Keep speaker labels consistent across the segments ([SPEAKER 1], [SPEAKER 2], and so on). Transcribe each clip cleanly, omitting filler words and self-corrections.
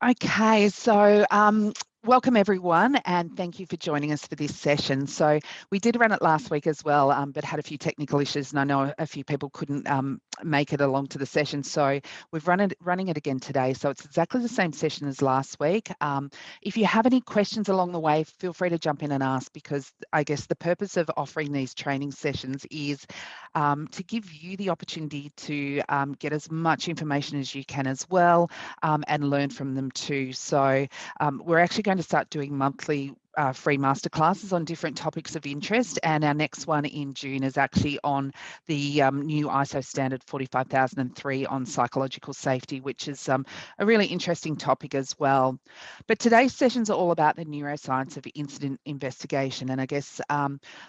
[SPEAKER 1] Okay, welcome everyone, and thank you for joining us for this session. So we did run it last week as well, but had a few technical issues, and I know a few people couldn't make it along to the session. So we've running it again today. So it's exactly the same session as last week. If you have any questions along the way, feel free to jump in and ask, because I guess the purpose of offering these training sessions is to give you the opportunity to get as much information as you can as well, and learn from them too. So we're actually going to start doing monthly free masterclasses on different topics of interest, and our next one in June is actually on the new ISO standard 45003 on psychological safety, which is a really interesting topic as well. But today's sessions are all about the neuroscience of incident investigation, and I guess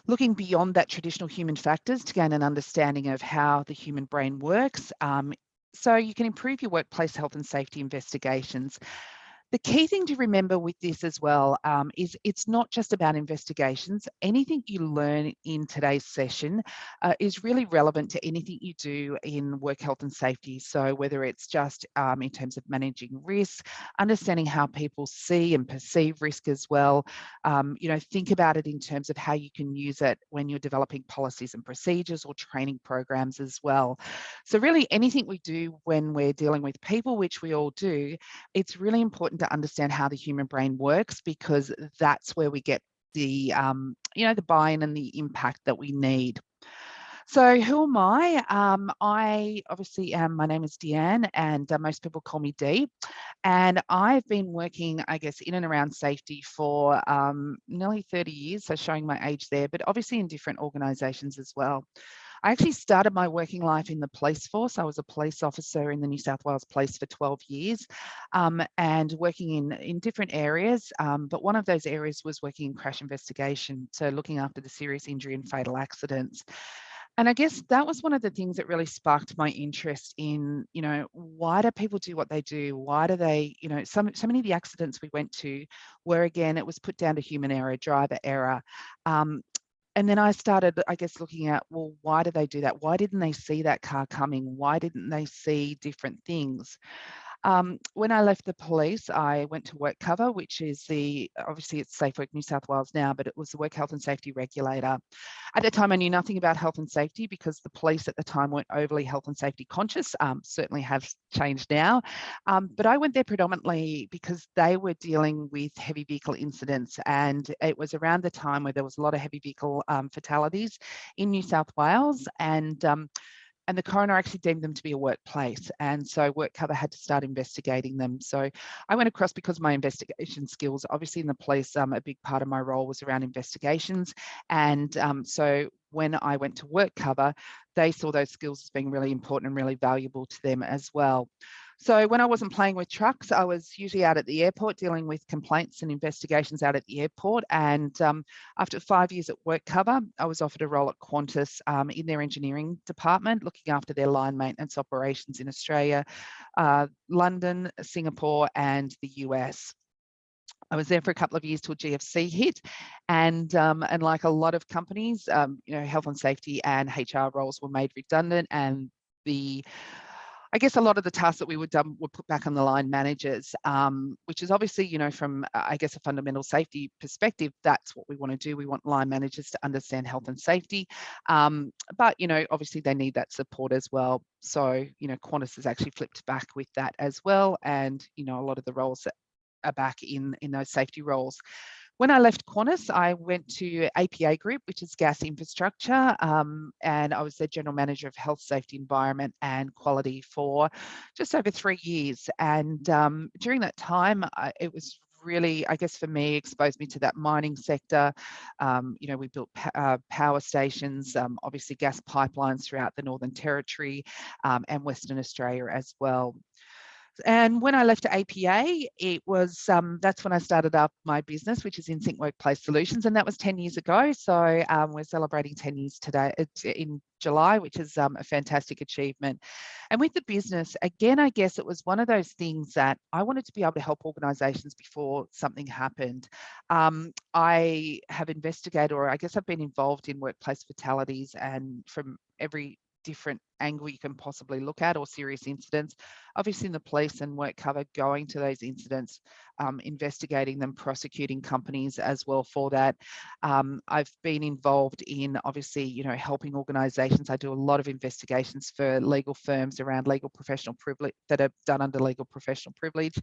[SPEAKER 1] looking beyond that traditional human factors to gain an understanding of how the human brain works, so you can improve your workplace health and safety investigations. The key thing to remember with this as well is it's not just about investigations. Anything you learn in today's session is really relevant to anything you do in work health and safety. So whether it's just in terms of managing risk, understanding how people see and perceive risk as well, think about it in terms of how you can use it when you're developing policies and procedures or training programs as well. So really anything we do when we're dealing with people, which we all do, it's really important to understand how the human brain works, because that's where we get the the buy-in and the impact that we need. So who am I? I obviously am, my name is Deanne, and most people call me Dee. And I've been working, I guess, in and around safety for nearly 30 years, so showing my age there, but obviously in different organisations as well. I actually started my working life in the police force. I was a police officer in the New South Wales Police for 12 years, and working in different areas. But one of those areas was working in crash investigation, so looking after the serious injury and fatal accidents. And I guess that was one of the things that really sparked my interest in, why do people do what they do? Why do they, so many of the accidents we went to were, again, it was put down to human error, driver error. And then I started, I guess, looking at, well, why do they do that? Why didn't they see that car coming? Why didn't they see different things? When I left the police, I went to Work Cover, which is obviously it's Safe Work New South Wales now, but it was the work health and safety regulator. At the time, I knew nothing about health and safety because the police at the time weren't overly health and safety conscious, certainly have changed now. But I went there predominantly because they were dealing with heavy vehicle incidents, and it was around the time where there was a lot of heavy vehicle fatalities in New South Wales, and the coroner actually deemed them to be a workplace. And so Work Cover had to start investigating them. So I went across because of my investigation skills. Obviously in the police, a big part of my role was around investigations. And so when I went to Work Cover, they saw those skills as being really important and really valuable to them as well. So when I wasn't playing with trucks, I was usually out at the airport dealing with complaints and investigations out at the airport. And after 5 years at Work Cover, I was offered a role at Qantas in their engineering department, looking after their line maintenance operations in Australia, London, Singapore, and the US. I was there for a couple of years till GFC hit, and like a lot of companies, health and safety and HR roles were made redundant, and I guess a lot of the tasks that we were done were put back on the line managers, which is obviously, from, I guess, a fundamental safety perspective, that's what we want to do. We want line managers to understand health and safety. But, obviously they need that support as well. So, Qantas has actually flipped back with that as well. And, a lot of the roles that are back in those safety roles. When I left Qantas, I went to APA Group, which is gas infrastructure, and I was the General Manager of Health, Safety, Environment and Quality for just over 3 years. And during that time, it was really, I guess for me, exposed me to that mining sector. We built power stations, obviously gas pipelines throughout the Northern Territory and Western Australia as well. And when I left APA, it was that's when I started up my business, which is InSync Workplace Solutions, and that was 10 years ago. So we're celebrating 10 years today in July, which is a fantastic achievement. And with the business, again, I guess it was one of those things that I wanted to be able to help organisations before something happened. I have investigated, or I guess I've been involved in workplace fatalities, and from every different angle you can possibly look at, or serious incidents. Obviously, in the police and work cover, going to those incidents, investigating them, prosecuting companies as well for that. I've been involved in, obviously, helping organisations. I do a lot of investigations for legal firms around legal professional privilege that are done under legal professional privilege.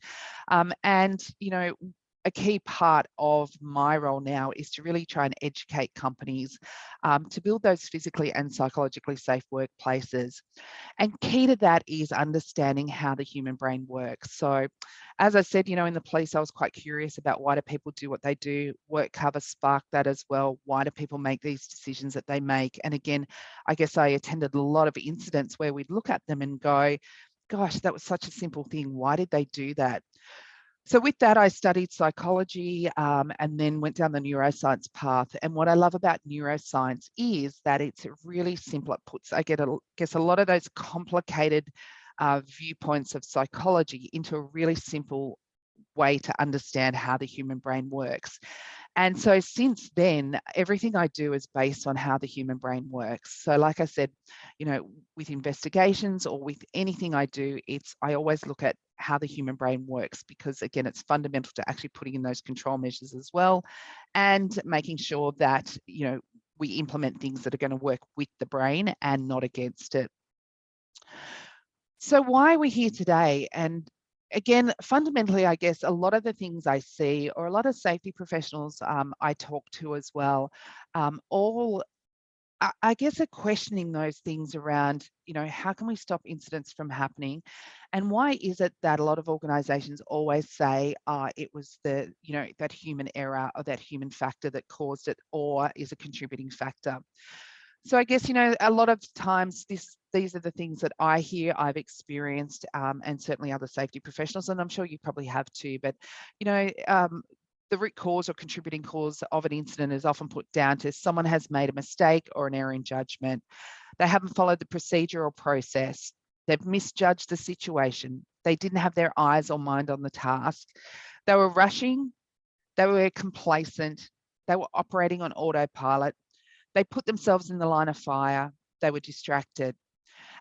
[SPEAKER 1] And a key part of my role now is to really try and educate companies to build those physically and psychologically safe workplaces. And key to that is understanding how the human brain works. So, as I said, in the police, I was quite curious about why do people do what they do. Work cover sparked that as well. Why do people make these decisions that they make? And again, I guess I attended a lot of incidents where we'd look at them and go, gosh, that was such a simple thing. Why did they do that? So with that, I studied psychology and then went down the neuroscience path. And what I love about neuroscience is that it's really simple. It puts, I guess, a lot of those complicated viewpoints of psychology into a really simple way to understand how the human brain works. And so since then, everything I do is based on how the human brain works. So like I said, with investigations or with anything I do, I always look at how the human brain works, because again, it's fundamental to actually putting in those control measures as well, and making sure that, we implement things that are going to work with the brain and not against it. So why are we here today? And again, fundamentally, I guess a lot of the things I see, or a lot of safety professionals I talk to as well, all, I guess, are questioning those things around, how can we stop incidents from happening? And why is it that a lot of organizations always say it was that human error or that human factor that caused it, or is a contributing factor? So I guess, a lot of times these are the things that I hear, I've experienced, and certainly other safety professionals, and I'm sure you probably have too, but, the root cause or contributing cause of an incident is often put down to someone has made a mistake or an error in judgment. They haven't followed the procedure or process. They've misjudged the situation. They didn't have their eyes or mind on the task. They were rushing. They were complacent. They were operating on autopilot. They put themselves in the line of fire. They were distracted.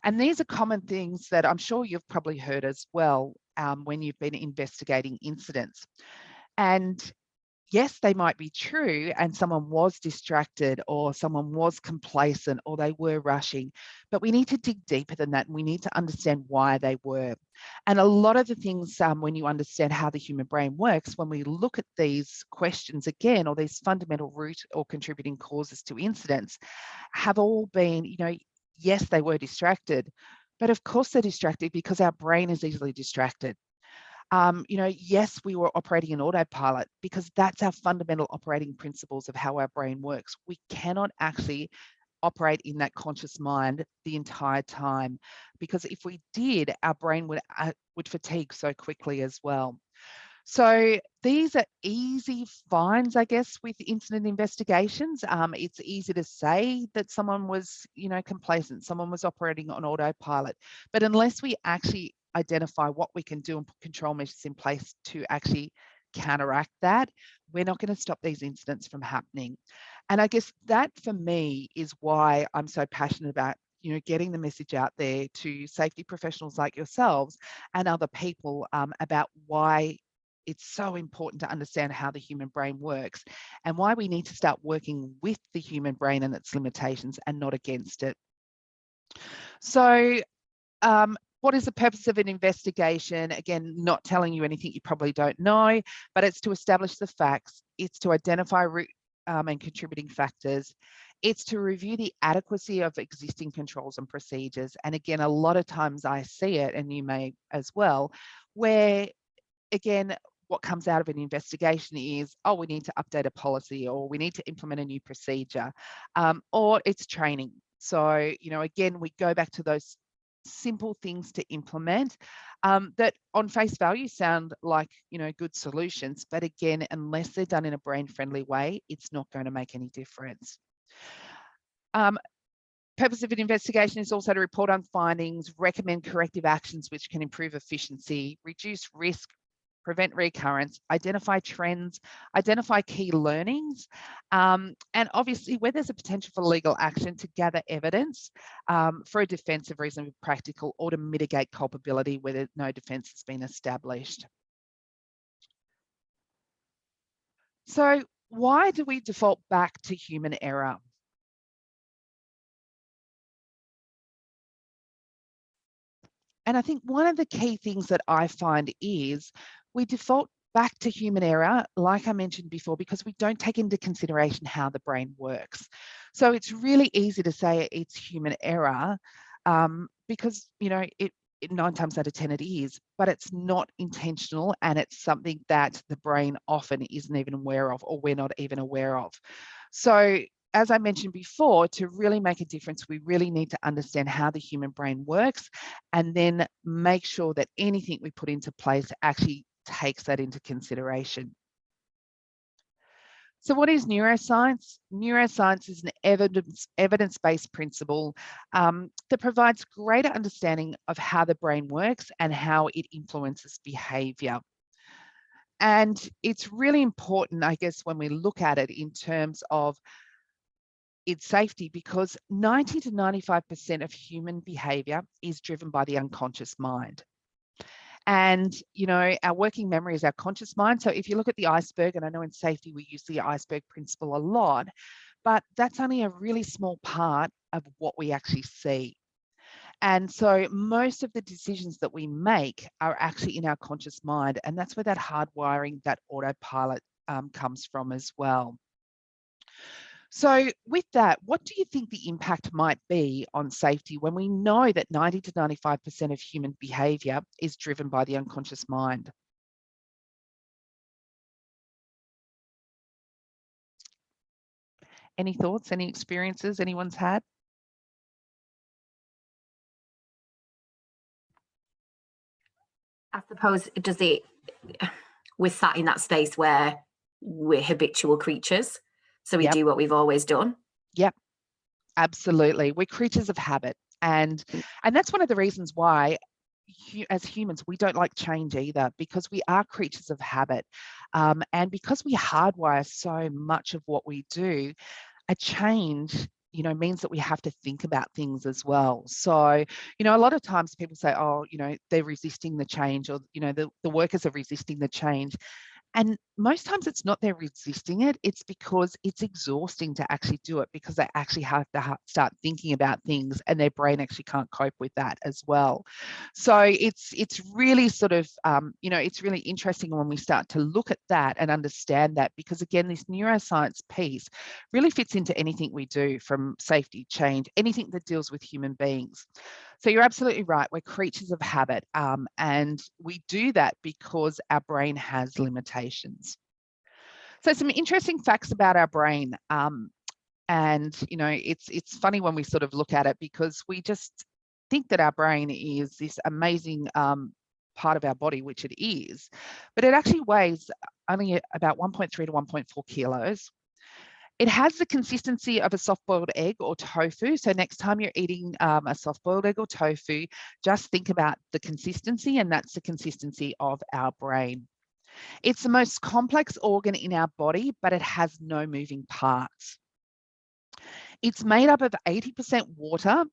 [SPEAKER 1] And these are common things that I'm sure you've probably heard as well when you've been investigating incidents. And yes, they might be true, and someone was distracted, or someone was complacent, or they were rushing, but we need to dig deeper than that, and we need to understand why they were. And a lot of the things, when you understand how the human brain works, when we look at these questions again, or these fundamental root or contributing causes to incidents, have all been, yes, they were distracted, but of course they're distracted because our brain is easily distracted. Yes, we were operating in autopilot because that's our fundamental operating principles of how our brain works. We cannot actually operate in that conscious mind the entire time, because if we did, our brain would fatigue so quickly as well. So these are easy finds, I guess, with incident investigations. It's easy to say that someone was, complacent, someone was operating on autopilot, but unless we actually identify what we can do and put control measures in place to actually counteract that, we're not going to stop these incidents from happening. And I guess that for me is why I'm so passionate about, getting the message out there to safety professionals like yourselves and other people about why it's so important to understand how the human brain works, and why we need to start working with the human brain and its limitations and not against it. So what is the purpose of an investigation? Again, not telling you anything you probably don't know, but it's to establish the facts. It's to identify root and contributing factors. It's to review the adequacy of existing controls and procedures. And again, a lot of times I see it, and you may as well, where, again, what comes out of an investigation is, oh, we need to update a policy, or we need to implement a new procedure, or it's training. So, again, we go back to those simple things to implement that on face value sound like, good solutions. But again, unless they're done in a brain-friendly way, it's not going to make any difference. Purpose of an investigation is also to report on findings, recommend corrective actions which can improve efficiency, reduce risk, prevent recurrence, identify trends, identify key learnings, and obviously where there's a potential for legal action, to gather evidence for a defensive reason, practical, or to mitigate culpability where no defense has been established. So why do we default back to human error? And I think one of the key things that I find is we default back to human error, like I mentioned before, because we don't take into consideration how the brain works. So it's really easy to say it's human error because, you know, it 9 times out of 10 it is, but it's not intentional, and it's something that the brain often isn't even aware of, or we're not even aware of. So as I mentioned before, to really make a difference, we really need to understand how the human brain works, and then make sure that anything we put into place actually takes that into consideration. So what is neuroscience? Neuroscience is an evidence-based principle that provides greater understanding of how the brain works and how it influences behavior. And it's really important, I guess, when we look at it in terms of its safety, because 90 to 95% of human behavior is driven by the unconscious mind. And, you know, our working memory is our conscious mind. So if you look at the iceberg, and I know in safety we use the iceberg principle a lot, but that's only a really small part of what we actually see. And so most of the decisions that we make are actually in our conscious mind. And that's where that hardwiring, that autopilot comes from as well. So with that, what do you think the impact might be on safety when we know that 90 to 95% of human behaviour is driven by the unconscious mind? Any thoughts, any experiences anyone's had?
[SPEAKER 2] I suppose, we're sat in that space where we're habitual creatures. So we do what we've always done.
[SPEAKER 1] Yep, absolutely. We're creatures of habit. And that's one of the reasons why, as humans, we don't like change either, because we are creatures of habit. And because we hardwire so much of what we do, a change, you know, means that we have to think about things as well. So, you know, a lot of times people say, oh, you know, they're resisting the change, or, you know, the workers are resisting the change. And most times it's not they're resisting it, it's because it's exhausting to actually do it, because they actually have to start thinking about things, and their brain actually can't cope with that as well. So it's really sort of, you know, it's really interesting when we start to look at that and understand that, because again, this neuroscience piece really fits into anything we do, from safety, change, anything that deals with human beings. So you're absolutely right. We're creatures of habit, and we do that because our brain has limitations. So some interesting facts about our brain, and you know, it's funny when we sort of look at it, because we just think that our brain is this amazing part of our body, which it is, but it actually weighs only about 1.3 to 1.4 kilos. It has the consistency of a soft-boiled egg or tofu. So next time you're eating a soft-boiled egg or tofu, just think about the consistency, and that's the consistency of our brain. It's the most complex organ in our body, but it has no moving parts. It's made up of 80% water.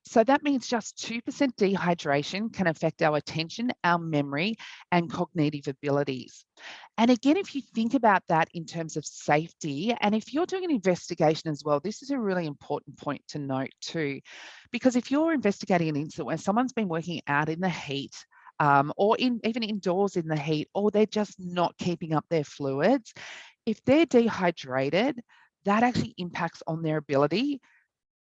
[SPEAKER 1] So that means just 2% dehydration can affect our attention, our memory, and cognitive abilities. And again, if you think about that in terms of safety, and if you're doing an investigation as well, this is a really important point to note too, because if you're investigating an incident where someone's been working out in the heat, or even indoors in the heat, or they're just not keeping up their fluids, if they're dehydrated, that actually impacts on their ability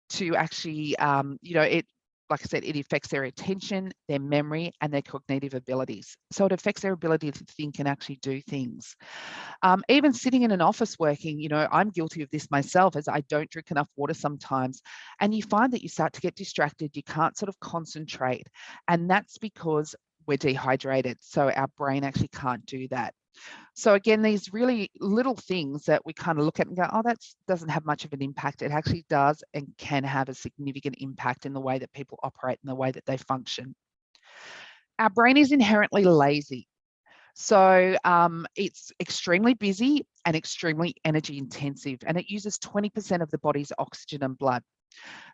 [SPEAKER 1] to actually, you know, like I said, it affects their attention, their memory, and their cognitive abilities. So it affects their ability to think and actually do things. Even sitting in an office working, you know, I'm guilty of this myself, as I don't drink enough water sometimes. And you find that you start to get distracted, you can't sort of concentrate. And that's because we're dehydrated. So our brain actually can't do that. So again, these really little things that we kind of look at and go, oh, that doesn't have much of an impact. It actually does, and can have a significant impact in the way that people operate and the way that they function. Our brain is inherently lazy. So it's extremely busy and extremely energy intensive, and it uses 20% of the body's oxygen and blood.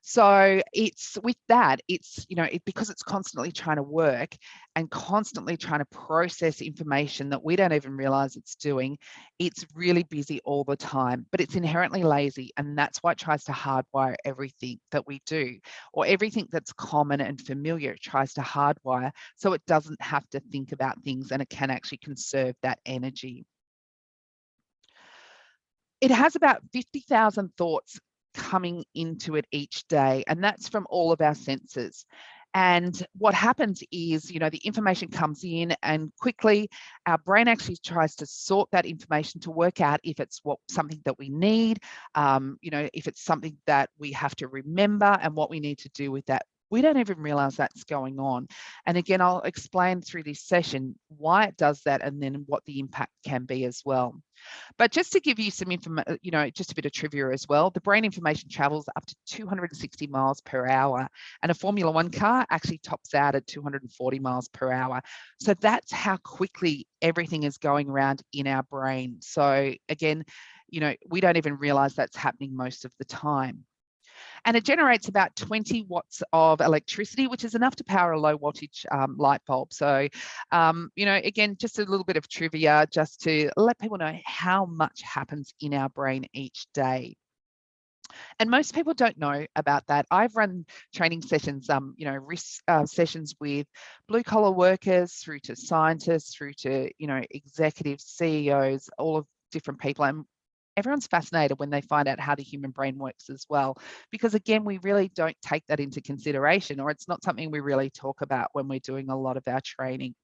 [SPEAKER 1] So it's with that, it's, because it's constantly trying to work and constantly trying to process information that we don't even realize it's doing, it's really busy all the time, but it's inherently lazy. And that's why it tries to hardwire everything that we do, or everything that's common and familiar, it tries to hardwire so it doesn't have to think about things and it can actually conserve that energy. It has about 50,000 thoughts coming into it each day, and that's from all of our senses. And what happens is, the information comes in and quickly our brain actually tries to sort that information to work out if it's something that we need, if it's something that we have to remember and what we need to do with that. We don't even realize that's going on. And again, I'll explain through this session why it does that and then what the impact can be as well. But just to give you some information, just a bit of trivia as well, the brain information travels up to 260 miles per hour, and a Formula One car actually tops out at 240 miles per hour. So that's how quickly everything is going around in our brain. So again, we don't even realize that's happening most of the time. And it generates about 20 watts of electricity, which is enough to power a low wattage light bulb. So, again, just a little bit of trivia just to let people know how much happens in our brain each day. And most people don't know about that. I've run training sessions, risk sessions with blue collar workers through to scientists, through to, executives, CEOs, all of different people. And everyone's fascinated when they find out how the human brain works as well, because again, we really don't take that into consideration, or it's not something we really talk about when we're doing a lot of our training.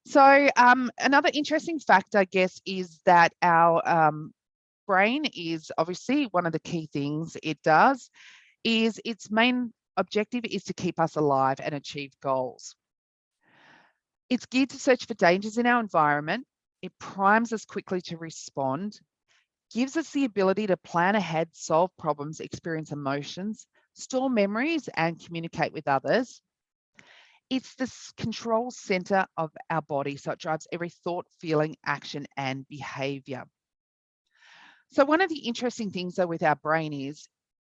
[SPEAKER 1] So another interesting fact, I guess, is that our brain is obviously one of the key things it does is its main objective is to keep us alive and achieve goals. It's geared to search for dangers in our environment. It primes us quickly to respond, gives us the ability to plan ahead, solve problems, experience emotions, store memories, and communicate with others. It's the control center of our body, so it drives every thought, feeling, action, and behavior. So one of the interesting things though with our brain is,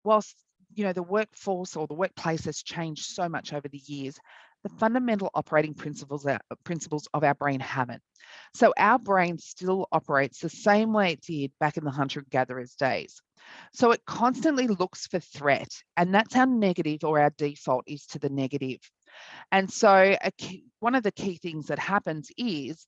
[SPEAKER 1] whilst the workforce or the workplace has changed so much over the years, the fundamental operating principles of our brain haven't. So our brain still operates the same way it did back in the hunter-gatherers days. So it constantly looks for threat, and that's how negative, or our default is to the negative. And so one of the key things that happens is,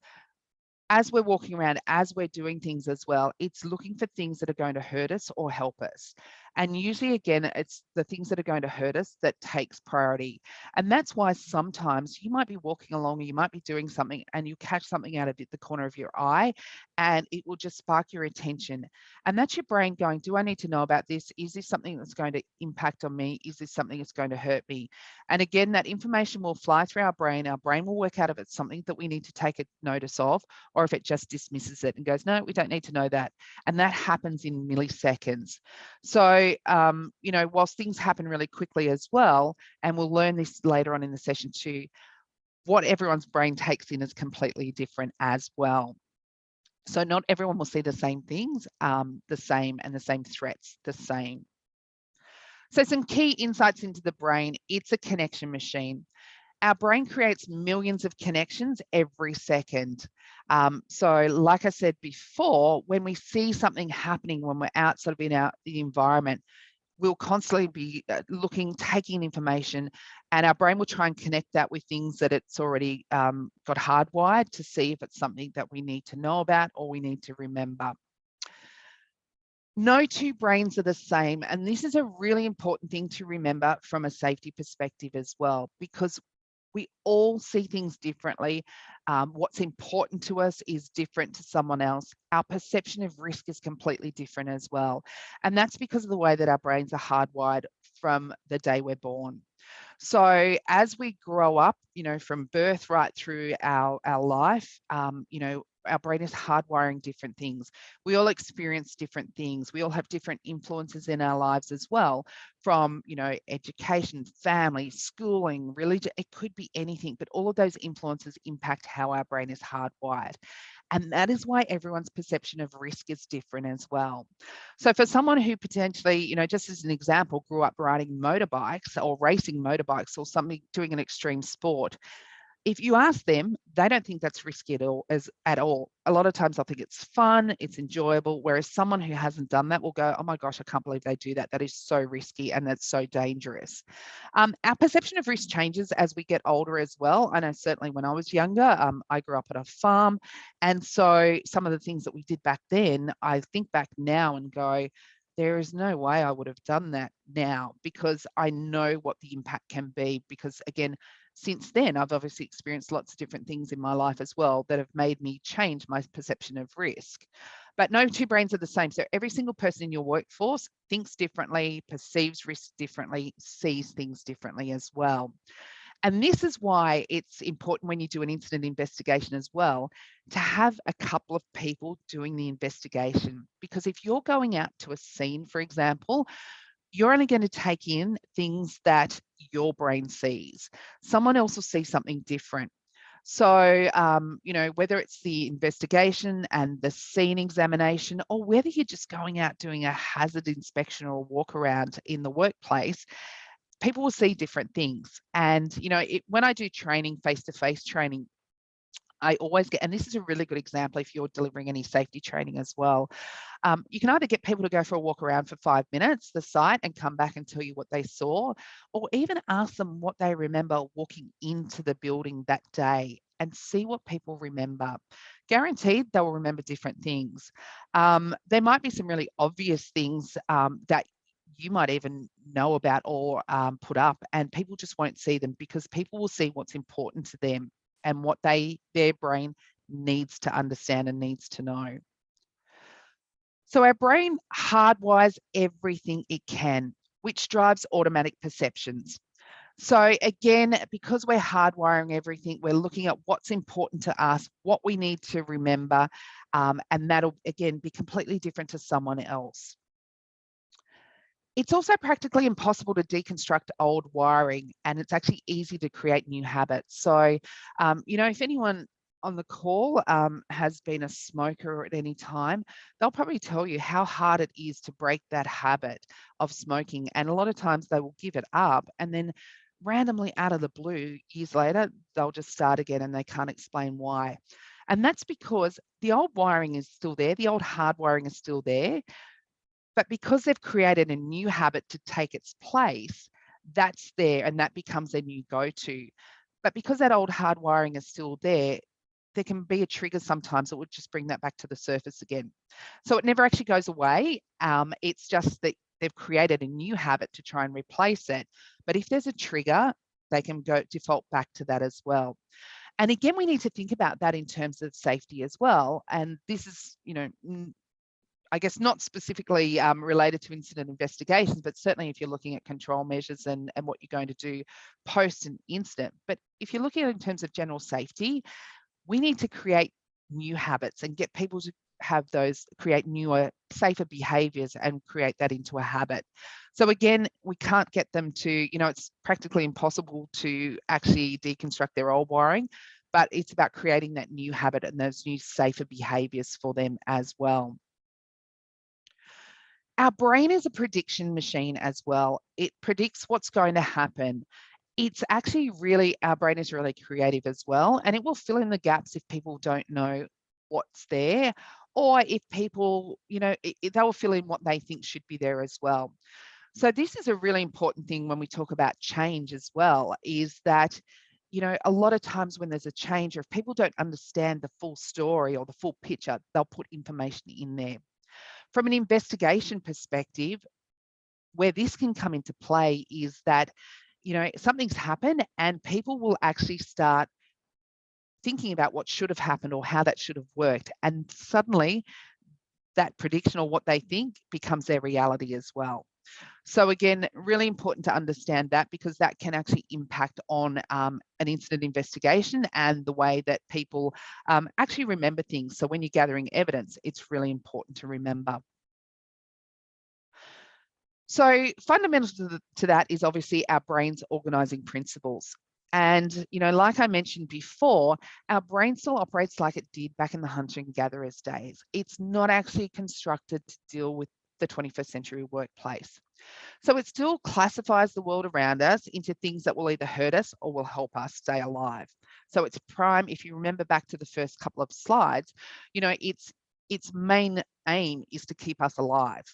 [SPEAKER 1] as we're walking around, as we're doing things as well, it's looking for things that are going to hurt us or help us. And usually, again, it's the things that are going to hurt us that takes priority. And that's why sometimes you might be walking along or you might be doing something and you catch something out of the corner of your eye and it will just spark your attention. And that's your brain going, do I need to know about this? Is this something that's going to impact on me? Is this something that's going to hurt me? And again, that information will fly through our brain. Our brain will work out if it's something that we need to take a notice of, or if it just dismisses it and goes, no, we don't need to know that. And that happens in milliseconds. So, whilst things happen really quickly as well, and we'll learn this later on in the session too, what everyone's brain takes in is completely different as well. So not everyone will see the same things, the same, and the same threats the same. So some key insights into the brain. It's a connection machine. Our brain creates millions of connections every second. So like I said before, when we see something happening, when we're out sort of in the environment, we'll constantly be taking information, and our brain will try and connect that with things that it's already got hardwired to see if it's something that we need to know about or we need to remember. No two brains are the same, and this is a really important thing to remember from a safety perspective as well, because we all see things differently. What's important to us is different to someone else. Our perception of risk is completely different as well. And that's because of the way that our brains are hardwired from the day we're born. So as we grow up, from birth right through our life, our brain is hardwiring different things. We all experience different things. We all have different influences in our lives as well, from, you know, education, family, schooling, religion. It could be anything, but all of those influences impact how our brain is hardwired. And that is why everyone's perception of risk is different as well. So for someone who potentially, you know, just as an example, grew up riding motorbikes or racing motorbikes or something, doing an extreme sport, if you ask them, they don't think that's risky at all. A lot of times they'll think it's fun, it's enjoyable, whereas someone who hasn't done that will go, oh my gosh, I can't believe they do that. That is so risky and that's so dangerous. Our perception of risk changes as we get older as well. I know certainly when I was younger, I grew up at a farm. And so some of the things that we did back then, I think back now and go, there is no way I would have done that now, because I know what the impact can be. Because again, since then, I've obviously experienced lots of different things in my life as well that have made me change my perception of risk. But no two brains are the same. So every single person in your workforce thinks differently, perceives risk differently, sees things differently as well. And this is why it's important when you do an incident investigation as well, to have a couple of people doing the investigation. Because if you're going out to a scene, for example, you're only going to take in things that your brain sees. Someone else will see something different. So, you know, whether it's the investigation and the scene examination, or whether you're just going out doing a hazard inspection or a walk around in the workplace, people will see different things. And, you know, when I do training, face-to-face training, I always get, and this is a really good example if you're delivering any safety training as well. You can either get people to go for a walk around for 5 minutes, the site, and come back and tell you what they saw, or even ask them what they remember walking into the building that day and see what people remember. Guaranteed they will remember different things. There might be some really obvious things that you might even know about or put up, and people just won't see them because people will see what's important to them and what their brain needs to understand and needs to know. So our brain hardwires everything it can, which drives automatic perceptions. So again, because we're hardwiring everything, we're looking at what's important to us, what we need to remember, and that'll again be completely different to someone else. It's also practically impossible to deconstruct old wiring, and it's actually easy to create new habits. So, you know, if anyone on the call has been a smoker at any time, they'll probably tell you how hard it is to break that habit of smoking. And a lot of times they will give it up, and then randomly out of the blue, years later, they'll just start again and they can't explain why. And that's because the old wiring is still there, the old hardwiring is still there. But because they've created a new habit to take its place, that's there and that becomes their new go-to. But because that old hardwiring is still there can be a trigger sometimes that would just bring that back to the surface again. So it never actually goes away. It's just that they've created a new habit to try and replace it. But if there's a trigger, they can go default back to that as well. And again, we need to think about that in terms of safety as well. And this is, you know, I guess not specifically related to incident investigations, but certainly if you're looking at control measures and what you're going to do post an incident. But if you're looking at it in terms of general safety, we need to create new habits and get people to have those, create newer, safer behaviors and create that into a habit. So again, we can't get them to, you know, it's practically impossible to actually deconstruct their old wiring, but it's about creating that new habit and those new safer behaviors for them as well. Our brain is a prediction machine as well. It predicts what's going to happen. It's actually really, our brain is really creative as well, and it will fill in the gaps if people don't know what's there, or if people, you know, they will fill in what they think should be there as well. So this is a really important thing when we talk about change as well, is that, you know, a lot of times when there's a change, or if people don't understand the full story or the full picture, they'll put information in there. From an investigation perspective, where this can come into play is that, you know, something's happened and people will actually start thinking about what should have happened or how that should have worked. And suddenly that prediction or what they think becomes their reality as well. So again, really important to understand that, because that can actually impact on an incident investigation and the way that people actually remember things. So when you're gathering evidence, it's really important to remember. So fundamental to that is obviously our brain's organizing principles. And, like I mentioned before, our brain still operates like it did back in the hunter and gatherers days. It's not actually constructed to deal with the 21st century workplace. So it still classifies the world around us into things that will either hurt us or will help us stay alive. So it's prime, if you remember back to the first couple of slides, its main aim is to keep us alive.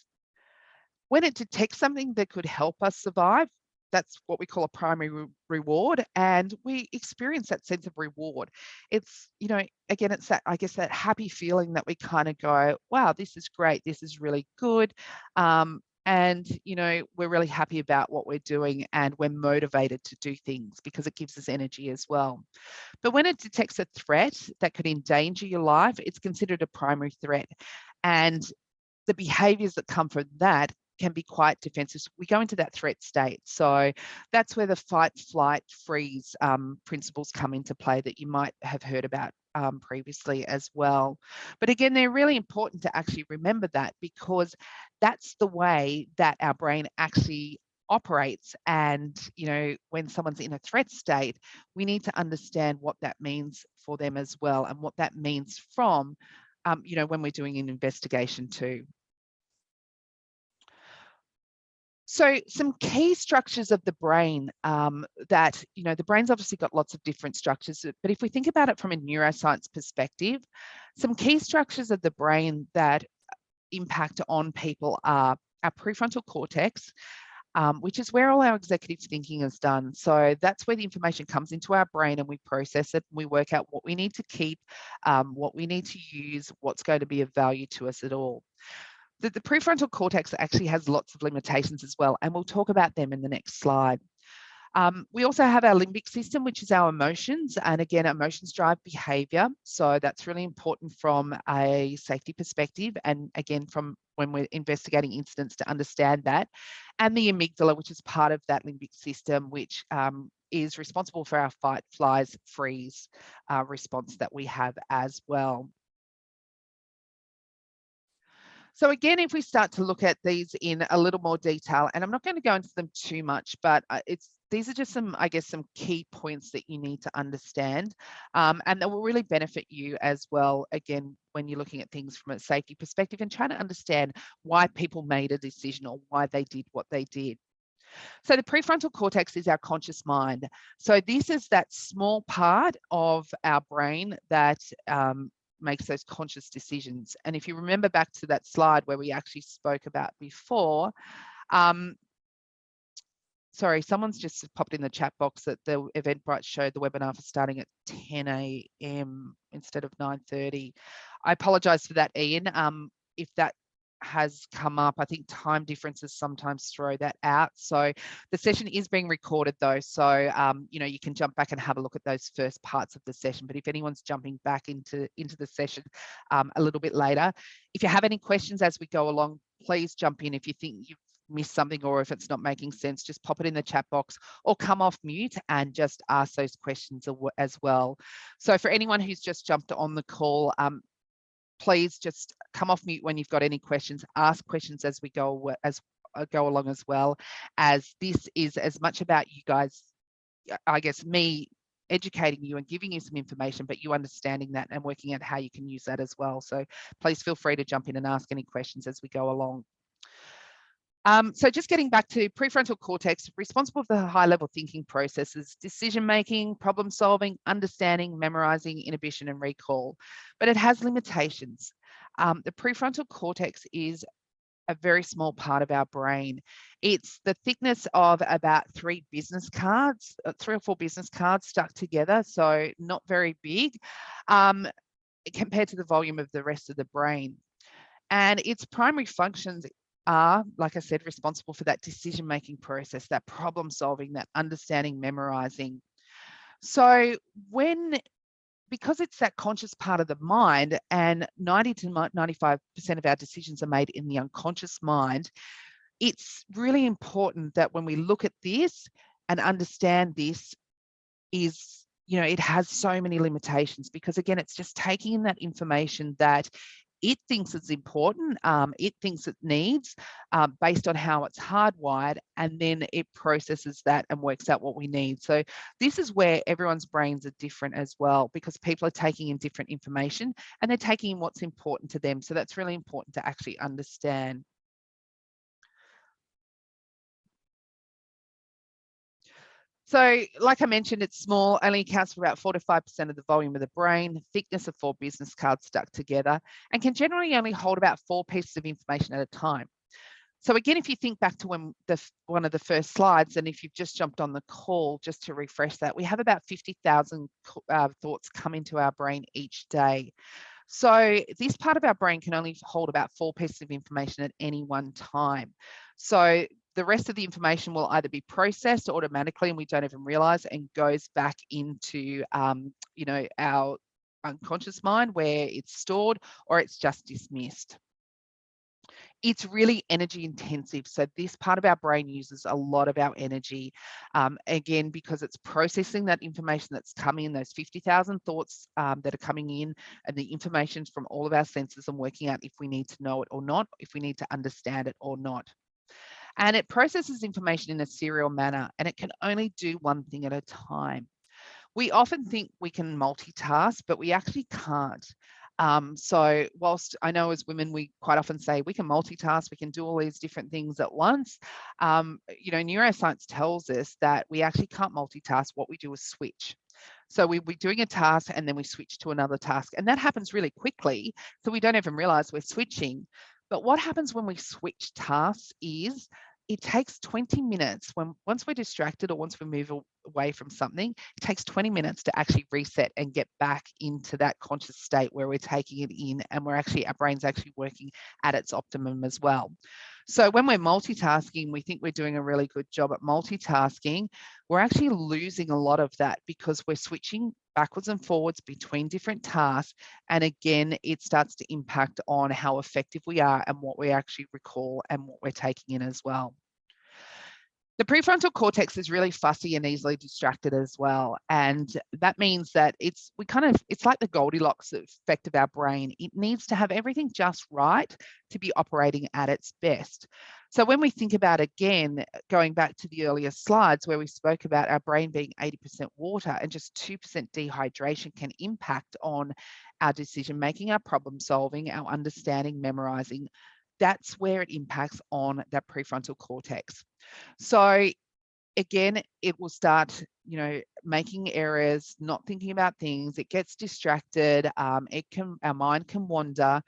[SPEAKER 1] When it detects something that could help us survive, that's what we call a primary reward, and we experience that sense of reward. It's, again, it's that, I guess, that happy feeling that we kind of go, wow, this is great, this is really good. And, we're really happy about what we're doing, and we're motivated to do things because it gives us energy as well. But when it detects a threat that could endanger your life, it's considered a primary threat. And the behaviors that come from that can be quite defensive. We go into that threat state. So that's where the fight, flight, freeze principles come into play that you might have heard about previously as well. But again, they're really important to actually remember that, because that's the way that our brain actually operates. And, when someone's in a threat state, we need to understand what that means for them as well, and what that means from, when we're doing an investigation too. So some key structures of the brain that, the brain's obviously got lots of different structures, but if we think about it from a neuroscience perspective, some key structures of the brain that impact on people are our prefrontal cortex, which is where all our executive thinking is done. So that's where the information comes into our brain, and we process it. We work out what we need to keep, what we need to use, what's going to be of value to us at all. The prefrontal cortex actually has lots of limitations as well, and we'll talk about them in the next slide. We also have our limbic system, which is our emotions. And again, emotions drive behavior. So that's really important from a safety perspective. And again, from when we're investigating incidents, to understand that. And the amygdala, which is part of that limbic system, which is responsible for our fight, flies, freeze response that we have as well. So again, if we start to look at these in a little more detail, and I'm not going to go into them too much, but these are just some, I guess, some key points that you need to understand, and that will really benefit you as well, again, when you're looking at things from a safety perspective and trying to understand why people made a decision or why they did what they did. So the prefrontal cortex is our conscious mind. So this is that small part of our brain that makes those conscious decisions. And if you remember back to that slide where we actually spoke about before, sorry, someone's just popped in the chat box that the Eventbrite showed the webinar for starting at 10 a.m. instead of 9:30. I apologize for that, Ian. If that has come up, I think time differences sometimes throw that out. So the session is being recorded though. So, you can jump back and have a look at those first parts of the session. But if anyone's jumping back into the session a little bit later, if you have any questions as we go along, please jump in. If you think you've missed something or if it's not making sense, just pop it in the chat box or come off mute and just ask those questions as well. So for anyone who's just jumped on the call, please just come off mute when you've got any questions. Ask questions as we go along, as well, as this is as much about you guys, I guess, me educating you and giving you some information, but you understanding that and working out how you can use that as well. So please feel free to jump in and ask any questions as we go along. So just getting back to prefrontal cortex, responsible for the high-level thinking processes, decision-making, problem-solving, understanding, memorizing, inhibition, and recall. But it has limitations. The prefrontal cortex is a very small part of our brain. It's the thickness of about 3 or 4 business cards stuck together, so not very big compared to the volume of the rest of the brain. And its primary functions are, like I said, responsible for that decision-making process, that problem-solving, that understanding, memorizing. So because it's that conscious part of the mind, and 90 to 95% of our decisions are made in the unconscious mind, it's really important that when we look at this and understand this is, it has so many limitations, because again, it's just taking in that information that it thinks it's important, it thinks it needs, based on how it's hardwired, and then it processes that and works out what we need. So this is where everyone's brains are different as well, because people are taking in different information and they're taking in what's important to them. So that's really important to actually understand. So like I mentioned, it's small, only accounts for about 4 to 5% of the volume of the brain, thickness of 4 business cards stuck together, and can generally only hold about 4 pieces of information at a time. So again, if you think back to one of the first slides, and if you've just jumped on the call, just to refresh that, we have about 50,000 thoughts come into our brain each day. So this part of our brain can only hold about 4 pieces of information at any one time. So the rest of the information will either be processed automatically and we don't even realize, and goes back into our unconscious mind where it's stored, or it's just dismissed. It's really energy intensive. So this part of our brain uses a lot of our energy, again, because it's processing that information that's coming in, those 50,000 thoughts that are coming in, and the information from all of our senses, and working out if we need to know it or not, if we need to understand it or not. And it processes information in a serial manner, and it can only do one thing at a time. We often think we can multitask, but we actually can't. So whilst I know as women, we quite often say we can multitask, we can do all these different things at once, neuroscience tells us that we actually can't multitask. What we do is switch. So we're doing a task and then we switch to another task, and that happens really quickly, so we don't even realize we're switching. But what happens when we switch tasks is it takes 20 minutes once we're distracted, or once we move away from something, it takes 20 minutes to actually reset and get back into that conscious state where we're taking it in, and our brain's actually working at its optimum as well. So when we're multitasking, we think we're doing a really good job at multitasking. We're actually losing a lot of that, because we're switching backwards and forwards between different tasks. And again, it starts to impact on how effective we are and what we actually recall and what we're taking in as well. The prefrontal cortex is really fussy and easily distracted as well. And that means that it's like the Goldilocks effect of our brain. It needs to have everything just right to be operating at its best. So when we think about, again, going back to the earlier slides where we spoke about our brain being 80% water and just 2% dehydration can impact on our decision making, our problem solving, our understanding, memorizing, that's where it impacts on that prefrontal cortex. So again, it will start, making errors, not thinking about things. It gets distracted. Our mind can wander.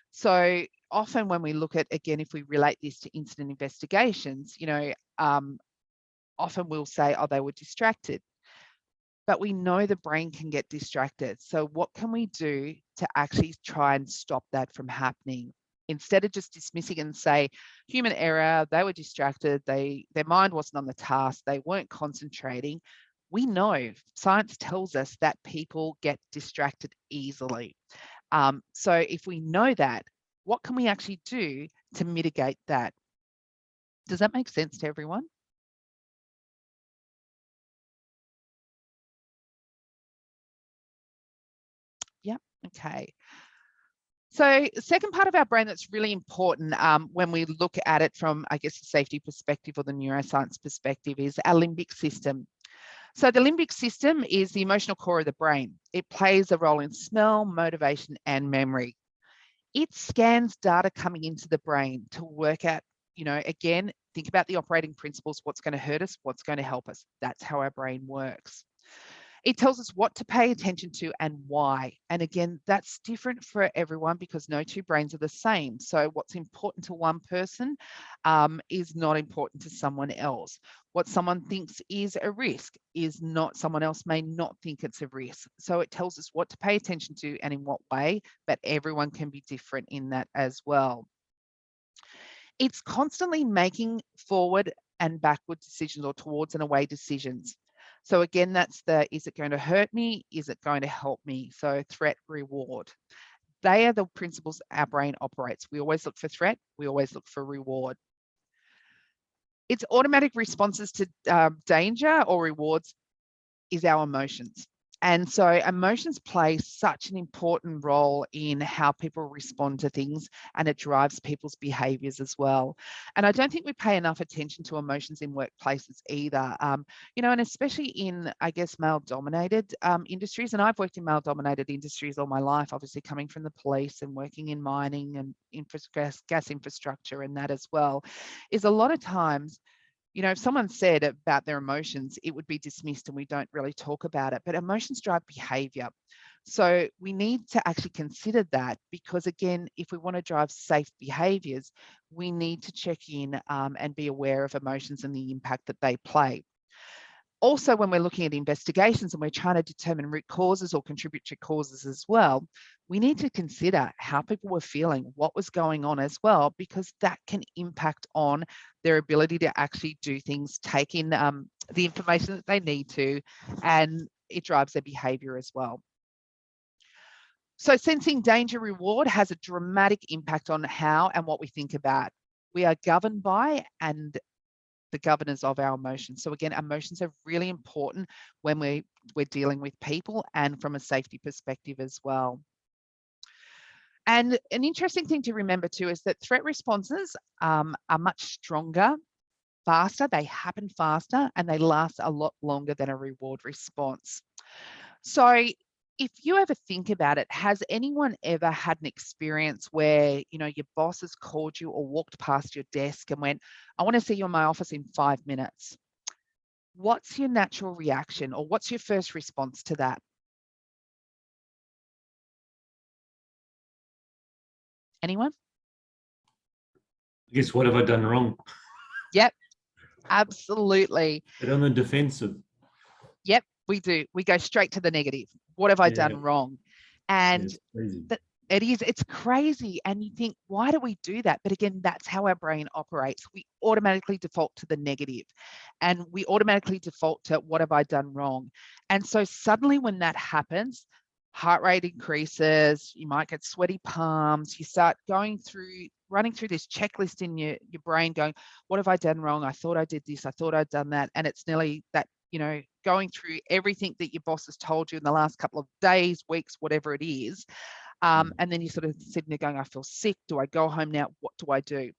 [SPEAKER 1] So often when we look at, again, if we relate this to incident investigations, often we'll say, oh, they were distracted. But we know the brain can get distracted. So what can we do to actually try and stop that from happening? Instead of just dismissing and say, human error, they were distracted, their mind wasn't on the task, they weren't concentrating. We know, science tells us that people get distracted easily. So if we know that, what can we actually do to mitigate that? Does that make sense to everyone? Yeah, okay. So the second part of our brain that's really important when we look at it from, I guess, the safety perspective or the neuroscience perspective is our limbic system. So the limbic system is the emotional core of the brain. It plays a role in smell, motivation, and memory. It scans data coming into the brain to work out, again, think about the operating principles, what's going to hurt us, what's going to help us. That's how our brain works. It tells us what to pay attention to and why. And again, that's different for everyone because no two brains are the same. So what's important to one person is not important to someone else. What someone thinks is a risk is not, someone else may not think it's a risk. So it tells us what to pay attention to and in what way, but everyone can be different in that as well. It's constantly making forward and backward decisions or towards and away decisions. So again, that's is it going to hurt me? Is it going to help me? So threat, reward. They are the principles our brain operates. We always look for threat. We always look for reward. Its automatic responses to danger or rewards is our emotions. And so emotions play such an important role in how people respond to things, and it drives people's behaviors as well. And I don't think we pay enough attention to emotions in workplaces either. And especially in, I guess, male-dominated industries. And I've worked in male-dominated industries all my life, obviously coming from the police and working in mining and gas infrastructure and that as well, is a lot of times, if someone said about their emotions, it would be dismissed and we don't really talk about it. But emotions drive behavior. So we need to actually consider that, because again, if we want to drive safe behaviors, we need to check in and be aware of emotions and the impact that they play. Also, when we're looking at investigations and we're trying to determine root causes or contributory causes as well, we need to consider how people were feeling, what was going on as well, because that can impact on their ability to actually do things, take in the information that they need to, and it drives their behavior as well. So sensing danger reward has a dramatic impact on how and what we think about. We are governed by and the governors of our emotions. So again, emotions are really important when we're dealing with people and from a safety perspective as well. And an interesting thing to remember too is that threat responses are much stronger, faster, they happen faster, and they last a lot longer than a reward response. So if you ever think about it, has anyone ever had an experience where, your boss has called you or walked past your desk and went, I want to see you in my office in 5 minutes? What's your natural reaction, or what's your first response to that? Anyone?
[SPEAKER 3] I guess, what have I done wrong?
[SPEAKER 1] Yep, absolutely.
[SPEAKER 3] But on the defensive.
[SPEAKER 1] Yep, we do. We go straight to the negative. What have I done wrong? And it's crazy. And you think, why do we do that? But again, that's how our brain operates. We automatically default to the negative, and we automatically default to what have I done wrong? And so suddenly when that happens, heart rate increases, you might get sweaty palms, you start running through this checklist in your brain going, what have I done wrong? I thought I did this, I thought I'd done that. And it's nearly that, going through everything that your boss has told you in the last couple of days, weeks, whatever it is. And then you sort of sitting there going, I feel sick. Do I go home now? What do I do?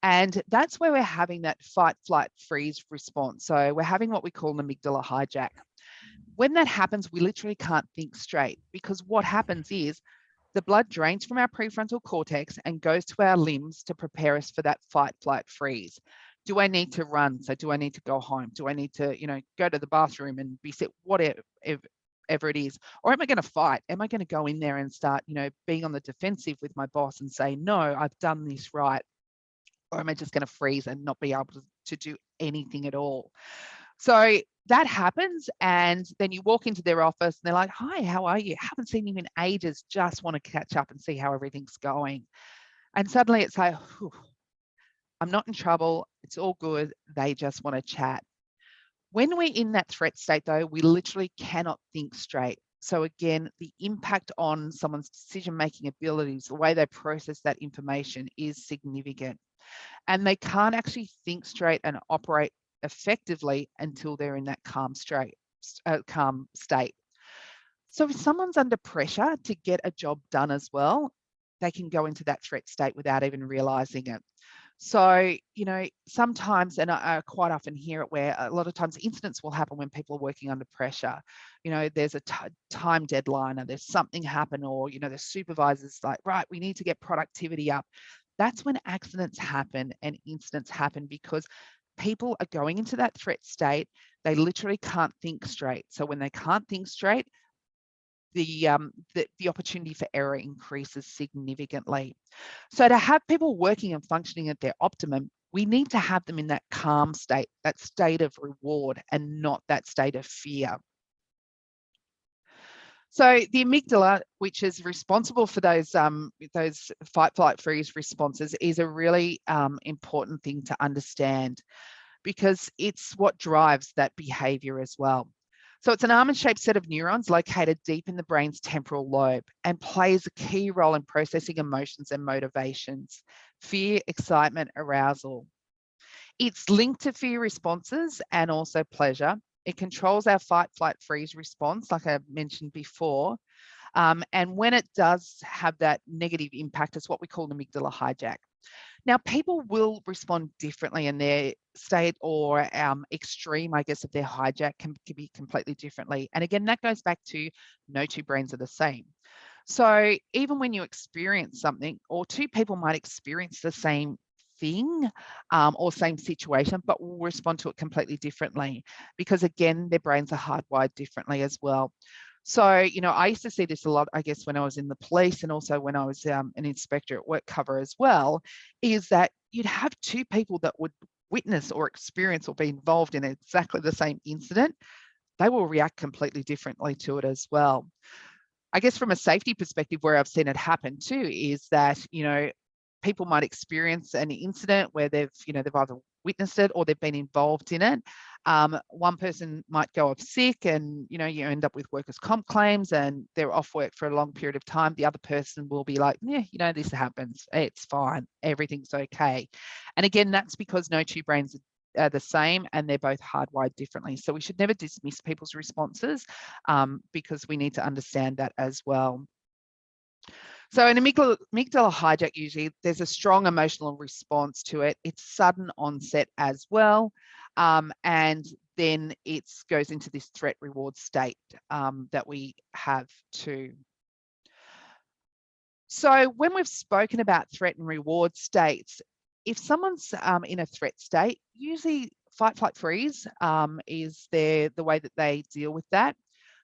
[SPEAKER 1] And that's where we're having that fight, flight, freeze response. So we're having what we call an amygdala hijack. When that happens, we literally can't think straight, because what happens is the blood drains from our prefrontal cortex and goes to our limbs to prepare us for that fight, flight, freeze. Do I need to run? So do I need to go home? Do I need to, go to the bathroom and be sick? Whatever it is. Or am I going to fight? Am I going to go in there and start, being on the defensive with my boss and say, no, I've done this right? Or am I just going to freeze and not be able to do anything at all? So that happens, and then you walk into their office and they're like, hi, how are you? Haven't seen you in ages, just want to catch up and see how everything's going. And suddenly it's like, I'm not in trouble, it's all good, they just want to chat. When we're in that threat state though, we literally cannot think straight. So again, the impact on someone's decision-making abilities, the way they process that information, is significant. And they can't actually think straight and operate effectively until they're in that calm state. So if someone's under pressure to get a job done as well, they can go into that threat state without even realizing it. So, sometimes, and I quite often hear it, where a lot of times incidents will happen when people are working under pressure. There's a time deadline, or there's something happen, or, the supervisor's like, right, we need to get productivity up. That's when accidents happen and incidents happen, because people are going into that threat state. They literally can't think straight. So when they can't think straight, the opportunity for error increases significantly. So to have people working and functioning at their optimum, we need to have them in that calm state, that state of reward, and not that state of fear. So the amygdala, which is responsible for those fight, flight, freeze responses, is a really important thing to understand, because it's what drives that behavior as well. So it's an almond-shaped set of neurons located deep in the brain's temporal lobe, and plays a key role in processing emotions and motivations, fear, excitement, arousal. It's linked to fear responses and also pleasure. It controls our fight, flight, freeze response, like I mentioned before. And when it does have that negative impact, it's what we call an amygdala hijack. Now, people will respond differently in their state or extreme, I guess, of their hijack can be completely differently. And again, that goes back to no two brains are the same. So even when you experience something, or two people might experience the same thing or same situation, but will respond to it completely differently because, again, their brains are hardwired differently as well. So, you know, I used to see this a lot, I guess, when I was in the police and also when I was an inspector at work cover as well, is that you'd have two people that would witness or experience or be involved in exactly the same incident. They will react completely differently to it as well. I guess from a safety perspective, where I've seen it happen too, is that, you know, people might experience an incident where they've either witnessed it or they've been involved in it. One person might go off sick and, you know, you end up with workers' comp claims and they're off work for a long period of time. The other person will be like, yeah, you know, this happens. It's fine. Everything's okay. And again, that's because no two brains are the same and they're both hardwired differently. So we should never dismiss people's responses because we need to understand that as well. So an amygdala hijack, usually there's a strong emotional response to it. It's sudden onset as well. And then it goes into this threat reward state that we have too. So when we've spoken about threat and reward states, if someone's in a threat state, usually fight, flight, freeze is the way that they deal with that.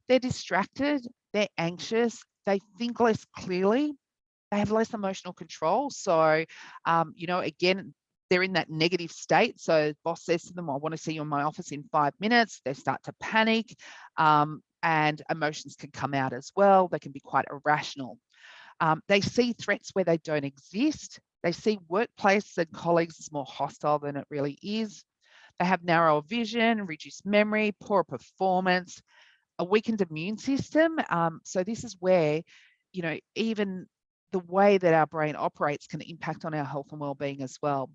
[SPEAKER 1] They're distracted, they're anxious, they think less clearly, they have less emotional control. So, you know, again, they're in that negative state. So boss says to them, I want to see you in my office in 5 minutes. They start to panic and emotions can come out as well. They can be quite irrational. They see threats where they don't exist. They see workplace and colleagues as more hostile than it really is. They have narrower vision, reduced memory, poor performance, a weakened immune system. So this is where, you know, even the way that our brain operates can impact on our health and well-being as well.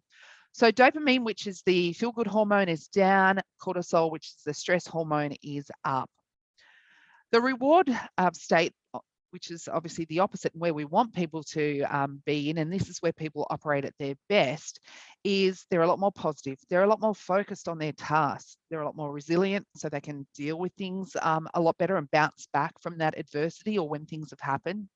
[SPEAKER 1] So dopamine, which is the feel-good hormone, is down. Cortisol, which is the stress hormone, is up. The reward state, which is obviously the opposite and where we want people to be in, and this is where people operate at their best, is they're a lot more positive. They're a lot more focused on their tasks. They're a lot more resilient, so they can deal with things a lot better and bounce back from that adversity or when things have happened.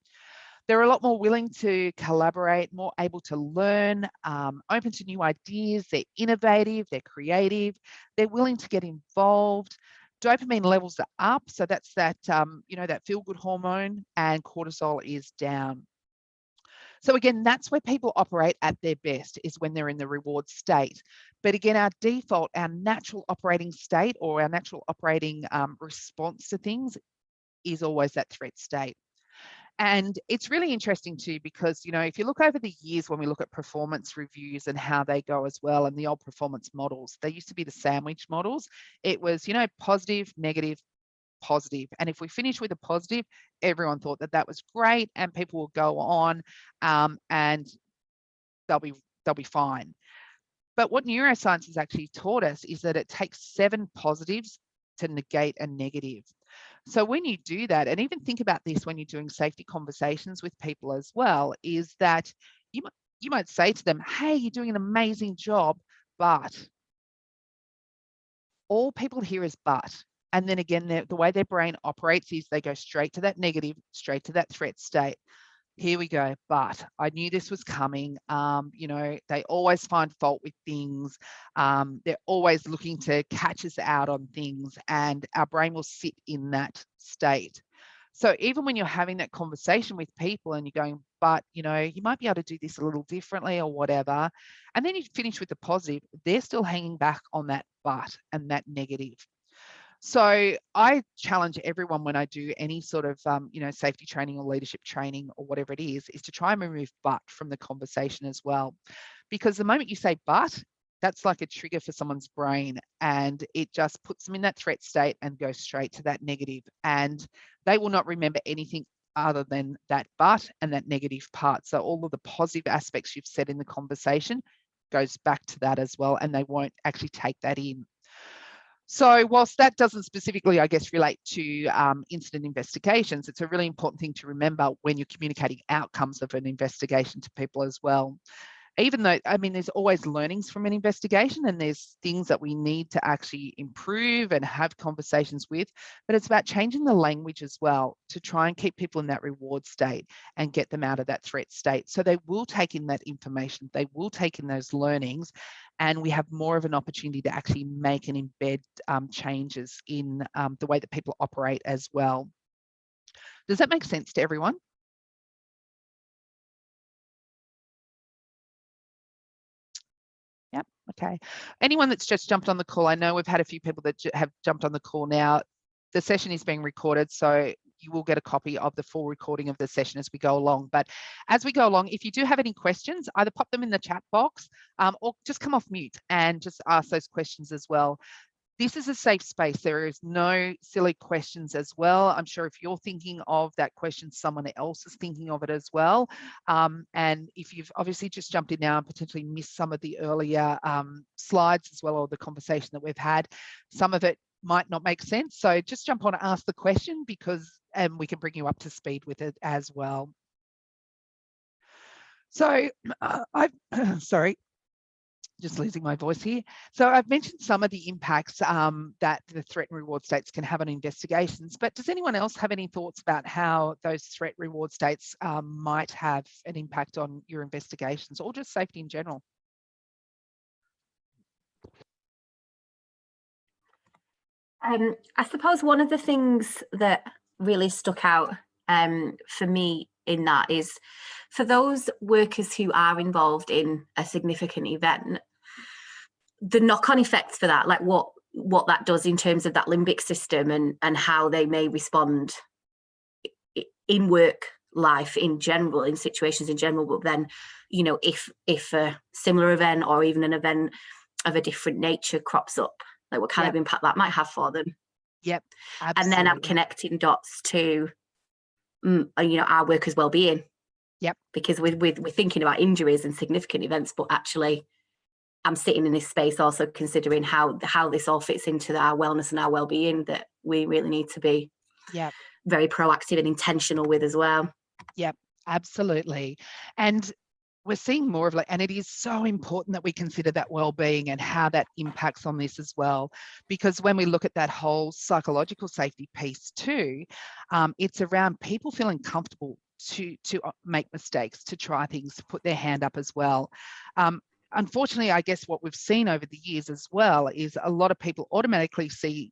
[SPEAKER 1] They're a lot more willing to collaborate, more able to learn, open to new ideas. They're innovative, they're creative, they're willing to get involved. Dopamine levels are up, so that's that, you know, that feel-good hormone, and cortisol is down. So again, that's where people operate at their best, is when they're in the reward state. But again, our default, our natural operating state or our natural operating response to things is always that threat state. And it's really interesting too, because, you know, if you look over the years when we look at performance reviews and how they go as well, and the old performance models, they used to be the sandwich models. It was, you know, positive, negative, positive. And if we finish with a positive, everyone thought that that was great and people will go on and they'll be fine. But what neuroscience has actually taught us is that it takes 7 positives to negate a negative. So when you do that, and even think about this when you're doing safety conversations with people as well, is that you might say to them, hey, you're doing an amazing job, but all people hear is but. And then again, the way their brain operates is they go straight to that negative, straight to that threat state. Here we go, but I knew this was coming. You know, they always find fault with things. They're always looking to catch us out on things, and our brain will sit in that state. So even when you're having that conversation with people and you're going, but, you know, you might be able to do this a little differently or whatever, and then you finish with the positive, they're still hanging back on that but and that negative. So I challenge everyone when I do any sort of, you know, safety training or leadership training or whatever it is to try and remove but from the conversation as well. Because the moment you say but, that's like a trigger for someone's brain, and it just puts them in that threat state and goes straight to that negative. And they will not remember anything other than that but and that negative part. So all of the positive aspects you've said in the conversation goes back to that as well, and they won't actually take that in. So whilst that doesn't specifically, I guess, relate to incident investigations, it's a really important thing to remember when you're communicating outcomes of an investigation to people as well. Even though, I mean, there's always learnings from an investigation, and there's things that we need to actually improve and have conversations with, but it's about changing the language as well to try and keep people in that reward state and get them out of that threat state. So they will take in that information, they will take in those learnings, and we have more of an opportunity to actually make and embed changes in the way that people operate as well. Does that make sense to everyone? Yep. Okay. Anyone that's just jumped on the call, I know we've had a few people that have jumped on the call now. The session is being recorded, so you will get a copy of the full recording of the session as we go along. But as we go along, if you do have any questions, either pop them in the chat box or just come off mute and just ask those questions as well. This is a safe space. There is no silly questions as well. I'm sure if you're thinking of that question, someone else is thinking of it as well. And if you've obviously just jumped in now and potentially missed some of the earlier slides as well, or the conversation that we've had, some of it might not make sense. So just jump on and ask the question, because we can bring you up to speed with it as well. So sorry. Just losing my voice here. So I've mentioned some of the impacts that the threat and reward states can have on investigations, but does anyone else have any thoughts about how those threat reward states might have an impact on your investigations, or just safety in general?
[SPEAKER 2] I suppose one of the things that really stuck out for me in that is, for those workers who are involved in a significant event, the knock-on effects for that, like what that does in terms of that limbic system and how they may respond in work life in general, in situations in general. But then, you know, if a similar event or even an event of a different nature crops up, like what kind of impact that might have for them.
[SPEAKER 1] Yep, absolutely.
[SPEAKER 2] And then I'm connecting dots to you know, our workers' well-being.
[SPEAKER 1] Yep.
[SPEAKER 2] Because we're thinking about injuries and significant events, but actually I'm sitting in this space also considering how this all fits into our wellness and our well-being, that we really need to be very proactive and intentional with as well.
[SPEAKER 1] Yep, absolutely. And we're seeing more of, like, and it is so important that we consider that well-being and how that impacts on this as well, because when we look at that whole psychological safety piece too, it's around people feeling comfortable to make mistakes, to try things, to put their hand up as well. Unfortunately, I guess what we've seen over the years as well is a lot of people automatically see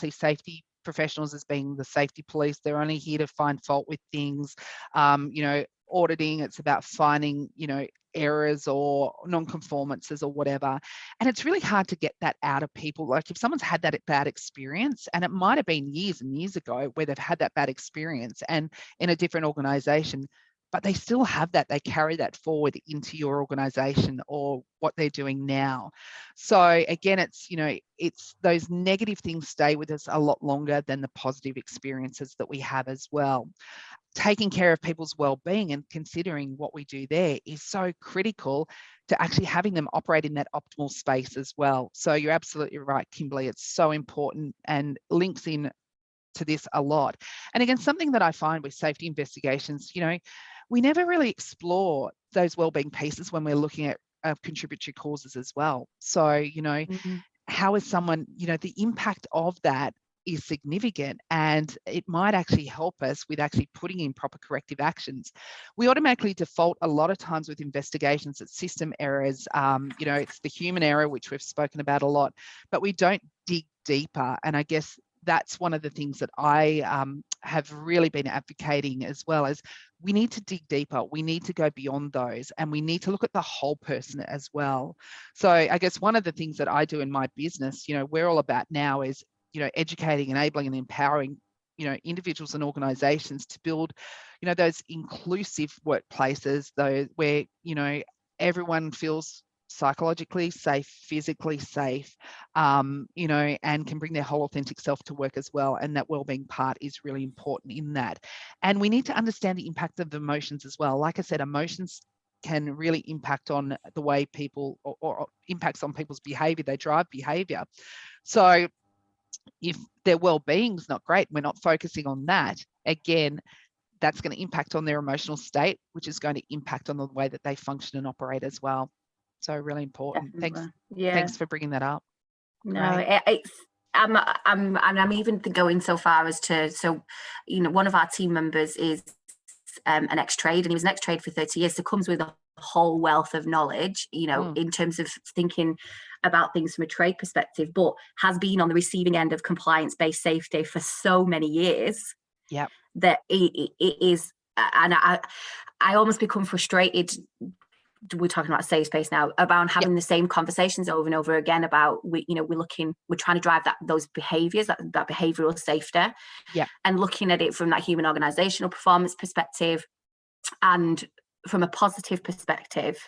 [SPEAKER 1] safety professionals as being the safety police. They're only here to find fault with things. You know, auditing, it's about finding, you know, errors or non-conformances or whatever. And it's really hard to get that out of people. Like, if someone's had that bad experience, and it might have been years and years ago where they've had that bad experience and in a different organization, but they still have that, they carry that forward into your organization or what they're doing now. So again, it's, you know, it's those negative things stay with us a lot longer than the positive experiences that we have as well. Taking care of people's well-being and considering what we do there is so critical to actually having them operate in that optimal space as well. So you're absolutely right, Kimberly. It's so important and links in to this a lot. And again, something that I find with safety investigations, you know, we never really explore those well-being pieces when we're looking at contributory causes as well. So, you know, how is someone, you know, the impact of that is significant, and it might actually help us with actually putting in proper corrective actions. We automatically default a lot of times with investigations at system errors. You know, it's the human error, which we've spoken about a lot, but we don't dig deeper. And I guess that's one of the things that I have really been advocating as well, as we need to dig deeper. We need to go beyond those, and we need to look at the whole person as well. So I guess one of the things that I do in my business, you know, we're all about now is, you know, educating, enabling and empowering, you know, individuals and organizations to build, you know, those inclusive workplaces, those where, you know, everyone feels psychologically safe, physically safe, you know, and can bring their whole authentic self to work as well. And that wellbeing part is really important in that. And we need to understand the impact of emotions as well. Like I said, emotions can really impact on the way people or impacts on people's behavior. They drive behavior. So if their well-being's not great, we're not focusing on that, again, that's going to impact on their emotional state, which is going to impact on the way that they function and operate as well. So really important.
[SPEAKER 2] Definitely.
[SPEAKER 1] Thanks for bringing that up.
[SPEAKER 2] No, it's I'm even going so far as to, so, you know, one of our team members is an ex-trade, and he was an ex-trade for 30 years, so comes with a whole wealth of knowledge, you know, in terms of thinking about things from a trade perspective, but has been on the receiving end of compliance-based safety for so many years.
[SPEAKER 1] Yeah,
[SPEAKER 2] that it is, and I almost become frustrated. We're talking about safe space now, about having the same conversations over and over again about, we're trying to drive those behaviors, that behavioral safety, and looking at it from that human organizational performance perspective and from a positive perspective.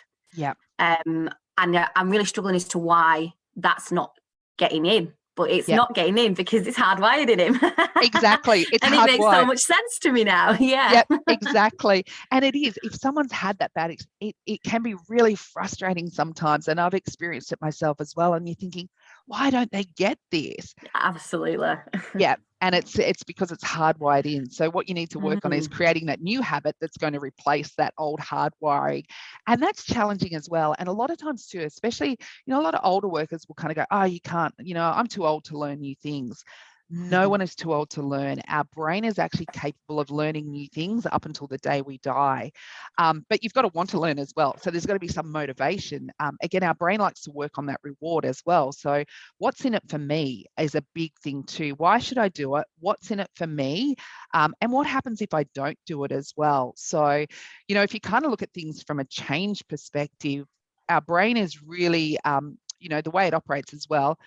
[SPEAKER 2] And I'm really struggling as to why that's not getting in. But it's not getting in because it's hardwired in him.
[SPEAKER 1] Exactly. It's
[SPEAKER 2] and it makes so much sense to me now. Yeah.
[SPEAKER 1] Yep, exactly. And it is, if someone's had that bad, it can be really frustrating sometimes. And I've experienced it myself as well. And you're thinking, why don't they get this?
[SPEAKER 2] Absolutely.
[SPEAKER 1] Yeah. And it's because it's hardwired in. So what you need to work on is creating that new habit that's going to replace that old hardwiring. And that's challenging as well. And a lot of times too, especially, a lot of older workers will kind of go, oh, you can't, I'm too old to learn new things. No one is too old to learn. Our brain is actually capable of learning new things up until the day we die. But you've got to want to learn as well. So there's got to be some motivation. Again, our brain likes to work on that reward as well. So what's in it for me is a big thing too. Why should I do it? What's in it for me? And what happens if I don't do it as well? So, if you kind of look at things from a change perspective, our brain is really, the way it operates as well.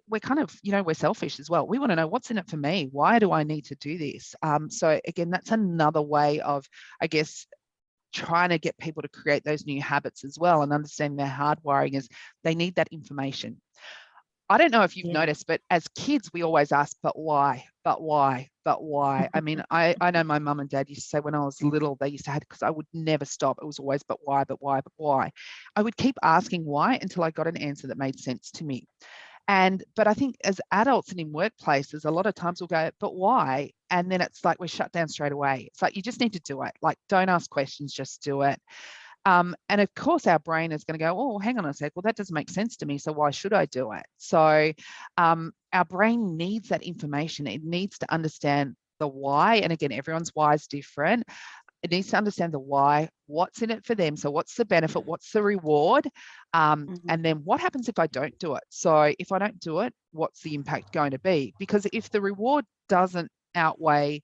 [SPEAKER 1] We're kind of, we're selfish as well. We want to know what's in it for me. Why do I need to do this? So again, that's another way of, I guess, trying to get people to create those new habits as well, and understand their hardwiring is they need that information. I don't know if you've noticed, but as kids, we always ask, but why, but why, but why? I mean, I know my mum and dad used to say when I was little, they used to have, because I would never stop. It was always, but why, but why, but why? I would keep asking why until I got an answer that made sense to me. But I think as adults and in workplaces, a lot of times we'll go, but why? And then it's like we're shut down straight away. It's like, you just need to do it. Like, don't ask questions, just do it. And of course, our brain is going to go, oh, hang on a sec. Well, that doesn't make sense to me. So why should I do it? So our brain needs that information. It needs to understand the why. And again, everyone's why is different. It needs to understand the why, what's in it for them. So what's the benefit? What's the reward? And then what happens if I don't do it? So if I don't do it, what's the impact going to be? Because if the reward doesn't outweigh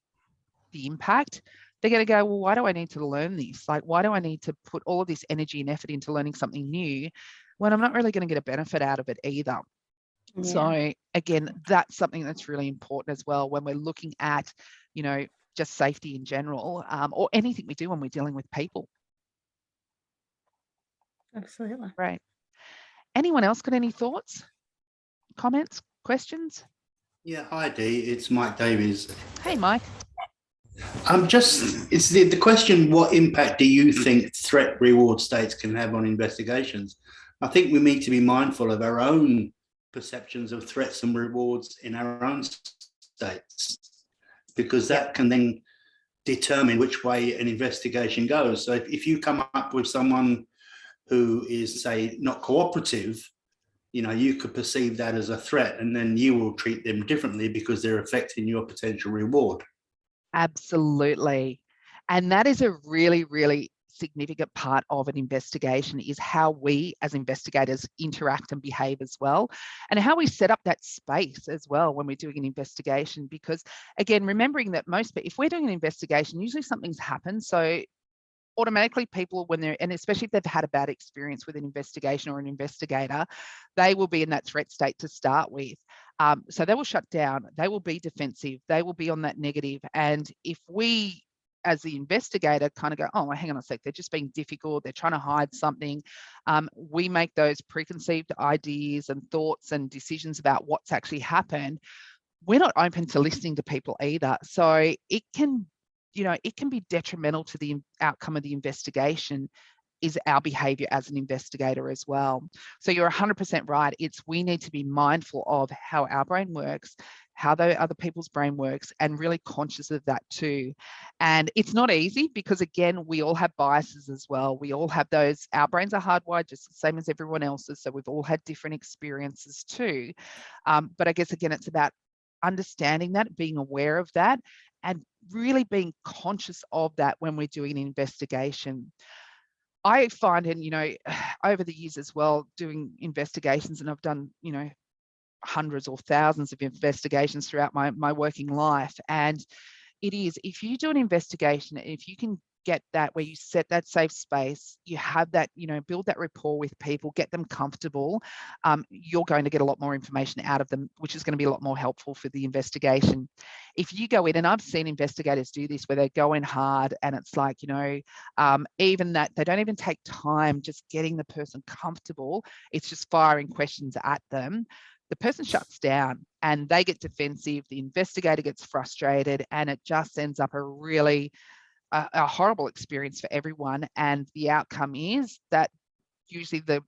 [SPEAKER 1] the impact, they're going to go, well, why do I need to learn this? Like, why do I need to put all of this energy and effort into learning something new when I'm not really going to get a benefit out of it either? Yeah. So again, that's something that's really important as well when we're looking at, just safety in general, or anything we do when we're dealing with people.
[SPEAKER 2] Absolutely.
[SPEAKER 1] Right. Anyone else got any thoughts, comments, questions?
[SPEAKER 4] Yeah, hi Dee, it's Mike Davies.
[SPEAKER 1] Hey, Mike.
[SPEAKER 4] It's the question, what impact do you think threat reward states can have on investigations? I think we need to be mindful of our own perceptions of threats and rewards in our own states, because that can then determine which way an investigation goes. So if you come up with someone who is, say, not cooperative, you could perceive that as a threat, and then you will treat them differently because they're affecting your potential reward.
[SPEAKER 1] Absolutely. And that is a really, really significant part of an investigation, is how we as investigators interact and behave as well, and how we set up that space as well when we're doing an investigation. Because again, remembering that if we're doing an investigation, usually something's happened. So automatically people, and especially if they've had a bad experience with an investigation or an investigator, they will be in that threat state to start with. So they will shut down, they will be defensive, they will be on that negative. And if we, as the investigator, kind of go, oh, hang on a sec, they're just being difficult, they're trying to hide something, we make those preconceived ideas and thoughts and decisions about what's actually happened. We're not open to listening to people either. So it can you know, it can be detrimental to the outcome of the investigation, is our behavior as an investigator as well. So you're 100% right. We need to be mindful of how our brain works, how the other people's brain works, and really conscious of that too. And it's not easy because, again, we all have biases as well. We all have those. Our brains are hardwired just the same as everyone else's. So we've all had different experiences too. But I guess, again, it's about understanding that, being aware of that, and really being conscious of that when we're doing an investigation. I find, and, you know, over the years as well, doing investigations, and I've done, you know, hundreds or thousands of investigations throughout my working life. And it is, if you do an investigation, if you can get that where you set that safe space, you have that, you know, build that rapport with people, get them comfortable, you're going to get a lot more information out of them, which is going to be a lot more helpful for the investigation. If you go in, and I've seen investigators do this where they go in hard, and it's like, you know, even that they don't even take time just getting the person comfortable, it's just firing questions at them. The person shuts down and they get defensive, the investigator gets frustrated, and it just ends up a really a horrible experience for everyone. And the outcome is that usually the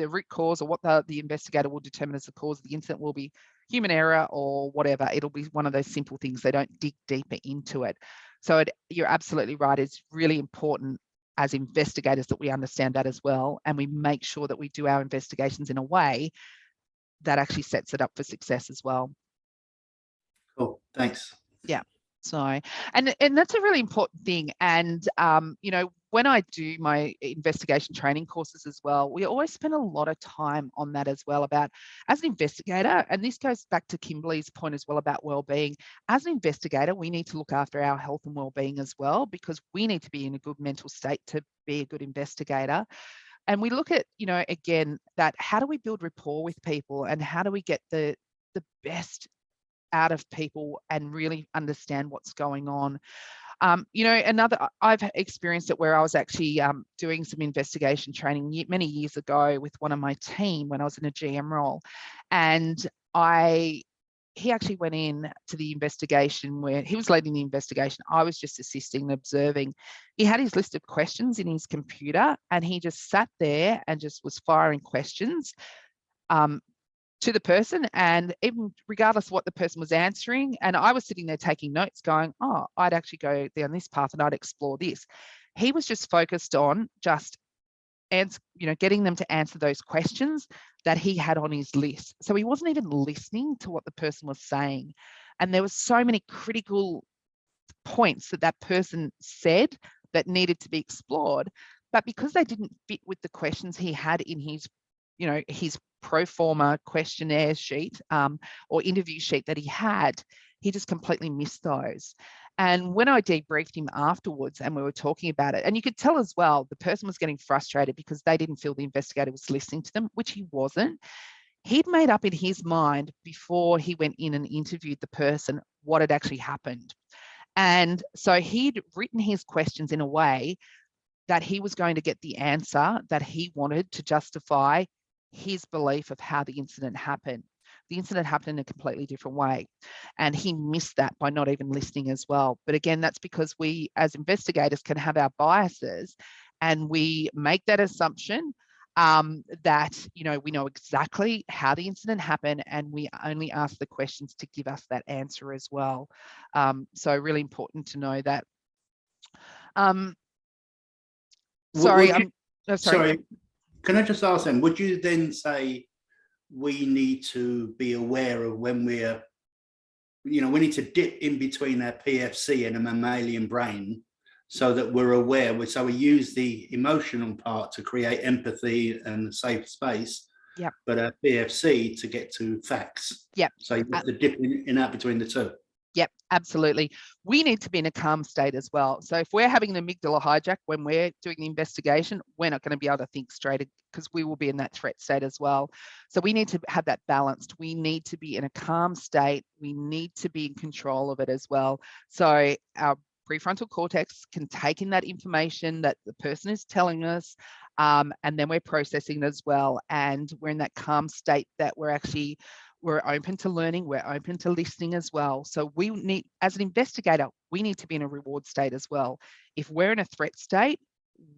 [SPEAKER 1] root cause, or what the investigator will determine as the cause of the incident, will be human error or whatever. It'll be one of those simple things. They don't dig deeper into it. So you're absolutely right. It's really important as investigators that we understand that as well, and we make sure that we do our investigations in a way that actually sets it up for success as well.
[SPEAKER 4] Cool, thanks.
[SPEAKER 1] Yeah. So, and that's a really important thing. And, you know, when I do my investigation training courses as well, we always spend a lot of time on that as well, about, as an investigator, and this goes back to Kimberly's point as well about well-being. As an investigator, we need to look after our health and well-being as well, because we need to be in a good mental state to be a good investigator. And we look at, you know, again, that how do we build rapport with people, and how do we get the best out of people and really understand what's going on. You know, I've experienced it where I was actually doing some investigation training many years ago with one of my team when I was in a GM role, and he actually went in to the investigation where he was leading the investigation. I was just assisting and observing. He had his list of questions in his computer, and he just sat there and just was firing questions to the person, and even regardless of what the person was answering. And I was sitting there taking notes going, oh, I'd actually go down this path and I'd explore this. He was just focused on just getting them to answer those questions that he had on his list. So he wasn't even listening to what the person was saying. And there were so many critical points that person said that needed to be explored, but because they didn't fit with the questions he had in his, you know, his pro forma questionnaire sheet or interview sheet that he had, he just completely missed those. And when I debriefed him afterwards and we were talking about it, and you could tell as well, the person was getting frustrated because they didn't feel the investigator was listening to them, which he wasn't. He'd made up in his mind before he went in and interviewed the person what had actually happened. And so he'd written his questions in a way that he was going to get the answer that he wanted to justify his belief of how the incident happened. The incident happened in a completely different way, and he missed that by not even listening as well. But again, that's because we as investigators can have our biases, and we make that assumption that, you know, we know exactly how the incident happened, and we only ask the questions to give us that answer as well. So really important to know that.
[SPEAKER 4] Sorry, can I just ask them, would you then say we need to be aware of when we're, you know, we need to dip in between our PFC and a mammalian brain so that we're aware, so we use the emotional part to create empathy and a safe space,
[SPEAKER 1] yeah,
[SPEAKER 4] but our PFC to get to facts.
[SPEAKER 1] Yeah.
[SPEAKER 4] So you have to dip in and out between the two.
[SPEAKER 1] Yep, absolutely. We need to be in a calm state as well. So if we're having an amygdala hijack when we're doing the investigation, we're not going to be able to think straight because we will be in that threat state as well. So we need to have that balanced. We need to be in a calm state. We need to be in control of it as well. So our prefrontal cortex can take in that information that the person is telling us, and then we're processing it as well. And we're in that calm state that we're open to learning, we're open to listening as well. So we need, as an investigator, we need to be in a reward state as well. If we're in a threat state,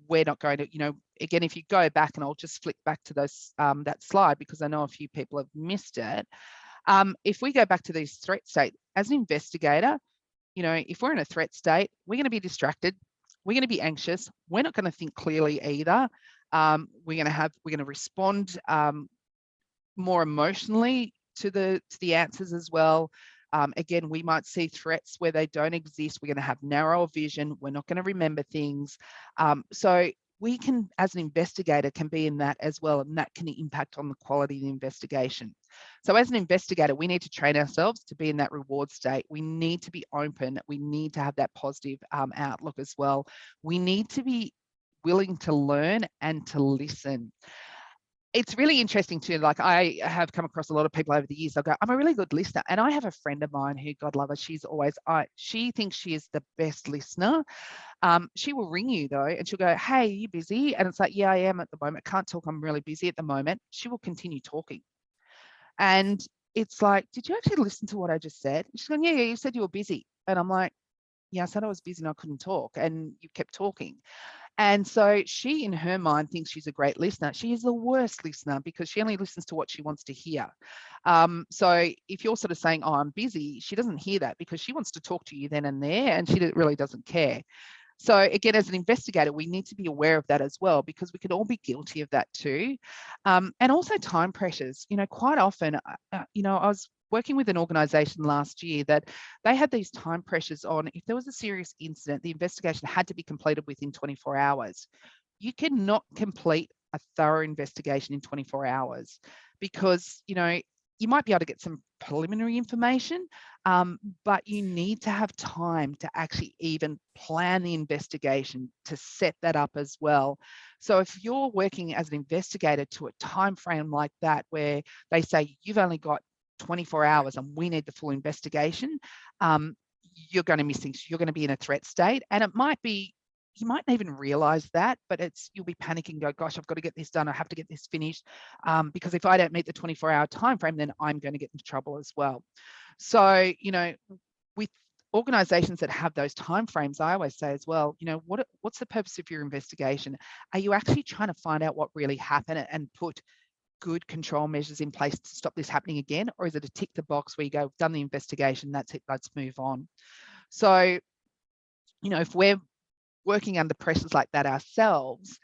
[SPEAKER 1] we're not going to, again, if you go back, and I'll just flick back to those that slide because I know a few people have missed it. If we go back to these threat state, as an investigator, if we're in a threat state, we're going to be distracted. We're going to be anxious. We're not going to think clearly either. We're going to respond more emotionally to the answers as well. Again, we might see threats where they don't exist. We're going to have narrow vision. We're not going to remember things. So we can, as an investigator, can be in that as well, and that can impact on the quality of the investigation. So as an investigator, we need to train ourselves to be in that reward state. We need to be open. We need to have that positive outlook as well. We need to be willing to learn and to listen. It's really interesting too. Like, I have come across a lot of people over the years. They'll go, I'm a really good listener. And I have a friend of mine who, God love her, she thinks she is the best listener. She will ring you though, and she'll go, hey, are you busy? And it's like, yeah, I am at the moment. Can't talk. I'm really busy at the moment. She will continue talking. And it's like, did you actually listen to what I just said? She's going, yeah, you said you were busy. And I'm like, yeah, I said I was busy and I couldn't talk. And you kept talking. And so she, in her mind, thinks she's a great listener. She is the worst listener because she only listens to what she wants to hear. So if you're sort of saying, oh, I'm busy, she doesn't hear that because she wants to talk to you then and there, and she really doesn't care. So again, as an investigator, we need to be aware of that as well, because we could all be guilty of that too. And also time pressures. Quite often, I was working with an organisation last year that they had these time pressures on, if there was a serious incident, the investigation had to be completed within 24 hours. You cannot complete a thorough investigation in 24 hours because, you might be able to get some preliminary information, but you need to have time to actually even plan the investigation, to set that up as well. So if you're working as an investigator to a time frame like that, where they say you've only got 24 hours and we need the full investigation, you're going to miss things. You're going to be in a threat state, and it might be, you might not even realize that, but you'll be panicking, go, gosh, I've got to get this done. I have to get this finished, because if I don't meet the 24-hour time frame, then I'm going to get into trouble as well. So, with organizations that have those time frames, I always say as well, what's the purpose of your investigation? Are you actually trying to find out what really happened and put good control measures in place to stop this happening again? Or is it a tick the box where you go, done the investigation, that's it, let's move on? So, if we're working under pressures like that ourselves,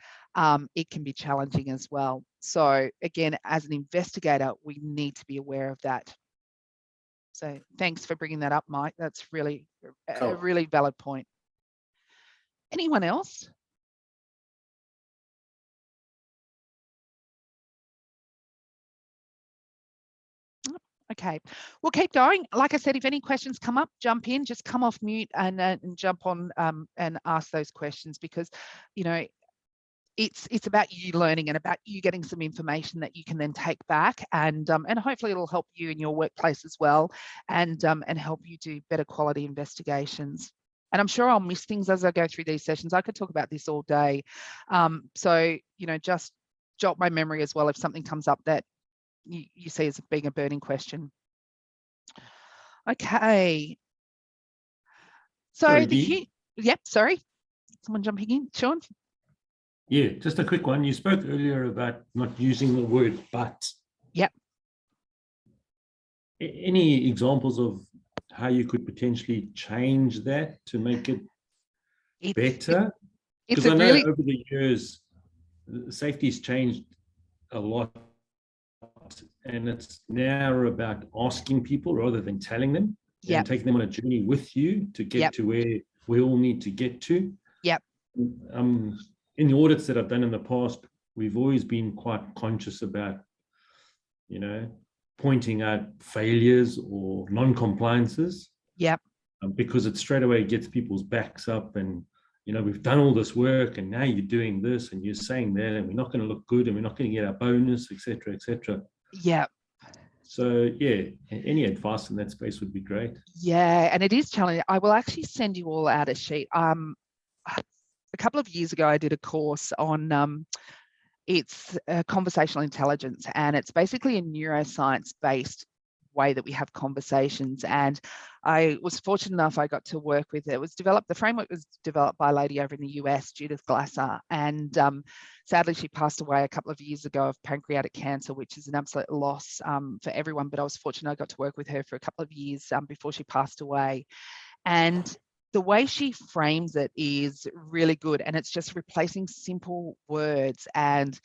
[SPEAKER 1] it can be challenging as well. So again, as an investigator, we need to be aware of that. So thanks for bringing that up, Mike. That's really a really valid point. Anyone else? Okay, we'll keep going. Like I said, if any questions come up, jump in, just come off mute and jump on and ask those questions, because, it's about you learning and about you getting some information that you can then take back, and hopefully it'll help you in your workplace as well, and help you do better quality investigations. And I'm sure I'll miss things as I go through these sessions. I could talk about this all day. So, just jot my memory as well if something comes up that you see as being a burning question. Okay. So
[SPEAKER 3] sorry,
[SPEAKER 1] yep, sorry. Someone jumping in, Sean?
[SPEAKER 3] Yeah, just a quick one. You spoke earlier about not using the word but.
[SPEAKER 1] Yep.
[SPEAKER 3] Any examples of how you could potentially change that to make it better? Because I know over the years, safety's changed a lot, and it's now about asking people rather than telling them, and taking them on a journey with you to get to where we all need to get to.
[SPEAKER 1] Yep.
[SPEAKER 3] In the audits that I've done in the past, we've always been quite conscious about, pointing out failures or non-compliances.
[SPEAKER 1] Yep.
[SPEAKER 3] Because it straight away gets people's backs up, and we've done all this work and now you're doing this and you're saying that, and we're not going to look good and we're not going to get our bonus, etc., etc.
[SPEAKER 1] Yeah.
[SPEAKER 3] So yeah, any advice in that space would be great.
[SPEAKER 1] Yeah, and it is challenging. I will actually send you all out a sheet. A couple of years ago, I did a course on it's conversational intelligence, and it's basically a neuroscience based way that we have conversations. And I was fortunate enough, I got to work with it. The framework was developed by a lady over in the US, Judith Glasser, and sadly she passed away a couple of years ago of pancreatic cancer, which is an absolute loss for everyone. But I was fortunate I got to work with her for a couple of years before she passed away. And the way she frames it is really good, and it's just replacing simple words, and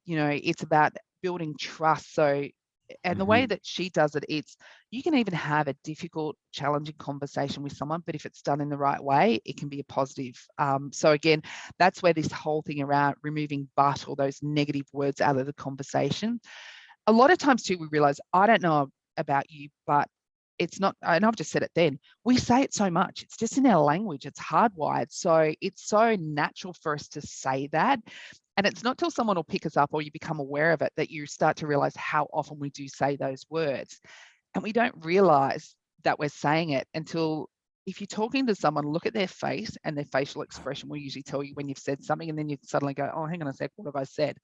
[SPEAKER 1] it's about building trust. So, and the way that she does it, it's, you can even have a difficult, challenging conversation with someone, but if it's done in the right way, it can be a positive. So again, that's where this whole thing around removing but or those negative words out of the conversation. A lot of times too, we realize, I don't know about you, but it's not, and I've just said it then, we say it so much, it's just in our language, it's hardwired. So it's so natural for us to say that. And it's not till someone will pick us up or you become aware of it that you start to realize how often we do say those words. And we don't realize that we're saying it until, if you're talking to someone, look at their face, and their facial expression will usually tell you when you've said something. And then you suddenly go, oh, hang on a sec, what have I said?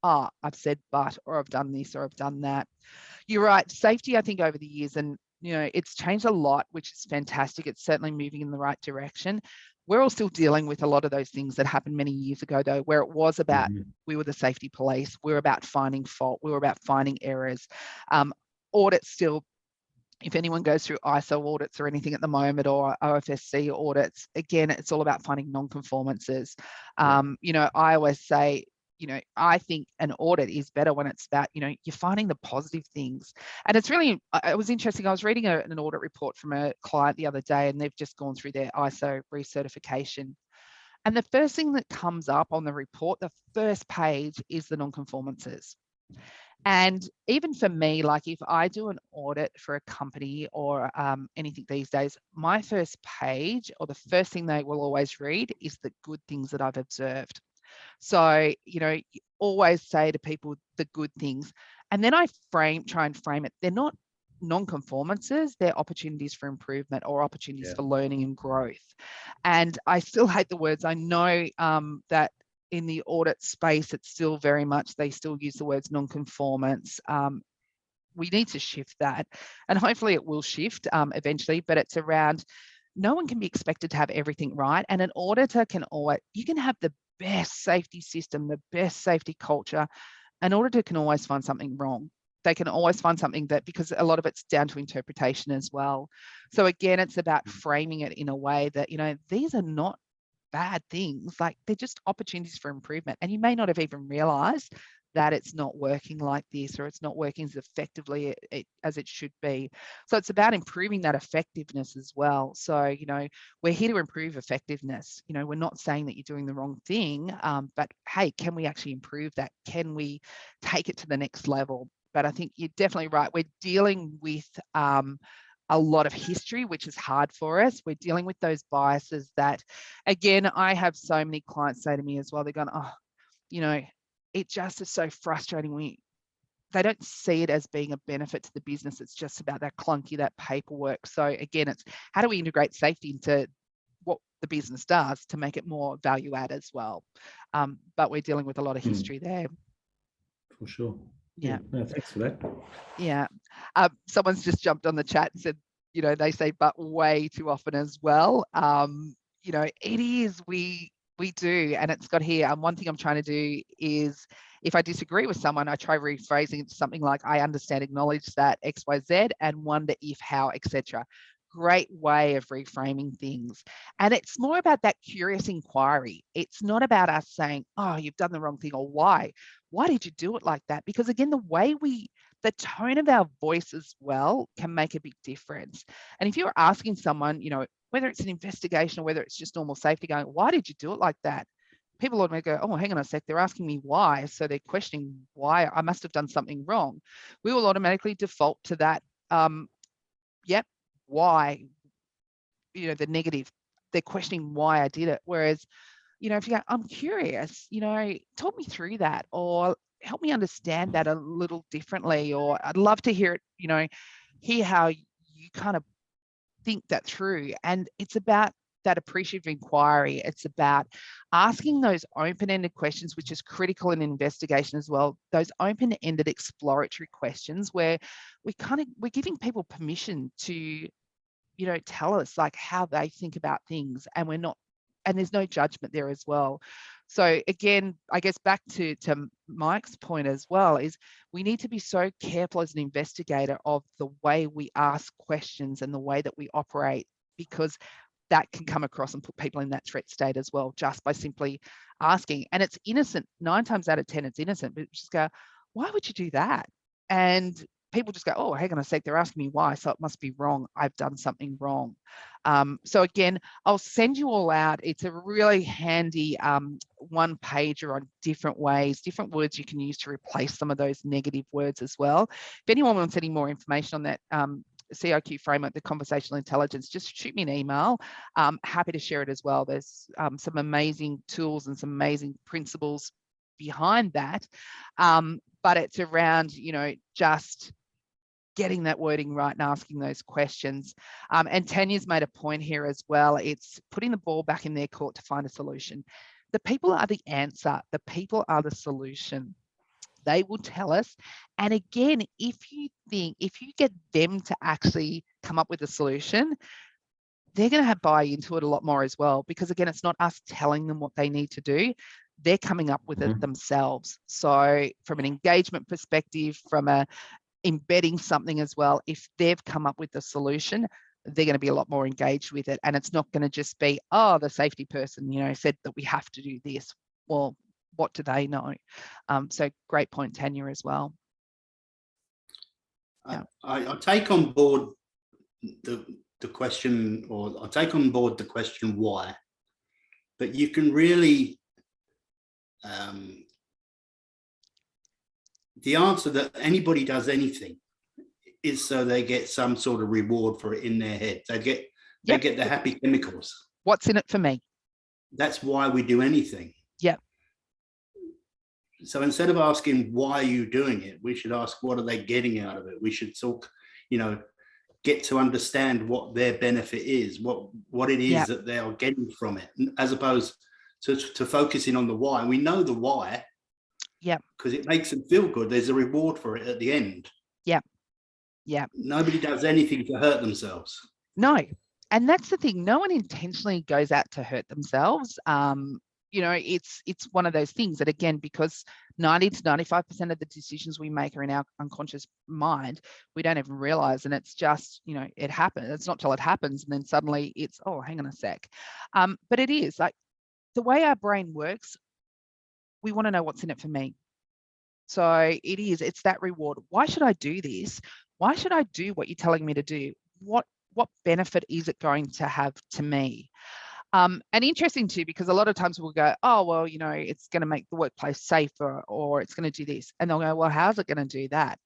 [SPEAKER 1] I've said but, or I've done this, or I've done that. You're right. Safety, I think over the years, and it's changed a lot, which is fantastic. It's certainly moving in the right direction. We're all still dealing with a lot of those things that happened many years ago, though, where it was about, we were the safety police, we were about finding fault, we were about finding errors. Audits still, if anyone goes through ISO audits or anything at the moment, or OFSC audits, again, it's all about finding non-conformances. I always say, I think an audit is better when it's about, you're finding the positive things. And it's really, it was interesting. I was reading an audit report from a client the other day, and they've just gone through their ISO recertification. And the first thing that comes up on the report, the first page, is the non-conformances. And even for me, like if I do an audit for a company or anything these days, my first page, or the first thing they will always read, is the good things that I've observed. So, always say to people the good things. And then I try and frame it. They're not non-conformances, they're opportunities for improvement or opportunities for learning and growth. And I still hate the words. I know that in the audit space, it's still very much, they still use the words non-conformance. We need to shift that, and hopefully it will shift eventually, but it's around, no one can be expected to have everything right. And an auditor you can have the best safety system, the best safety culture. An auditor can always find something wrong. They can always find something that, because a lot of it's down to interpretation as well. So again, it's about framing it in a way that, these are not bad things, like they're just opportunities for improvement. And you may not have even realized that it's not working like this, or it's not working as effectively as it should be. So it's about improving that effectiveness as well. So, we're here to improve effectiveness. We're not saying that you're doing the wrong thing, but hey, can we actually improve that? Can we take it to the next level? But I think you're definitely right. We're dealing with a lot of history, which is hard for us. We're dealing with those biases that, again, I have so many clients say to me as well, they're going, it just is so frustrating. They don't see it as being a benefit to the business. It's just about that clunky, that paperwork. So again, it's how do we integrate safety into what the business does to make it more value add as well. But we're dealing with a lot of history there.
[SPEAKER 3] For sure.
[SPEAKER 1] Yeah.
[SPEAKER 3] No, thanks for that.
[SPEAKER 1] Yeah. Someone's just jumped on the chat and said, they say but way too often as well. It is, we do, and it's got here. One thing I'm trying to do is, if I disagree with someone, I try rephrasing it to something like, I understand, acknowledge that X, Y, Z, and wonder if, how, etc. Great way of reframing things. And it's more about that curious inquiry. It's not about us saying, oh, you've done the wrong thing, or why did you do it like that? Because again, the tone of our voice as well can make a big difference. And if you're asking someone, whether it's an investigation or whether it's just normal safety, going, why did you do it like that? People automatically go, oh, hang on a sec, they're asking me why. So they're questioning why. I must have done something wrong. We will automatically default to that. Yep, why? The negative. They're questioning why I did it. Whereas, if you go, I'm curious, talk me through that, or help me understand that a little differently, or I'd love to hear it, hear how you kind of think that through. And it's about that appreciative inquiry. It's about asking those open-ended questions, which is critical in investigation as well. Those open-ended exploratory questions where we're giving people permission to, tell us like how they think about things, and there's no judgment there as well. So again, I guess back to Mike's point as well, is we need to be so careful as an investigator of the way we ask questions and the way that we operate, because that can come across and put people in that threat state as well, just by simply asking. And it's innocent. 9 times out of 10, it's innocent, but just go, why would you do that? And people just go, oh, hang on a sec, they're asking me why, so it must be wrong. I've done something wrong. So again, I'll send you all out. It's a really handy one pager on different ways, different words you can use to replace some of those negative words as well. If anyone wants any more information on that CIQ framework, the conversational intelligence, just shoot me an email. Happy to share it as well. There's some amazing tools and some amazing principles behind that. But it's around, just getting that wording right and asking those questions. And Tanya's made a point here as well. It's putting the ball back in their court to find a solution. The people are the answer. The people are the solution. They will tell us. And again, if you get them to actually come up with a solution, they're going to buy into it a lot more as well, because again, it's not us telling them what they need to do. They're coming up with it themselves. So from an engagement perspective, from a embedding something as well, if they've come up with the solution, they're going to be a lot more engaged with it. And it's not going to just be, oh, the safety person, said that we have to do this. Well, what do they know? So great point, Tanya, as well.
[SPEAKER 4] Yeah. I take on board the question, or I take on board the question why, but you can really the answer that anybody does anything is so they get some sort of reward for it in their head. They get the happy chemicals.
[SPEAKER 1] What's in it for me?
[SPEAKER 4] That's why we do anything.
[SPEAKER 1] Yeah.
[SPEAKER 4] So instead of asking why are you doing it, we should ask what are they getting out of it. We should talk, get to understand what their benefit is, what it is that they are getting from it, as opposed to focusing on the why. We know the why. Yeah. Because it makes them feel good. There's a reward for it at the end. Yeah. Yeah. Nobody does anything to hurt themselves.
[SPEAKER 1] No. And that's the thing. No one intentionally goes out to hurt themselves. It's one of those things that, again, because 90 to 95% of the decisions we make are in our unconscious mind, we don't even realize. And it's just, it happens. It's not till it happens. And then suddenly it's, oh, hang on a sec. But it is like the way our brain works. We want to know what's in it for me. So it's that reward. Why should I do this? Why should I do what you're telling me to do? What benefit is it going to have to me? And interesting too, because a lot of times we'll go, oh, well, it's going to make the workplace safer, or it's going to do this. And they'll go, well, how's it going to do that?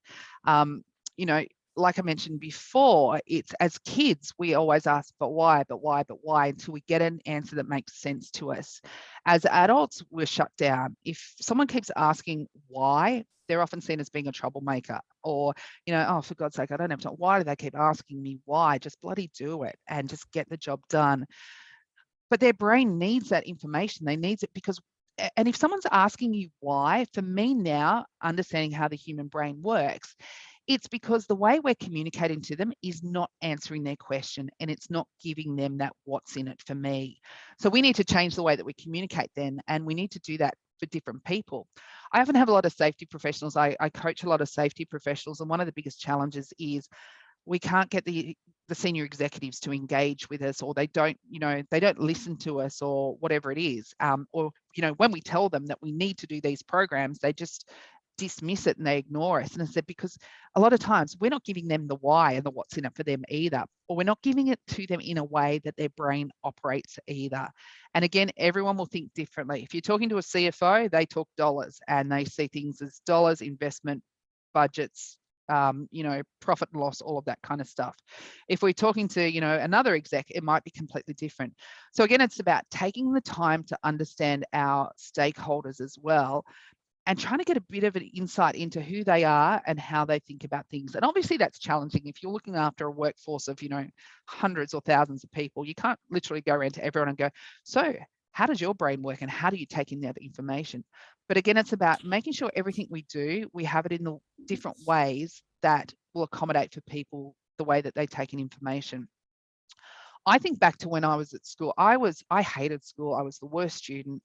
[SPEAKER 1] Like I mentioned before, it's as kids, we always ask, but why, until we get an answer that makes sense to us. As adults, we're shut down. If someone keeps asking why, they're often seen as being a troublemaker, or, oh, for God's sake, I don't have time. Why do they keep asking me why? Just bloody do it and just get the job done. But their brain needs that information. They need it because, and if someone's asking you why, for me now, understanding how the human brain works, it's because the way we're communicating to them is not answering their question, and it's not giving them that what's in it for me. So we need to change the way that we communicate then, and we need to do that for different people. I often have a lot of safety professionals. I coach a lot of safety professionals, and one of the biggest challenges is we can't get the senior executives to engage with us, or they don't listen to us, or whatever it is. Or when we tell them that we need to do these programs, they just dismiss it and they ignore us. And I said, because a lot of times we're not giving them the why and the what's in it for them either, or we're not giving it to them in a way that their brain operates either. And again, everyone will think differently. If you're talking to a CFO, they talk dollars and they see things as dollars, investment, budgets, profit and loss, all of that kind of stuff. If we're talking to, another exec, it might be completely different. So again, it's about taking the time to understand our stakeholders as well, and trying to get a bit of an insight into who they are and how they think about things. And obviously that's challenging. If you're looking after a workforce of, hundreds or thousands of people, you can't literally go around to everyone and go, so how does your brain work and how do you take in that information? But again, it's about making sure everything we do, we have it in the different ways that will accommodate for people the way that they take in information. I think back to when I was at school. I hated school. I was the worst student.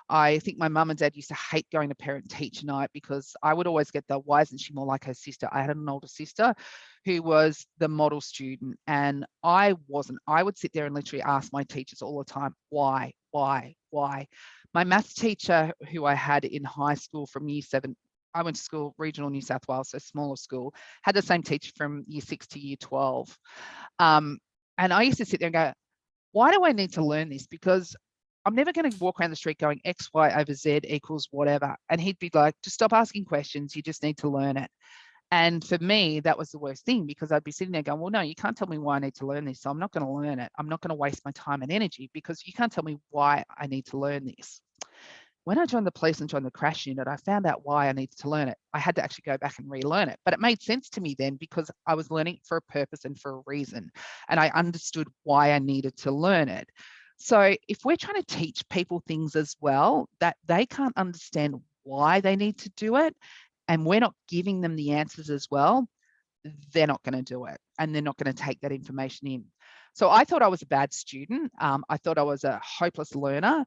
[SPEAKER 1] I think my mum and dad used to hate going to parent-teacher night because I would always get the, why isn't she more like her sister? I had an older sister who was the model student and I wasn't. I would sit there and literally ask my teachers all the time, why? My maths teacher who I had in high school from year 7, I went to school, regional New South Wales, so smaller school, had the same teacher from year 6 to year 12. And I used to sit there and go, why do I need to learn this? Because I'm never going to walk around the street going X, Y over Z equals whatever. And he'd be like, just stop asking questions. You just need to learn it. And for me, that was the worst thing because I'd be sitting there going, well, no, you can't tell me why I need to learn this. So I'm not going to learn it. I'm not going to waste my time and energy because you can't tell me why I need to learn this. When I joined the police and joined the crash unit, I found out why I needed to learn it. I had to actually go back and relearn it, but it made sense to me then because I was learning for a purpose and for a reason, and I understood why I needed to learn it. So if we're trying to teach people things as well, that they can't understand why they need to do it, and we're not giving them the answers as well, they're not going to do it, and they're not going to take that information in. So I thought I was a bad student. I thought I was a hopeless learner.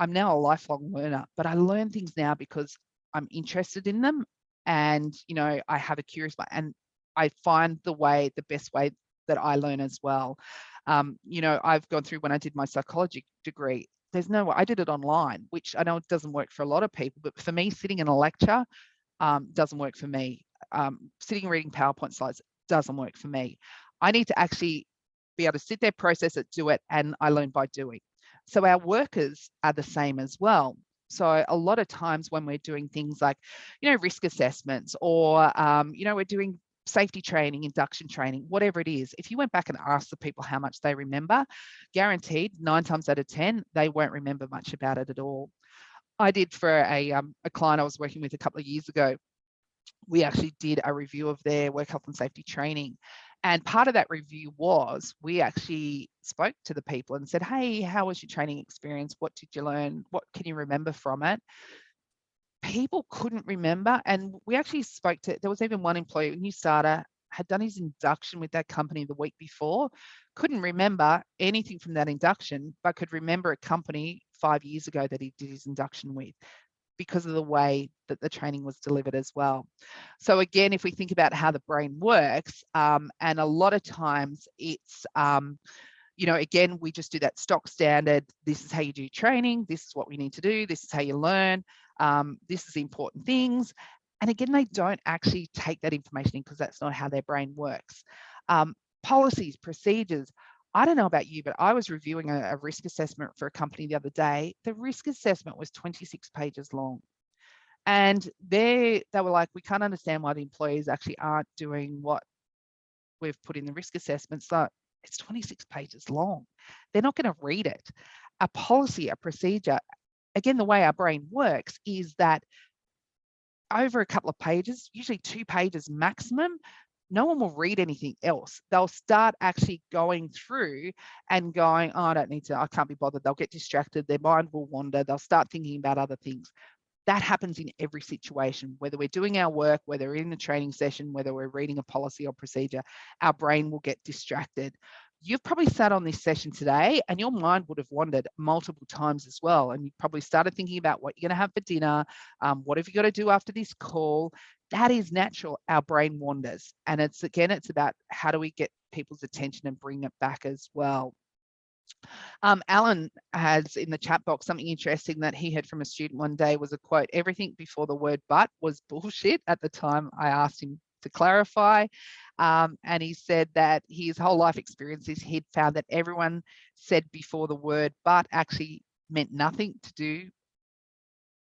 [SPEAKER 1] I'm now a lifelong learner, but I learn things now because I'm interested in them and, I have a curious mind and I find the best way that I learn as well. I've gone through when I did my psychology degree, there's no way I did it online, which I know it doesn't work for a lot of people, but for me, sitting in a lecture doesn't work for me. Sitting and reading PowerPoint slides doesn't work for me. I need to actually be able to sit there, process it, do it, and I learn by doing. So our workers are the same as well. So a lot of times when we're doing things like, risk assessments or, we're doing safety training, induction training, whatever it is, if you went back and asked the people how much they remember, guaranteed 9 times out of 10, they won't remember much about it at all. I did for a client I was working with a couple of years ago. We actually did a review of their work health and safety training. And part of that review was we actually spoke to the people and said, hey, how was your training experience? What did you learn? What can you remember from it? People couldn't remember. And we actually spoke to, there was even one employee, a new starter, had done his induction with that company the week before, couldn't remember anything from that induction, but could remember a company 5 years ago that he did his induction with, because of the way that the training was delivered as well. So again, if we think about how the brain works, and a lot of times it's, again, we just do that stock standard, this is how you do training, this is what we need to do, this is how you learn, this is the important things. And again, they don't actually take that information in because that's not how their brain works. Policies, procedures, I don't know about you, but I was reviewing a risk assessment for a company the other day. The risk assessment was 26 pages long. And they were like, we can't understand why the employees actually aren't doing what we've put in the risk assessment. So it's 26 pages long. They're not going to read it. A policy, a procedure, again, the way our brain works is that over a couple of pages, usually 2 pages maximum, no one will read anything else. They'll start actually going through and going, oh, I can't be bothered. They'll get distracted. Their mind will wander. They'll start thinking about other things. That happens in every situation, whether we're doing our work, whether we're in a training session, whether we're reading a policy or procedure, our brain will get distracted. You've probably sat on this session today and your mind would have wandered multiple times as well. And you probably started thinking about what you're going to have for dinner. What have you got to do after this call? That is natural. Our brain wanders. And it's about how do we get people's attention and bring it back as well. Alan has in the chat box something interesting that he heard from a student one day was a quote, everything before the word but was bullshit. At the time I asked him to clarify. And he said that his whole life experiences, he'd found that everyone said before the word but actually meant nothing to do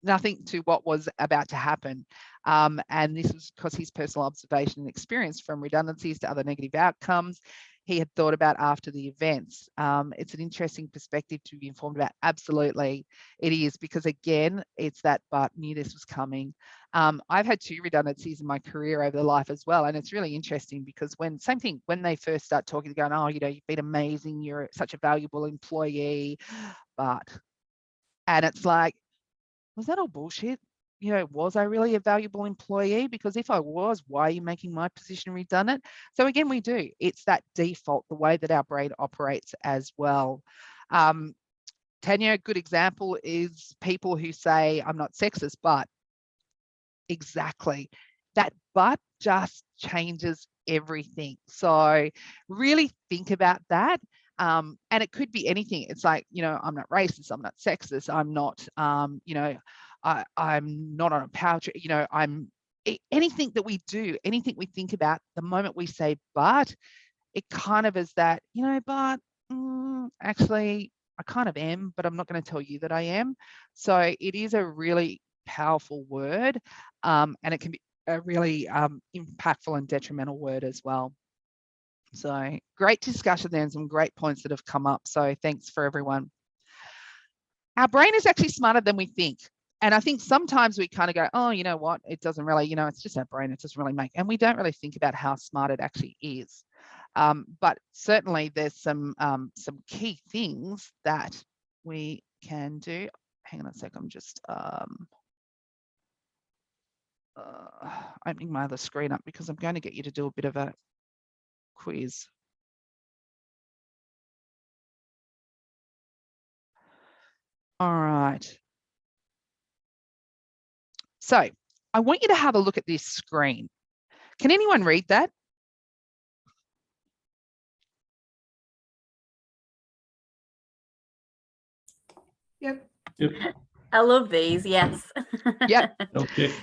[SPEAKER 1] nothing to what was about to happen. And this was because his personal observation and experience, from redundancies to other negative outcomes, he had thought about after the events. It's an interesting perspective to be informed about. Absolutely, it is, because again, it's that but knew this was coming. I've had 2 redundancies in my career over the life as well. And it's really interesting because same thing, when they first start talking, going, oh, you've been amazing, you're such a valuable employee, and it's like, was that all bullshit? Was I really a valuable employee? Because if I was, why are you making my position redundant? So again, we do. It's that default, the way that our brain operates as well. Tanya, a good example is people who say, I'm not sexist, but exactly. That but just changes everything. So really think about that. And it could be anything. It's like, I'm not racist, I'm not sexist, I'm not, I'm not on a power trip, I'm anything that we do, anything we think about, the moment we say but, it kind of is that, but actually I kind of am, but I'm not going to tell you that I am. So it is a really powerful word, and it can be a really impactful and detrimental word as well. So great discussion there, and some great points that have come up. So thanks for everyone. Our brain is actually smarter than we think. And I think sometimes we kind of go, oh, you know what? It doesn't really, it's just our brain. It doesn't really make, and we don't really think about how smart it actually is. But certainly there's some key things that we can do. Hang on a sec. I'm just opening my other screen up because I'm going to get you to do a bit of a quiz. All right. So I want you to have a look at this screen. Can anyone read that?
[SPEAKER 2] Yep.
[SPEAKER 3] Yep.
[SPEAKER 2] I love these. Yes.
[SPEAKER 1] Yep.
[SPEAKER 3] Okay.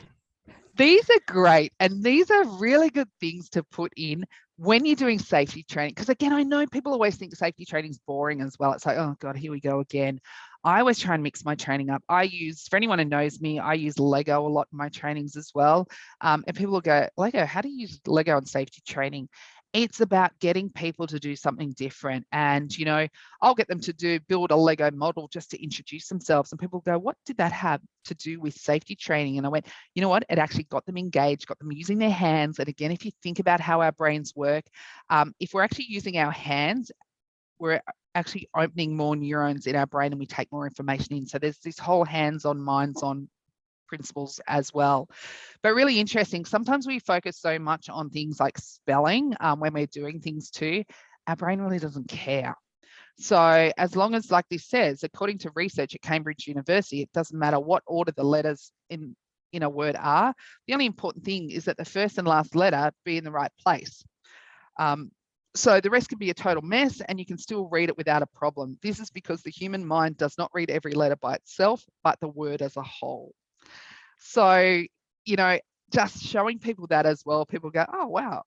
[SPEAKER 1] These are great, and these are really good things to put in when you're doing safety training. Because again, I know people always think safety training is boring as well. It's like, oh God, here we go again. I always try and mix my training up. For anyone who knows me, I use Lego a lot in my trainings as well. And people will go, Lego, how do you use Lego in safety training? It's about getting people to do something different. And, I'll get them to build a Lego model just to introduce themselves. And people go, what did that have to do with safety training? And I went, you know what? It actually got them engaged, got them using their hands. And again, if you think about how our brains work, if we're actually using our hands, we're actually opening more neurons in our brain and we take more information in. So there's this whole hands-on, minds-on principles as well. But really interesting, sometimes we focus so much on things like spelling when we're doing things too, our brain really doesn't care. So as long as, like this says, according to research at Cambridge University, it doesn't matter what order the letters in a word are. The only important thing is that the first and last letter be in the right place. So the rest can be a total mess and you can still read it without a problem. This is because the human mind does not read every letter by itself, but the word as a whole. So, just showing people that as well, people go, oh, wow,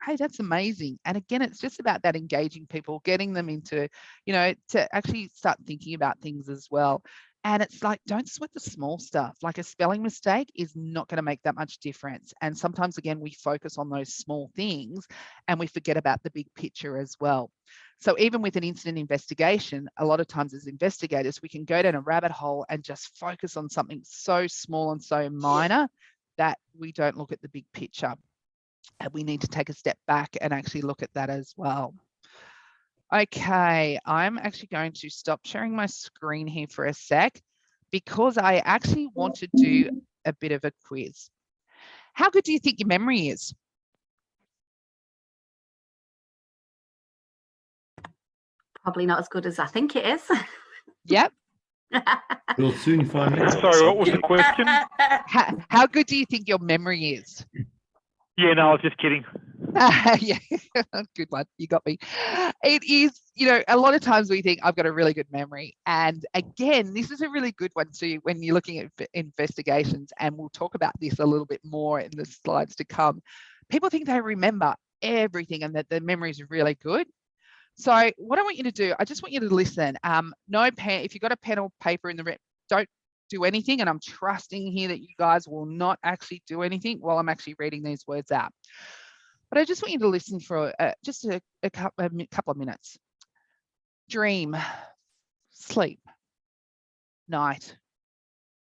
[SPEAKER 1] hey, that's amazing. And again, it's just about that engaging people, getting them into, to actually start thinking about things as well. And it's like, don't sweat the small stuff. Like a spelling mistake is not going to make that much difference. And sometimes, again, we focus on those small things and we forget about the big picture as well. So even with an incident investigation, a lot of times as investigators, we can go down a rabbit hole and just focus on something so small and so minor that we don't look at the big picture. And we need to take a step back and actually look at that as well. Okay, I'm actually going to stop sharing my screen here for a sec because I actually want to do a bit of a quiz. How good do you think your memory is?
[SPEAKER 2] Probably not as good as I think it is.
[SPEAKER 1] Yep.
[SPEAKER 3] We'll soon find out.
[SPEAKER 5] Sorry, what was the question?
[SPEAKER 1] How good do you think your memory is?
[SPEAKER 5] Yeah, no, I was just kidding.
[SPEAKER 1] Yeah, good one. You got me. It is, a lot of times we think I've got a really good memory. And again, this is a really good one too when you're looking at investigations, and we'll talk about this a little bit more in the slides to come. People think they remember everything and that their memory is really good. So what I want you to do, I just want you to listen. No pen, if you've got a pen or paper in the room, don't do anything, and I'm trusting here that you guys will not actually do anything while I'm actually reading these words out. But I just want you to listen for just a couple of minutes. Dream, sleep, night,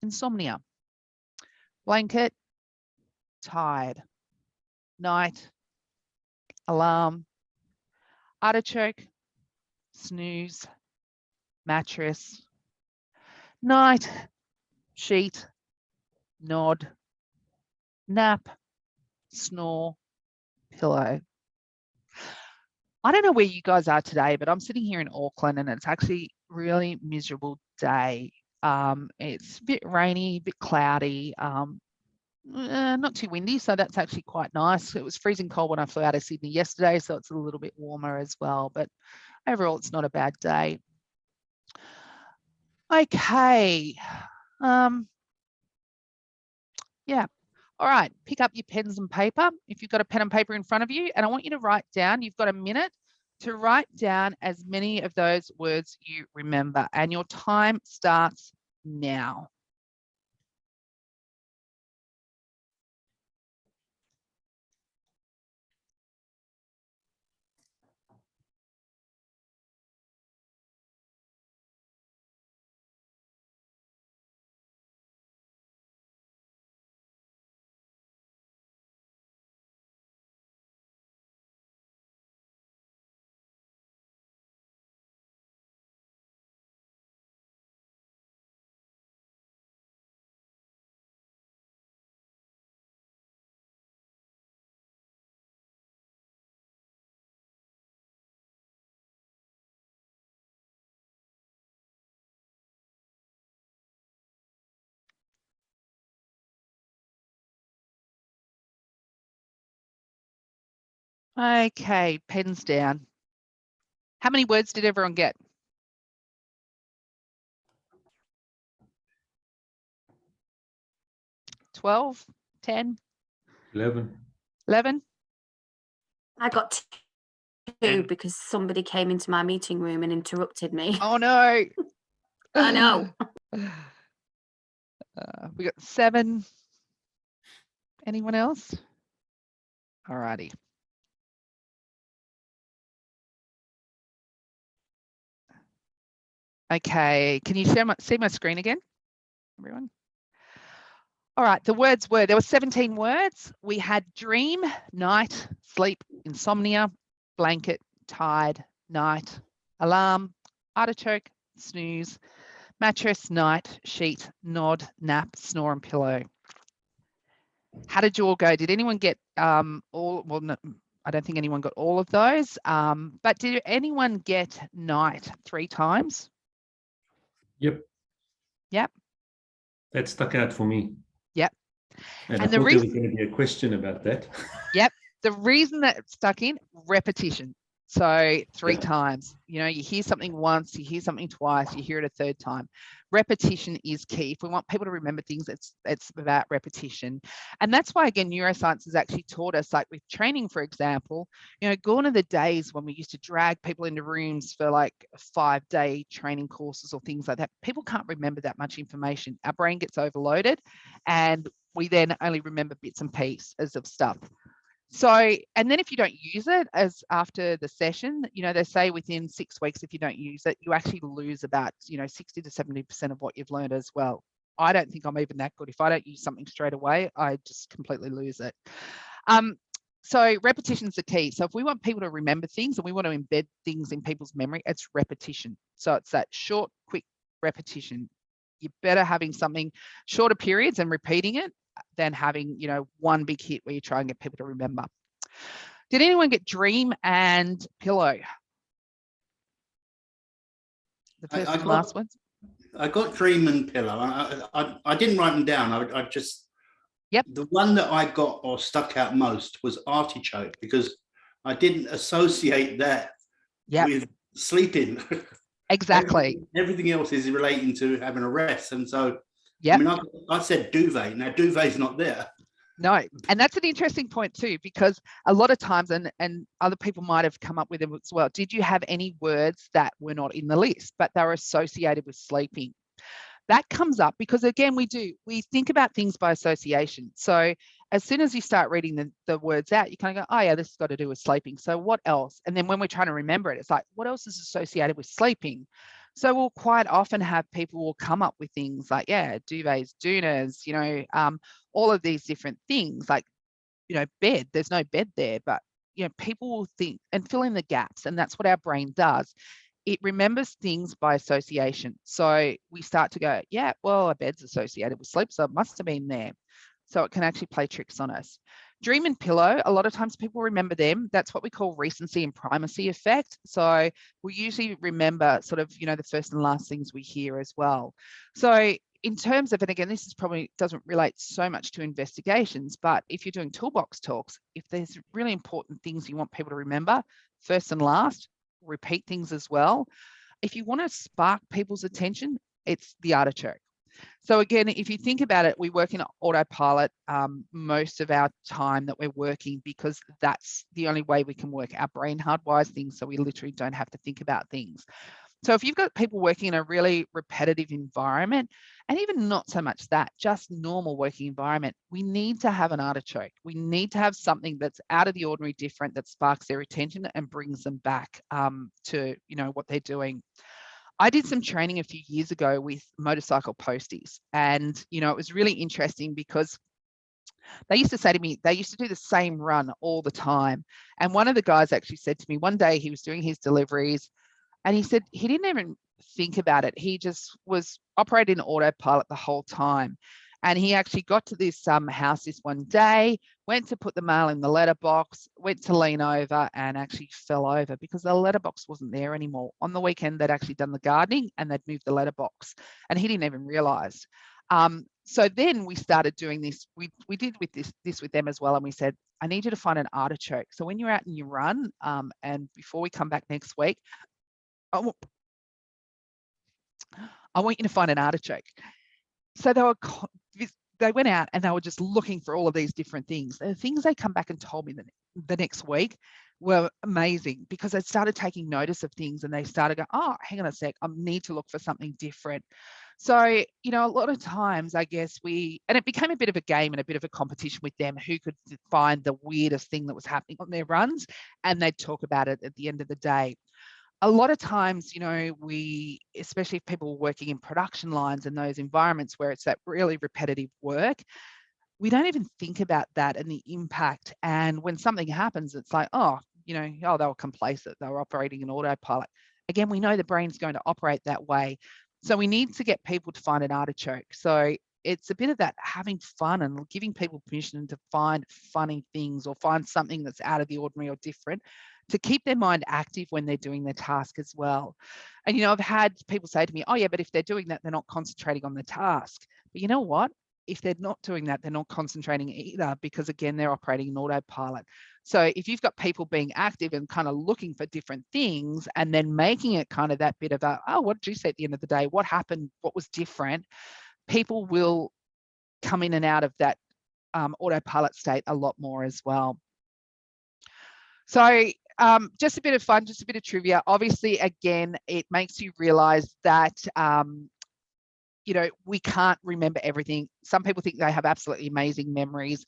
[SPEAKER 1] insomnia, blanket, tired, night, alarm, artichoke, snooze, mattress, night, sheet, nod, nap, snore, pillow. I don't know where you guys are today, but I'm sitting here in Auckland and it's actually really miserable day. It's a bit rainy, a bit cloudy, not too windy, so that's actually quite nice. It was freezing cold when I flew out of Sydney yesterday, so it's a little bit warmer as well, but overall it's not a bad day. Okay. Yeah. All right, pick up your pens and paper if you've got a pen and paper in front of you, and I want you to write down, you've got a minute to write down as many of those words you remember, and your time starts now. Okay, pens down. How many words did everyone get? 12, 10,
[SPEAKER 3] 11.
[SPEAKER 1] 11?
[SPEAKER 2] I got 2 because somebody came into my meeting room and interrupted me.
[SPEAKER 1] Oh no.
[SPEAKER 2] I know.
[SPEAKER 1] We got 7. Anyone else? All righty. Okay, can you see my screen again, everyone? All right, the words were, there were 17 words. We had dream, night, sleep, insomnia, blanket, tired, night, alarm, artichoke, snooze, mattress, night, sheet, nod, nap, snore, and pillow. How did you all go? Did anyone get all, well, no, I don't think anyone got all of those, but did anyone get night 3 times?
[SPEAKER 3] Yep.
[SPEAKER 1] Yep.
[SPEAKER 3] That stuck out for me.
[SPEAKER 1] Yep.
[SPEAKER 3] And I thought there was going to be a question about that.
[SPEAKER 1] Yep. The reason that it stuck in, repetition. So 3 times, you know, you hear something once, you hear something twice, you hear it a 3rd time. Repetition is key. If we want people to remember things, it's about repetition. And that's why, again, neuroscience has actually taught us, like with training, for example, you know, gone are the days when we used to drag people into rooms for like 5-day training courses or things like that. People can't remember that much information. Our brain gets overloaded and we then only remember bits and pieces of stuff. So, and then if you don't use it as after the session, you know, they say within 6 weeks, if you don't use it, you actually lose about, you know, 60 to 70% of what you've learned as well. I don't think I'm even that good. If I don't use something straight away, I just completely lose it. So repetition is the key. So if we want people to remember things and we want to embed things in people's memory, it's repetition. So it's that short, quick repetition. You're better having something shorter periods and repeating it than having, you know, one big hit where you try and get people to remember. Did anyone get dream and pillow? The first and last ones?
[SPEAKER 4] I got dream and pillow. I didn't write them down. I just,
[SPEAKER 1] yep.
[SPEAKER 4] The one that I got or stuck out most was artichoke because I didn't associate that with sleeping.
[SPEAKER 1] Exactly.
[SPEAKER 4] Everything else is relating to having a rest. And so, I mean, I said duvet. Now, duvet's not there.
[SPEAKER 1] No, and that's an interesting point too, because a lot of times, and other people might have come up with them as well, did you have any words that were not in the list, but they were associated with sleeping? that comes up because, again, we think about things by association. So as soon as you start reading the words out, you kind of go, oh yeah, this has got to do with sleeping. So what else? And then when we're trying to remember it, it's like, what else is associated with sleeping? So we'll quite often have people will come up with things like, yeah, duvets, doonas, all of these different things like, bed, there's no bed there, but, people will think and fill in the gaps. And that's what our brain does. It remembers things by association. So we start to go, yeah, well, a bed's associated with sleep, so it must have been there. So it can actually play tricks on us. Dream and pillow, a lot of times people remember them. That's what we call recency and primacy effect. So we usually remember sort of, the first and last things we hear as well. So in terms of, and again, this is probably doesn't relate so much to investigations, but if you're doing toolbox talks, if there's really important things you want people to remember, first and last, repeat things as well. If you want to spark people's attention, it's the artichoke. So again, if you think about it, we work in autopilot most of our time that we're working, because that's the only way we can work. Our brain hardwires things, so we literally don't have to think about things. So if you've got people working in a really repetitive environment, and even not so much that, just normal working environment, we need to have an artichoke. We need to have something that's out of the ordinary, different, that sparks their attention and brings them back to what they're doing. I did some training a few years ago with motorcycle posties, and it was really interesting because they used to say to me, they used to do the same run all the time. And one of the guys actually said to me one day, he was doing his deliveries, and he said he didn't even think about it. He just was operating autopilot the whole time. And he actually got to this house this one day, went to put the mail in the letterbox, went to lean over and actually fell over because the letterbox wasn't there anymore. On the weekend, they'd actually done the gardening and they'd moved the letterbox, and he didn't even realize. So then we started doing this. We did with this with them as well. And we said, I need you to find an artichoke. So when you're out and you run, and before we come back next week, I want you to find an artichoke. So they went out and they were just looking for all of these different things. The things they come back and told me the next week were amazing, because they started taking notice of things and they started going, oh, hang on a sec, I need to look for something different. So, a lot of times, I guess and it became a bit of a game and a bit of a competition with them, who could find the weirdest thing that was happening on their runs, and they'd talk about it at the end of the day. A lot of times, especially if people are working in production lines and those environments where it's that really repetitive work, we don't even think about that and the impact. And when something happens, it's like, they were complacent, they were operating in autopilot. Again, we know the brain's going to operate that way. So we need to get people to find an artichoke. So it's a bit of that having fun and giving people permission to find funny things or find something that's out of the ordinary or different, to keep their mind active when they're doing their task as well. And, I've had people say to me, oh yeah, but if they're doing that, they're not concentrating on the task. But you know what? If they're not doing that, they're not concentrating either, because again, they're operating in autopilot. So if you've got people being active and kind of looking for different things, and then making it kind of that bit of a, oh, what did you say at the end of the day? What happened? What was different? People will come in and out of that autopilot state a lot more as well. So just a bit of fun, just a bit of trivia. Obviously, again, it makes you realize that, we can't remember everything. Some people think they have absolutely amazing memories.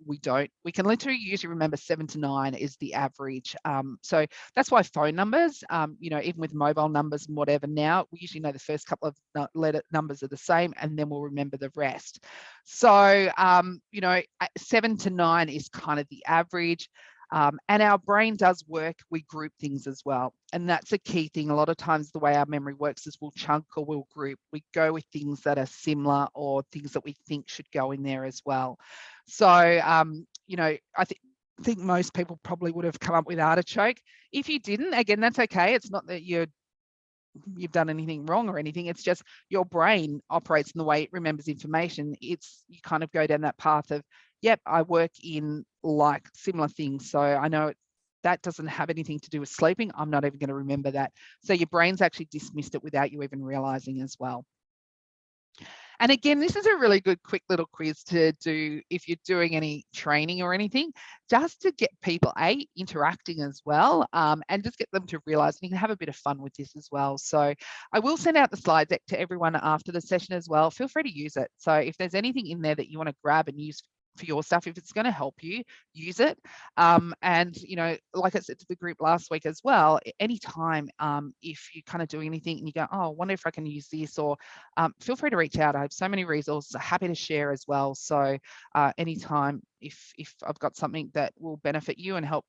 [SPEAKER 1] We don't. We can literally usually remember 7 to 9 is the average. So that's why phone numbers, even with mobile numbers and whatever now, we usually know the first couple of letter numbers are the same, and then we'll remember the rest. So, 7 to 9 is kind of the average. And our brain does work, we group things as well. And that's a key thing. A lot of times the way our memory works is we'll chunk or we'll group. We go with things that are similar or things that we think should go in there as well. So, I think most people probably would have come up with artichoke. If you didn't, again, that's okay. It's not that you've done anything wrong or anything. It's just your brain operates in the way it remembers information. You kind of go down that path of, yep, I work in like similar things. So I know that doesn't have anything to do with sleeping. I'm not even going to remember that. So your brain's actually dismissed it without you even realizing as well. And again, this is a really good quick little quiz to do if you're doing any training or anything, just to get people interacting as well, and just get them to realize, and you can have a bit of fun with this as well. So I will send out the slide deck to everyone after the session as well. Feel free to use it. So if there's anything in there that you want to grab and use for your stuff, if it's going to help you, use it. And you know, like I said to the group last week as well, anytime if you kind of do anything and you go, oh, I wonder if I can use this, or feel free to reach out. I have so many resources, happy to share as well. So anytime if I've got something that will benefit you and help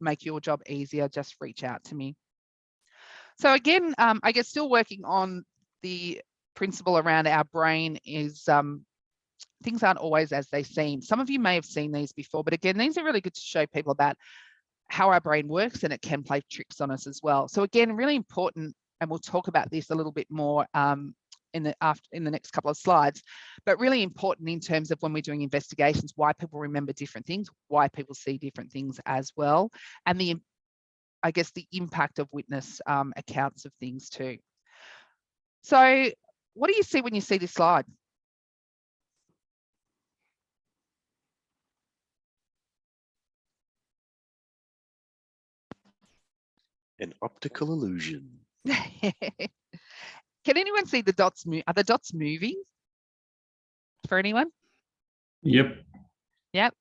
[SPEAKER 1] make your job easier, just reach out to me. So again, I guess still working on the principle around our brain is things aren't always as they seem. Some of you may have seen these before, but again, these are really good to show people about how our brain works, and it can play tricks on us as well. So again, really important, and we'll talk about this a little bit more in the next couple of slides, but really important in terms of when we're doing investigations, why people remember different things, why people see different things as well, and I guess the impact of witness accounts of things too. So what do you see when you see this slide?
[SPEAKER 6] An optical illusion.
[SPEAKER 1] Can anyone see the dots move? Are the dots moving for anyone?
[SPEAKER 3] Yep.
[SPEAKER 1] Yep.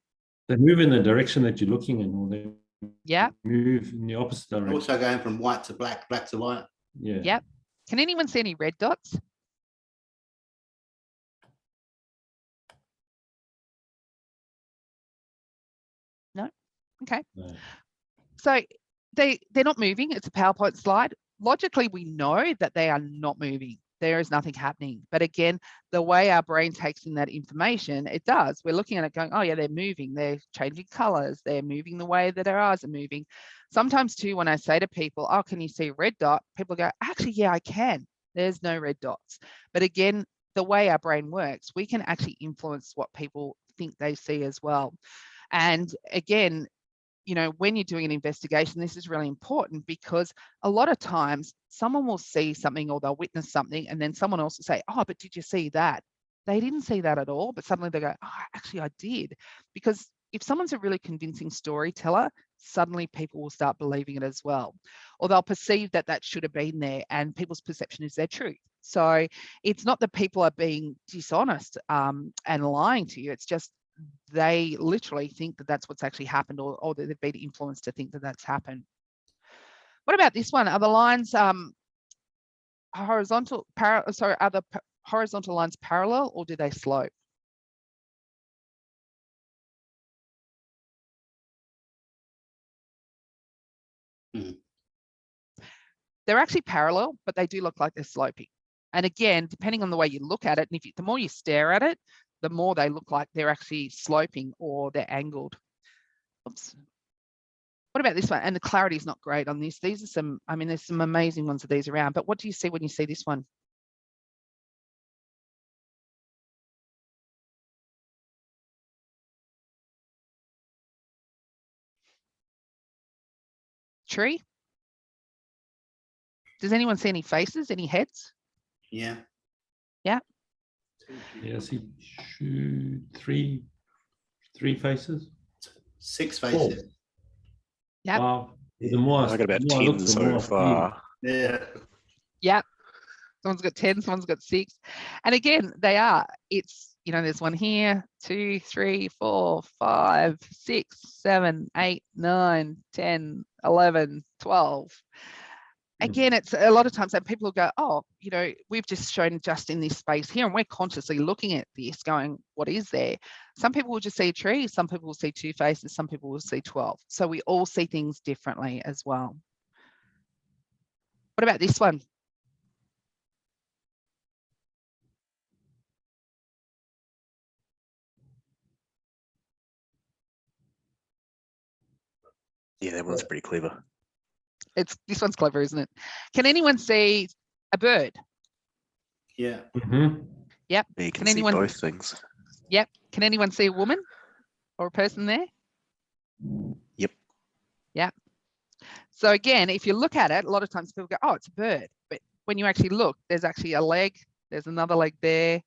[SPEAKER 3] They move in the direction that you're looking in, or they move in the opposite direction.
[SPEAKER 4] Also going from white to black, black to white.
[SPEAKER 3] Yeah.
[SPEAKER 1] Yep. Can anyone see any red dots? No? Okay.
[SPEAKER 3] No.
[SPEAKER 1] So they're not moving. It's a PowerPoint slide. Logically, we know that they are not moving. There is nothing happening. But again, the way our brain takes in that information, it does. We're looking at it going, oh yeah, they're moving. They're changing colors. They're moving the way that our eyes are moving. Sometimes too, when I say to people, oh, can you see a red dot? People go, actually, yeah, I can. There's no red dots. But again, the way our brain works, we can actually influence what people think they see as well. And again, you know, when you're doing an investigation, this is really important, because a lot of times someone will see something or they'll witness something, and then someone else will say, oh, but did you see that? They didn't see that at all, but suddenly they go, oh, actually I did. Because if someone's a really convincing storyteller, suddenly people will start believing it as well. Or they'll perceive that that should have been there, and people's perception is their truth. So it's not that people are being dishonest and lying to you. It's just they literally think that that's what's actually happened, or that they've been influenced to think that that's happened. What about this one? Are the lines horizontal? Are the horizontal lines parallel, or do they slope? They're actually parallel, but they do look like they're sloping. And again, depending on the way you look at it, and the more you stare at it, the more they look like they're actually sloping or they're angled. Oops. What about this one? And the clarity is not great on this. These are some, I mean, there's some amazing ones of these around, but what do you see when you see this one? Tree? Does anyone see any faces, any heads?
[SPEAKER 4] Yeah.
[SPEAKER 1] Yeah.
[SPEAKER 3] Yeah, I see three faces.
[SPEAKER 4] 6 faces.
[SPEAKER 1] Yep.
[SPEAKER 3] Wow. The more
[SPEAKER 6] I got about
[SPEAKER 3] the more
[SPEAKER 6] 10
[SPEAKER 3] I look, the more I
[SPEAKER 6] so
[SPEAKER 3] see.
[SPEAKER 6] far.
[SPEAKER 4] Yeah.
[SPEAKER 1] Yep. Someone's got 10, someone's got 6. And again, it's, you know, there's one here, 2, 3, 4, 5, 6, 7, 8, 9, 10, 11, 12. Again, it's a lot of times that people will go, oh, you know, we've just shown just in this space here, and we're consciously looking at this going, what is there? Some people will just see a tree, some people will see 2 faces, some people will see 12. So we all see things differently as well. What about this one?
[SPEAKER 6] Yeah, that one's pretty clever.
[SPEAKER 1] This one's clever, isn't it? Can anyone see a bird?
[SPEAKER 4] Yeah.
[SPEAKER 3] Mm-hmm.
[SPEAKER 1] Yep.
[SPEAKER 6] You
[SPEAKER 1] Can
[SPEAKER 6] see
[SPEAKER 1] anyone?
[SPEAKER 6] both things.
[SPEAKER 1] Yep. Can anyone see a woman or a person there?
[SPEAKER 6] Yep.
[SPEAKER 1] Yep. So again, if you look at it, a lot of times people go, oh, it's a bird. But when you actually look, there's actually a leg, there's another leg there,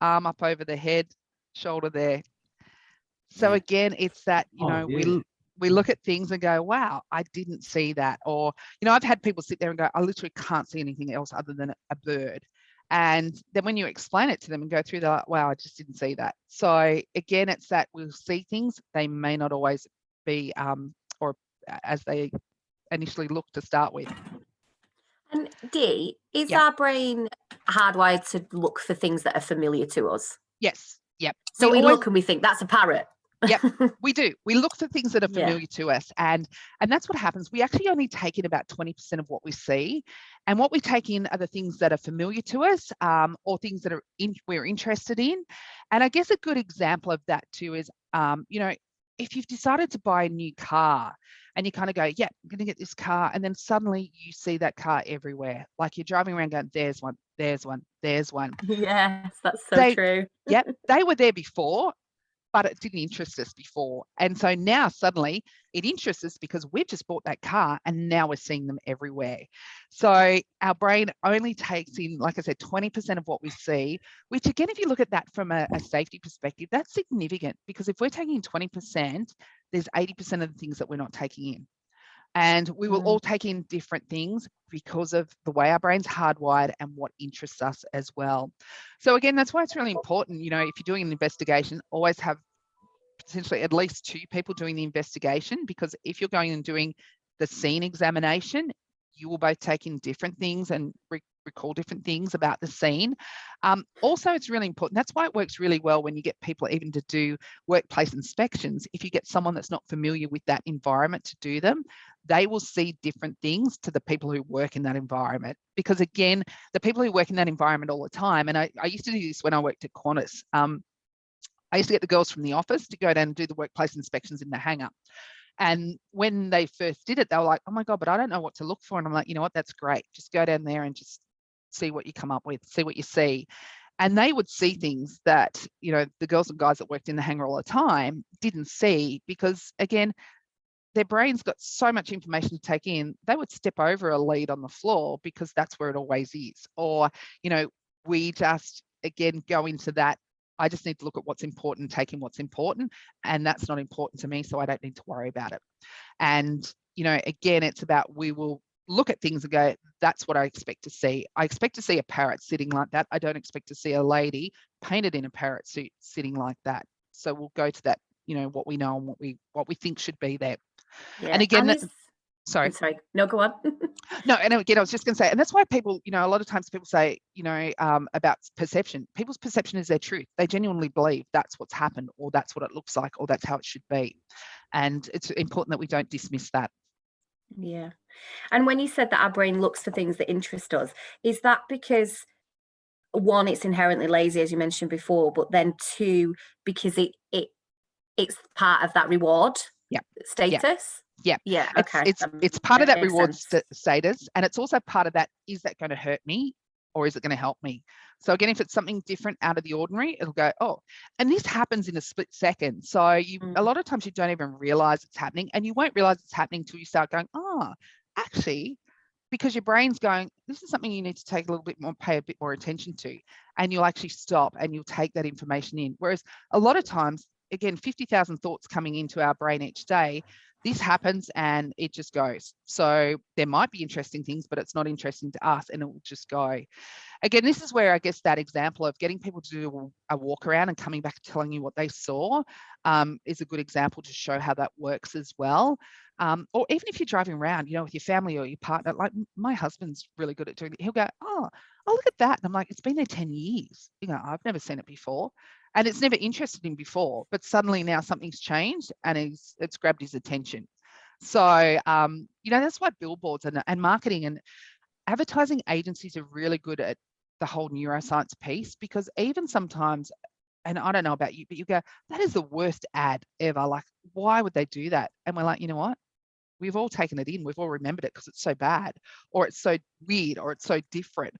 [SPEAKER 1] arm up over the head, shoulder there. So again, it's that, we look at things and go, wow, I didn't see that. Or, I've had people sit there and go, I literally can't see anything else other than a bird. And then when you explain it to them and go through, they're like, wow, I just didn't see that. So again, it's that we'll see things, they may not always be, or as they initially look to start with.
[SPEAKER 2] And Dee, is our brain hardwired to look for things that are familiar to us?
[SPEAKER 1] Yes. Yep.
[SPEAKER 2] So we look and we think that's a parrot.
[SPEAKER 1] Yep, we do. We look for things that are familiar to us, and that's what happens. We actually only take in about 20% of what we see, and what we take in are the things that are familiar to us, or things that we're interested in. And I guess a good example of that too is, if you've decided to buy a new car, and you kind of go, yeah, I'm going to get this car, and then suddenly you see that car everywhere, like you're driving around going, there's one, there's one, there's one.
[SPEAKER 2] Yes, that's so true.
[SPEAKER 1] Yep, they were there before, but it didn't interest us before. And so now suddenly it interests us because we've just bought that car and now we're seeing them everywhere. So our brain only takes in, like I said, 20% of what we see, which again, if you look at that from a safety perspective, that's significant, because if we're taking in 20%, there's 80% of the things that we're not taking in. And we will all take in different things because of the way our brain's hardwired and what interests us as well. So again, that's why it's really important, if you're doing an investigation, always have potentially at least 2 people doing the investigation, because if you're going and doing the scene examination, you will both take in different things and recall different things about the scene. Also, it's really important. That's why it works really well when you get people even to do workplace inspections. If you get someone that's not familiar with that environment to do them, they will see different things to the people who work in that environment. Because again, the people who work in that environment all the time, and I used to do this when I worked at Qantas. I used to get the girls from the office to go down and do the workplace inspections in the hangar. And when they first did it, they were like, oh my God, but I don't know what to look for. And I'm like, you know what, that's great. Just go down there and just see what you come up with, see what you see. And they would see things that, the girls and guys that worked in the hangar all the time didn't see, because again, their brain's got so much information to take in, they would step over a lead on the floor because that's where it always is. Or, we just, again, go into that, I just need to look at what's important, take in what's important, and that's not important to me, so I don't need to worry about it. And, again, it's about, we will look at things and go, that's what I expect to see. I expect to see a parrot sitting like that. I don't expect to see a lady painted in a parrot suit sitting like that. So we'll go to that, what we know and what we think should be there.
[SPEAKER 2] Yeah.
[SPEAKER 1] And again,
[SPEAKER 2] sorry. No, go on.
[SPEAKER 1] No, and again, I was just going to say, and that's why people, a lot of times people say, about perception. People's perception is their truth. They genuinely believe that's what's happened, or that's what it looks like, or that's how it should be. And it's important that we don't dismiss that.
[SPEAKER 2] Yeah. And when you said that our brain looks for things that interest us, is that because, 1, it's inherently lazy, as you mentioned before, but then 2, because it's part of that reward status? Yeah. Okay.
[SPEAKER 1] It's part of that reward status, and it's also part of that, is that going to hurt me or is it going to help me? So again, if it's something different out of the ordinary, it'll go, oh, and this happens in a split second. So a lot of times you don't even realize it's happening, and you won't realize it's happening till you start going, oh, actually, because your brain's going, this is something you need to take a little bit more, pay a bit more attention to, and you'll actually stop and you'll take that information in. Whereas a lot of times, again, 50,000 thoughts coming into our brain each day, this happens and it just goes. So there might be interesting things, but it's not interesting to us, and it will just go. Again, this is where I guess that example of getting people to do a walk around and coming back telling you what they saw is a good example to show how that works as well. Or even if you're driving around, with your family or your partner, like my husband's really good at doing it. He'll go, oh, look at that. And I'm like, it's been there 10 years. I've never seen it before. And it's never interested him before, but suddenly now something's changed and it's grabbed his attention. So, that's why billboards and marketing and advertising agencies are really good at the whole neuroscience piece, because even sometimes, and I don't know about you, but you go, that is the worst ad ever. Like, why would they do that? And we're like, you know what? We've all taken it in. We've all remembered it because it's so bad, or it's so weird, or it's so different.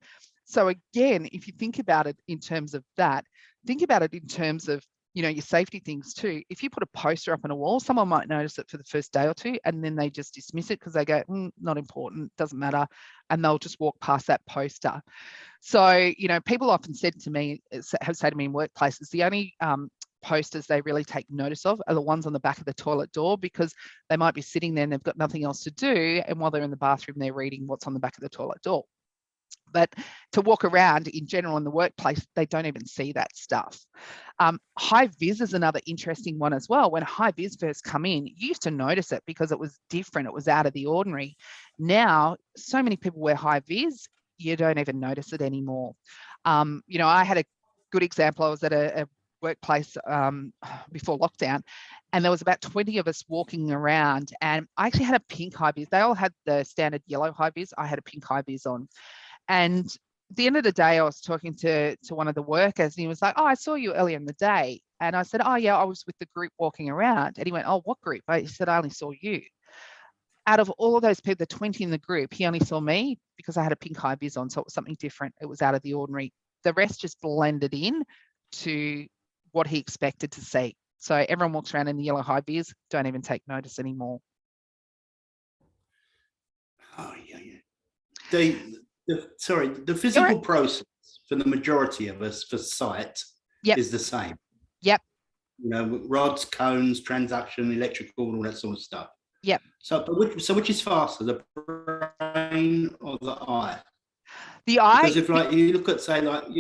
[SPEAKER 1] So again, if you think about it in terms of that, think about it in terms of your safety things too. If you put a poster up on a wall, someone might notice it for the first day or two, and then they just dismiss it because they go, not important, doesn't matter, and they'll just walk past that poster. So, people often have said to me in workplaces, the only posters they really take notice of are the ones on the back of the toilet door, because they might be sitting there and they've got nothing else to do, and while they're in the bathroom, they're reading what's on the back of the toilet door. But to walk around in general in the workplace, they don't even see that stuff. High vis is another interesting one as well. When high vis first come in, you used to notice it because it was different. It was out of the ordinary. Now, so many people wear high vis, you don't even notice it anymore. I had a good example. I was at a workplace before lockdown, and there was about 20 of us walking around, and I actually had a pink high vis. They all had the standard yellow high vis. I had a pink high vis on. And at the end of the day, I was talking to one of the workers, and he was like, "Oh, I saw you earlier in the day." And I said, "Oh, yeah, I was with the group walking around." And he went, "Oh, what group?" He said, "I only saw you." Out of all of those people, the 20 in the group, he only saw me because I had a pink high vis on. So it was something different. It was out of the ordinary. The rest just blended in to what he expected to see. So everyone walks around in the yellow high vis, don't even take notice anymore.
[SPEAKER 4] Oh, yeah. The physical process for the majority of us for sight is the same.
[SPEAKER 1] Yep.
[SPEAKER 4] Rods, cones, transaction, electrical, all that sort of stuff.
[SPEAKER 1] Yep.
[SPEAKER 4] So which is faster, the brain or the eye?
[SPEAKER 1] The eye.
[SPEAKER 4] Because if you look at, say, I'm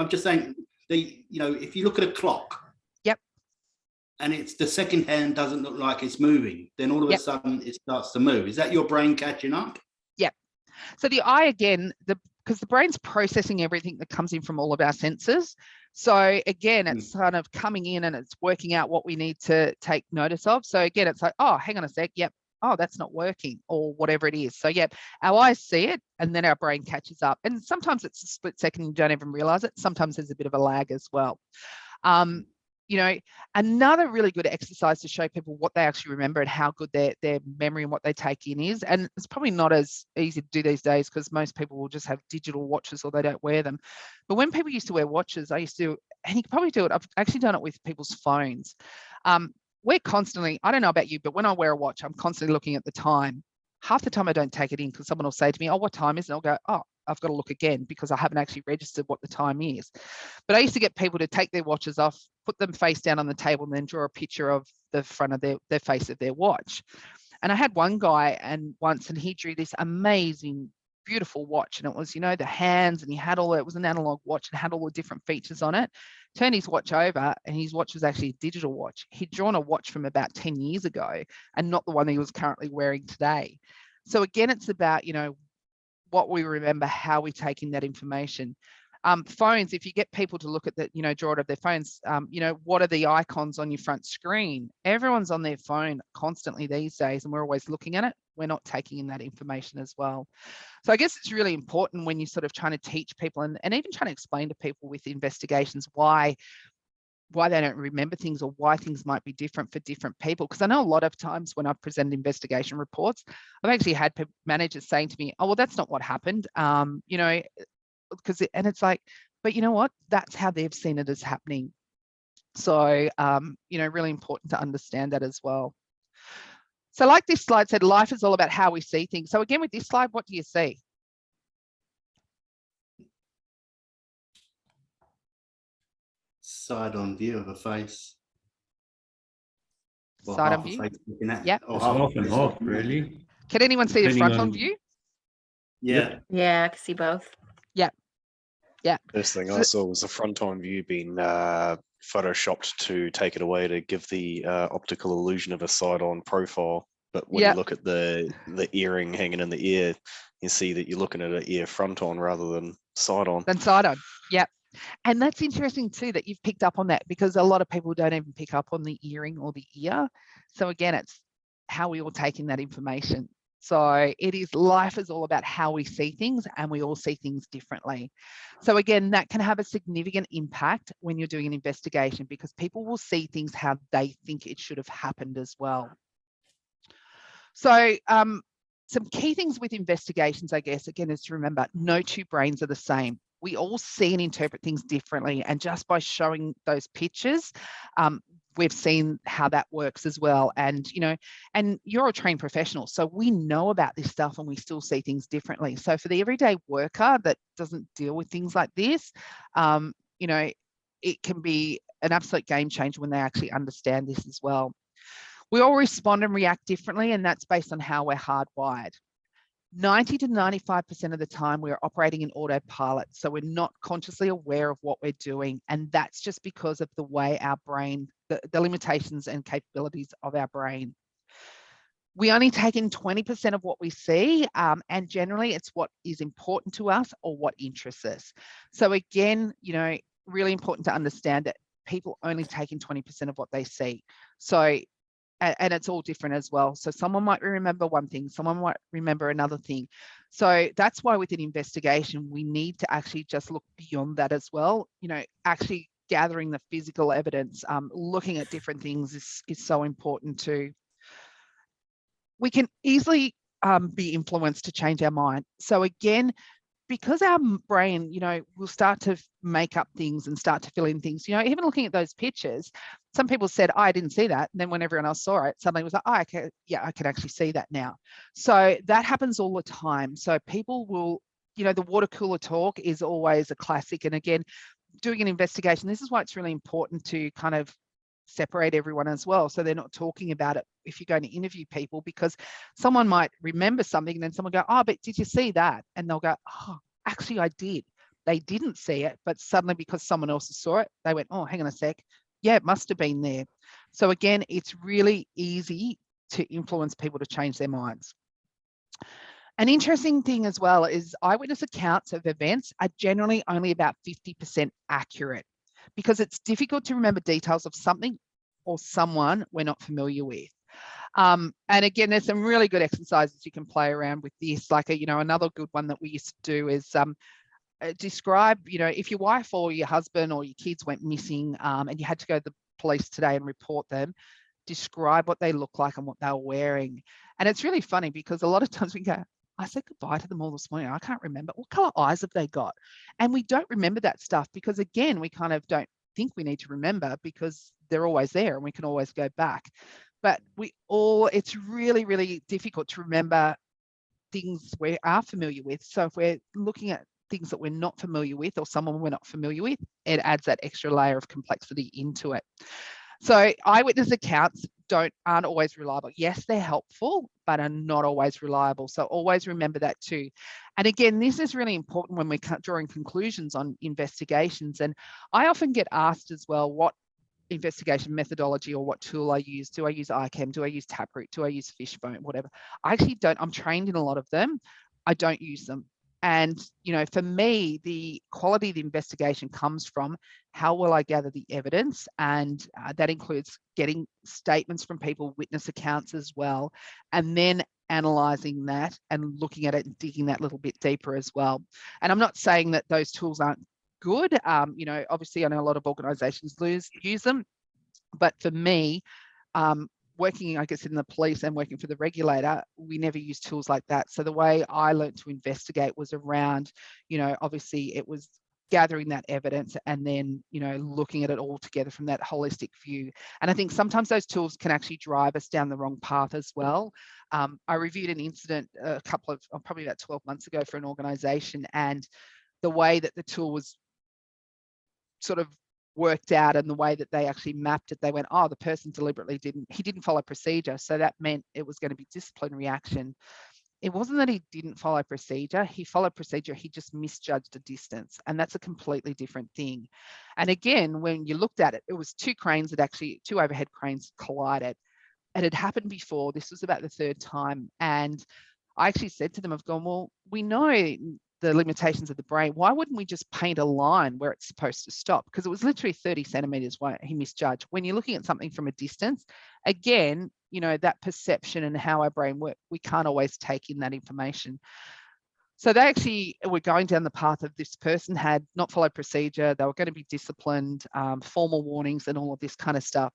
[SPEAKER 4] just saying, if you look at a clock.
[SPEAKER 1] Yep.
[SPEAKER 4] And it's the second hand doesn't look like it's moving, then all of a sudden it starts to move. Is that your brain catching up?
[SPEAKER 1] Yep. So the eye, again, because the brain's processing everything that comes in from all of our senses. So again, it's kind of coming in and it's working out what we need to take notice of. So again, it's like, oh, hang on a sec. Yep. Oh, that's not working, or whatever it is. So yep, our eyes see it and then our brain catches up. And sometimes it's a split second, you don't even realize it. Sometimes there's a bit of a lag as well. Another really good exercise to show people what they actually remember and how good their memory and what they take in is, and it's probably not as easy to do these days because most people will just have digital watches or they don't wear them. But when people used to wear watches, and you can probably do it, I've actually done it with people's phones. We're constantly, I don't know about you, but when I wear a watch, I'm constantly looking at the time. Half the time I don't take it in because someone will say to me, "Oh, what time is it?" And I'll go, "Oh, I've got to look again because I haven't actually registered what the time is." But I used to get people to take their watches off, put them face down on the table, and then draw a picture of the front of their face of their watch. And I had one guy and he drew this amazing, beautiful watch. And it was, the hands, and it was an analog watch and had all the different features on it. Turned his watch over and his watch was actually a digital watch. He'd drawn a watch from about 10 years ago and not the one he was currently wearing today. So again, it's about, what we remember, how we take in that information. Phones, if you get people to look at draw it of their phones, what are the icons on your front screen? Everyone's on their phone constantly these days, and we're always looking at it. We're not taking in that information as well. So I guess it's really important when you're sort of trying to teach people and even trying to explain to people with investigations why they don't remember things or why things might be different for different people. Because I know a lot of times when I've presented investigation reports, I've actually had managers saying to me, "Oh, well, that's not what happened." And it's like, but you know what? That's how they've seen it as happening. So, really important to understand that as well. So like this slide said, life is all about how we see things. So again, with this slide, what do you see?
[SPEAKER 4] Side-on view of a face.
[SPEAKER 1] Side-on view?
[SPEAKER 4] Yep.
[SPEAKER 3] It's half and half, really.
[SPEAKER 1] Can anyone see the front-on view?
[SPEAKER 4] Yeah.
[SPEAKER 2] Yeah, I can see both.
[SPEAKER 1] Yeah. Yeah.
[SPEAKER 6] First thing I saw was the front-on view being photoshopped to take it away to give the optical illusion of a side-on profile. But when you look at the earring hanging in the ear, you see that you're looking at an ear front-on rather than side-on.
[SPEAKER 1] Yeah. And that's interesting too that you've picked up on that, because a lot of people don't even pick up on the earring or the ear. So again, it's how we all take in that information. So life is all about how we see things, and we all see things differently. So again, that can have a significant impact when you're doing an investigation, because people will see things how they think it should have happened as well. So some key things with investigations, I guess, again, is to remember no two brains are the same. we all see and interpret things differently. And just by showing those pictures, we've seen how that works as well. And, and you're a trained professional, so we know about this stuff and we still see things differently. So for the everyday worker that doesn't deal with things like this, it can be an absolute game changer when they actually understand this as well. We all respond and react differently, and that's based on how we're hardwired. 90 to 95% of the time we're operating in autopilot, so we're not consciously aware of what we're doing, and that's just because of the way our brain, the limitations and capabilities of our brain. We only take in 20% of what we see, and generally it's what is important to us or what interests us. So again, really important to understand that people only take in 20% of what they see. So and it's all different as well. So someone might remember one thing, someone might remember another thing. So that's why with an investigation, we need to actually just look beyond that as well. Actually gathering the physical evidence, looking at different things is so important too. We can easily be influenced to change our mind. So again, because our brain, will start to make up things and start to fill in things, even looking at those pictures, some people said, I didn't see that. And then when everyone else saw it, somebody was like, I can actually see that now. So that happens all the time. So people will, the water cooler talk is always a classic. And again, doing an investigation, this is why it's really important to kind of separate everyone as well, so they're not talking about it if you're going to interview people, because someone might remember something and then someone go, oh, but did you see that? And they'll go, oh, actually I did. They didn't see it, but suddenly because someone else saw it, they went, oh, hang on a sec, yeah, it must have been there. So again, it's really easy to influence people to change their minds. An interesting thing as well is eyewitness accounts of events are generally only about 50% accurate, because it's difficult to remember details of something or someone we're not familiar with. And again, there's some really good exercises you can play around with this. Like, another good one that we used to do is describe, if your wife or your husband or your kids went missing and you had to go to the police today and report them, describe what they look like and what they were wearing. And it's really funny because a lot of times we go, I said goodbye to them all this morning, I can't remember. What color eyes have they got? And we don't remember that stuff because, again, we kind of don't think we need to remember because they're always there and we can always go back. But it's really, really difficult to remember things we are familiar with. So if we're looking at things that we're not familiar with or someone we're not familiar with, it adds that extra layer of complexity into it. So eyewitness accounts aren't always reliable. Yes, they're helpful, but are not always reliable. So always remember that too. And again, this is really important when we're drawing conclusions on investigations. And I often get asked as well, what investigation methodology or what tool I use. Do I use ICAM? Do I use Taproot? Do I use Fishbone? Whatever. I actually don't. I'm trained in a lot of them. I don't use them. And, for me, the quality of the investigation comes from how well I gather the evidence. And that includes getting statements from people, witness accounts as well, and then analysing that and looking at it and digging that little bit deeper as well. And I'm not saying that those tools aren't good. Obviously, I know a lot of organisations use them. But for me, working, I guess, in the police and working for the regulator, we never use tools like that. So the way I learned to investigate was around, obviously it was gathering that evidence and then, looking at it all together from that holistic view. And I think sometimes those tools can actually drive us down the wrong path as well. I reviewed an incident probably about 12 months ago for an organisation, and the way that the tool was sort of worked out and the way that they actually mapped it, they went, oh, the person deliberately didn't follow procedure. So that meant it was going to be disciplinary action. It wasn't that he didn't follow procedure. He followed procedure. He just misjudged a distance. And that's a completely different thing. And again, when you looked at it, it was two overhead cranes collided. It had happened before. This was about the third time. And I actually said to them, I've gone, well, we know the limitations of the brain. Why wouldn't we just paint a line where it's supposed to stop? Because it was literally 30 centimeters why he misjudged. When you're looking at something from a distance, again, that perception and how our brain works, we can't always take in that information. So they actually were going down the path of this person had not followed procedure. They were going to be disciplined, formal warnings and all of this kind of stuff.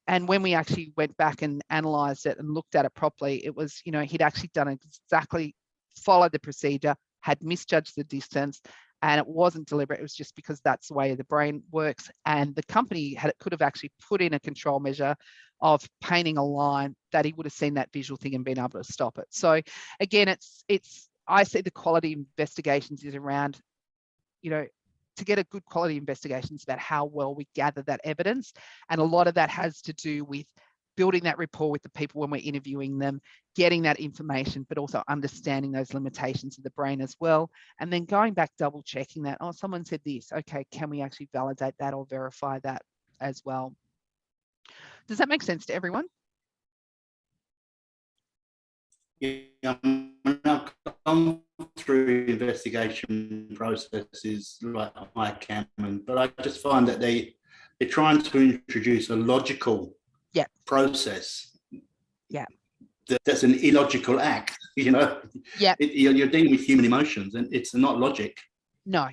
[SPEAKER 1] And when we actually went back and analysed it and looked at it properly, it was, he'd actually done exactly, followed the procedure, had misjudged the distance, And it wasn't deliberate. It was just because that's the way the brain works. And the company could have actually put in a control measure of painting a line that he would have seen that visual thing and been able to stop it. So again, I see the quality investigations is around, to get a good quality investigation is about how well we gather that evidence. And a lot of that has to do with building that rapport with the people when we're interviewing them, getting that information, but also understanding those limitations of the brain as well. And then going back, double checking that, oh, someone said this, okay, can we actually validate that or verify that as well? Does that make sense to everyone?
[SPEAKER 4] Yeah, I've gone through investigation processes like ICAM, but I just find that they're trying to introduce a logical process.
[SPEAKER 1] Yeah.
[SPEAKER 4] That's an illogical act,
[SPEAKER 1] Yeah.
[SPEAKER 4] You're dealing with human emotions, and it's not logic.
[SPEAKER 1] No,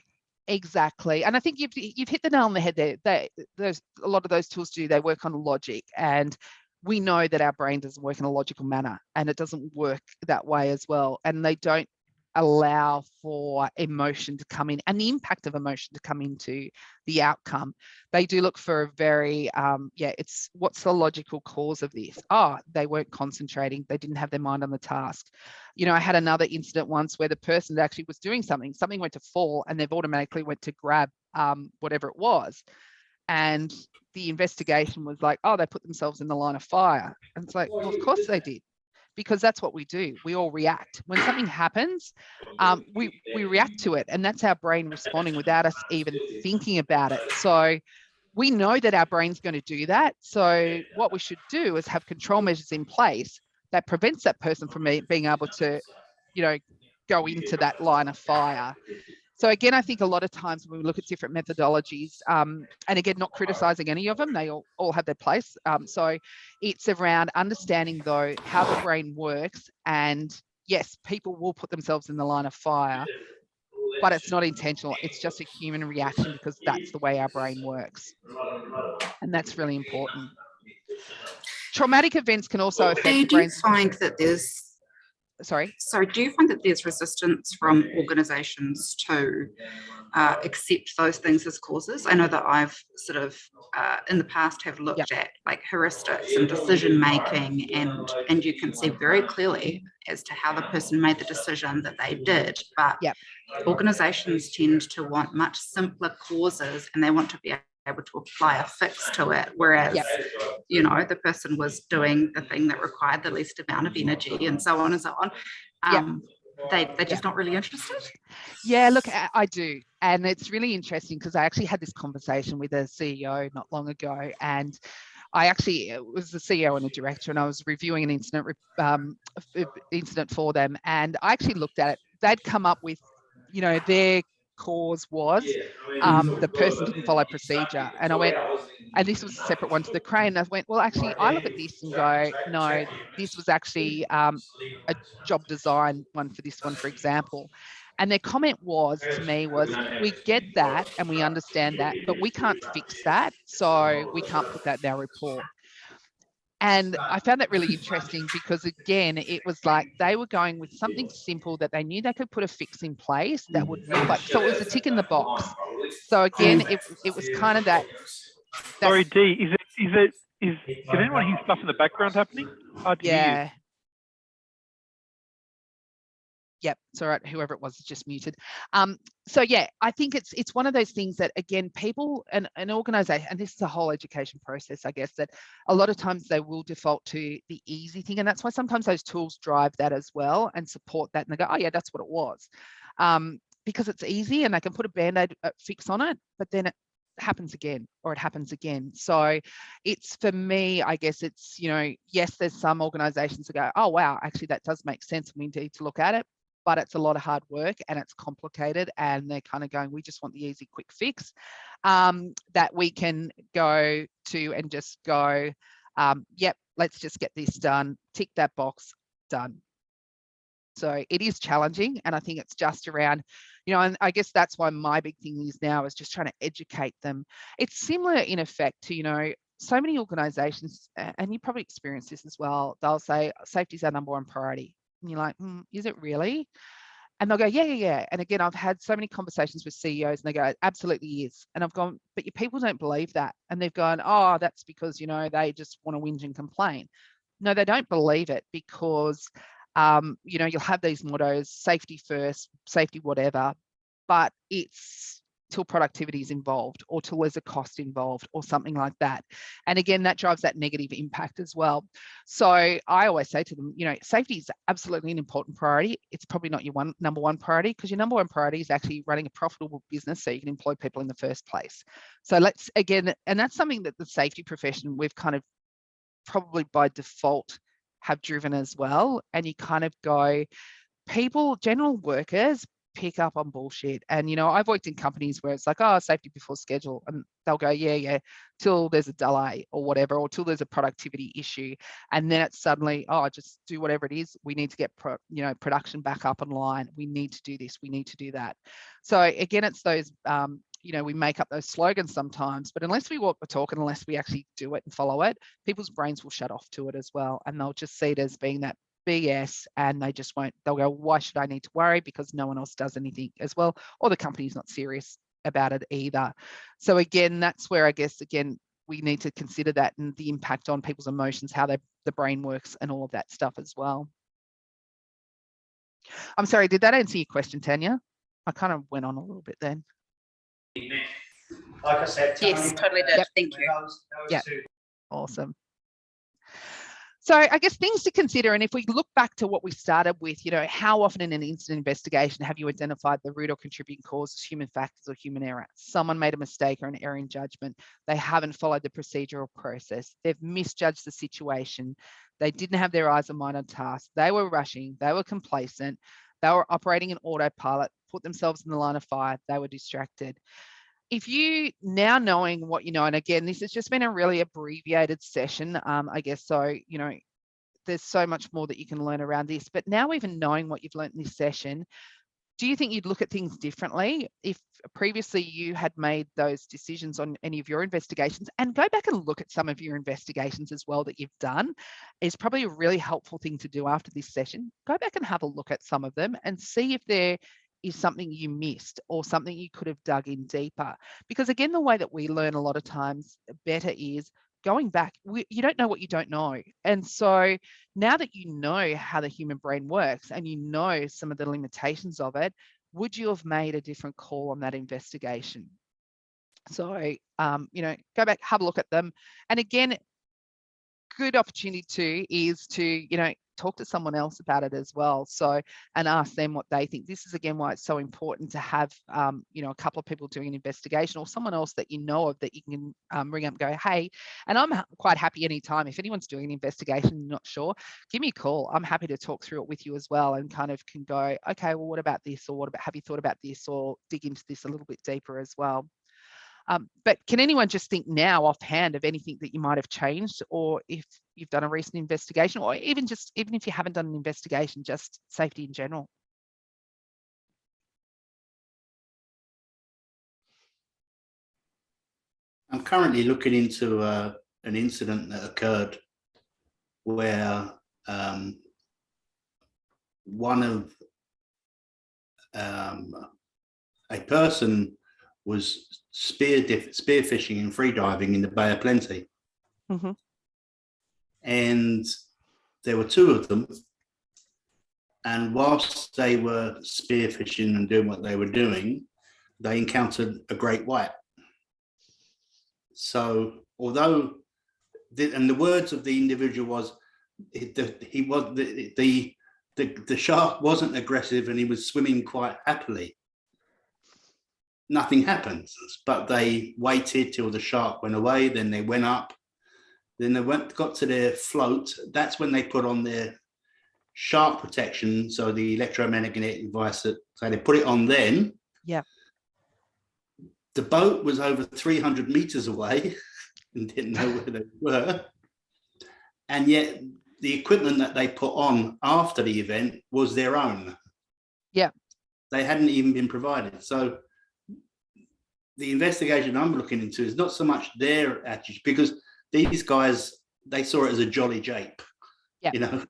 [SPEAKER 1] exactly. And I think you've hit the nail on the head there. There's a lot of those tools they work on logic, and we know that our brain doesn't work in a logical manner, and it doesn't work that way as well. And they don't allow for emotion to come in and the impact of emotion to come into the outcome. They do look for a very, it's what's the logical cause of this? Oh, they weren't concentrating. They didn't have their mind on the task. I had another incident once where the person that actually was doing something went to fall, and they've automatically went to grab whatever it was. And the investigation was like, oh, they put themselves in the line of fire. And it's like, well, of course they did, because that's what we do. We all react. When something happens, we react to it, and that's our brain responding without us even thinking about it. So we know that our brain's going to do that. So what we should do is have control measures in place that prevents that person from being able to, go into that line of fire. So again, I think a lot of times when we look at different methodologies, and again, not criticizing any of them, they all have their place. So it's around understanding, though, how the brain works. And yes, people will put themselves in the line of fire, but it's not intentional. It's just a human reaction because that's the way our brain works. And that's really important. Traumatic events can also affect the brain.
[SPEAKER 7] Do you find that there's do you find that there's resistance from organisations to accept those things as causes? I know that I've sort of in the past have looked at like heuristics and decision making, and you can see very clearly as to how the person made the decision that they did. But organisations tend to want much simpler causes, and they want to be able to apply a fix to it, whereas the person was doing the thing that required the least amount of energy, and so on and so on. They're just not really interested.
[SPEAKER 1] Yeah, look, I do, and it's really interesting because I actually had this conversation with a CEO not long ago, and it was the CEO and a director, and I was reviewing an incident for them, and I actually looked at it. They'd come up with, their cause was the person didn't follow procedure, and I went, and this was a separate one to the crane. I went, well, actually, I look at this and go, no, this was actually a job design one for this one, for example. And their comment to me was, we get that and we understand that, but we can't fix that, so we can't put that in our report. And I found that really interesting because, again, it was like they were going with something simple that they knew they could put a fix in place that would look like, so it was a tick in the box. So again, it was kind of that.
[SPEAKER 5] Sorry, Dee, can anyone hear stuff in the background happening? Hard to hear.
[SPEAKER 1] Yep, it's all right. Whoever it was is just muted. So yeah, I think it's one of those things that, again, people and an organisation, and this is a whole education process, I guess, that a lot of times they will default to the easy thing, and that's why sometimes those tools drive that as well and support that, and they go, oh yeah, that's what it was, because it's easy and they can put a band-aid fix on it, but then it happens again, or it happens again. So it's, for me, I guess it's, yes, there's some organisations that go, oh wow, actually that does make sense, we need to look at it. But it's a lot of hard work and it's complicated, and they're kind of going, we just want the easy, quick fix that we can go to and just go, yep, let's just get this done, tick that box, done. So it is challenging, and I think it's just around, and I guess that's why my big thing is now is just trying to educate them. It's similar in effect to, so many organisations, and you probably experience this as well, they'll say safety is our #1 priority. And you're like, is it really? And they'll go, yeah, yeah, yeah. And again, I've had so many conversations with CEOs and they go, it absolutely is. And I've gone, but your people don't believe that. And they've gone, oh, that's because, you know, they just want to whinge and complain. No, they don't believe it because, you know, you'll have these mottos, safety first, safety whatever, but it's till productivity is involved or till there's a cost involved or something like that. And again, that drives that negative impact as well. So I always say to them, you know, safety is absolutely an important priority. It's probably not your number one priority, because your number one priority is actually running a profitable business so you can employ people in the first place. So let's, again, and that's something that the safety profession, we've kind of probably by default have driven as well. And you kind of go, people, general workers, pick up on bullshit. And, you know, I've worked in companies where it's like, oh, safety before schedule. And they'll go, yeah, yeah, till there's a delay or whatever, or till there's a productivity issue. And then it's suddenly, oh, just do whatever it is. We need to get, production back up online. We need to do this. We need to do that. So again, it's those, you know, we make up those slogans sometimes, but unless we walk the talk and unless we actually do it and follow it, people's brains will shut off to it as well. And they'll just see it as being that BS, and they just won't, they'll go, why should I need to worry, because no one else does anything as well, or the company's not serious about it either. So again, that's where I guess, again, we need to consider that and the impact on people's emotions, how the brain works and all of that stuff as well. I'm sorry, did that answer your question, Tanya? I kind of went on a little bit then.
[SPEAKER 8] Like I said,
[SPEAKER 7] yes, totally did. Yep. Thank you.
[SPEAKER 1] Yeah, awesome. So I guess things to consider, and if we look back to what we started with, you know, how often in an incident investigation have you identified the root or contributing causes, human factors or human error? Someone made a mistake or an error in judgment. They haven't followed the procedural process. They've misjudged the situation. They didn't have their eyes and mind on task. They were rushing. They were complacent. They were operating in autopilot, put themselves in the line of fire. They were distracted. If you now knowing what you know, and again, this has just been a really abbreviated session, I guess, so, you know, there's so much more that you can learn around this, but now even knowing what you've learned in this session, do you think you'd look at things differently if previously you had made those decisions on any of your investigations? And go back and look at some of your investigations as well that you've done is probably a really helpful thing to do after this session. Go back and have a look at some of them and see if there is something you missed or something you could have dug in deeper. Because again, the way that we learn a lot of times better is going back. You don't know what you don't know. And so now that you know how the human brain works and you know some of the limitations of it, would you have made a different call on that investigation? So, you know, go back, have a look at them. And again, good opportunity too is to, you know, talk to someone else about it as well. So, and ask them what they think. This is again why it's so important to have, you know, a couple of people doing an investigation or someone else that you know of that you can ring up and go, hey, and I'm quite happy anytime. If anyone's doing an investigation and not sure, give me a call. I'm happy to talk through it with you as well and kind of can go, okay, well, what about this? Or what about, have you thought about this, or dig into this a little bit deeper as well. But can anyone just think now offhand of anything that you might have changed, or if you've done a recent investigation, or even if you haven't done an investigation, just safety in general?
[SPEAKER 4] I'm currently looking into an incident that occurred where one of a person was spearfishing and freediving in the Bay of Plenty.
[SPEAKER 1] Mm-hmm.
[SPEAKER 4] And there were two of them. And whilst they were spearfishing and doing what they were doing, they encountered a great white. So although, and the words of the individual was, the shark wasn't aggressive and he was swimming quite happily. Nothing happened, but they waited till the shark went away. Then they went up. Then they got to their float. That's when they put on their shark protection, so the electromagnetic device. So they put it on then.
[SPEAKER 1] Yeah.
[SPEAKER 4] The boat was over 300 meters away and didn't know where they were. And yet the equipment that they put on after the event was their own.
[SPEAKER 1] Yeah.
[SPEAKER 4] They hadn't even been provided. So the investigation I'm looking into is not so much their attitude, because these guys, they saw it as a jolly jape.
[SPEAKER 1] Yeah.
[SPEAKER 4] You know,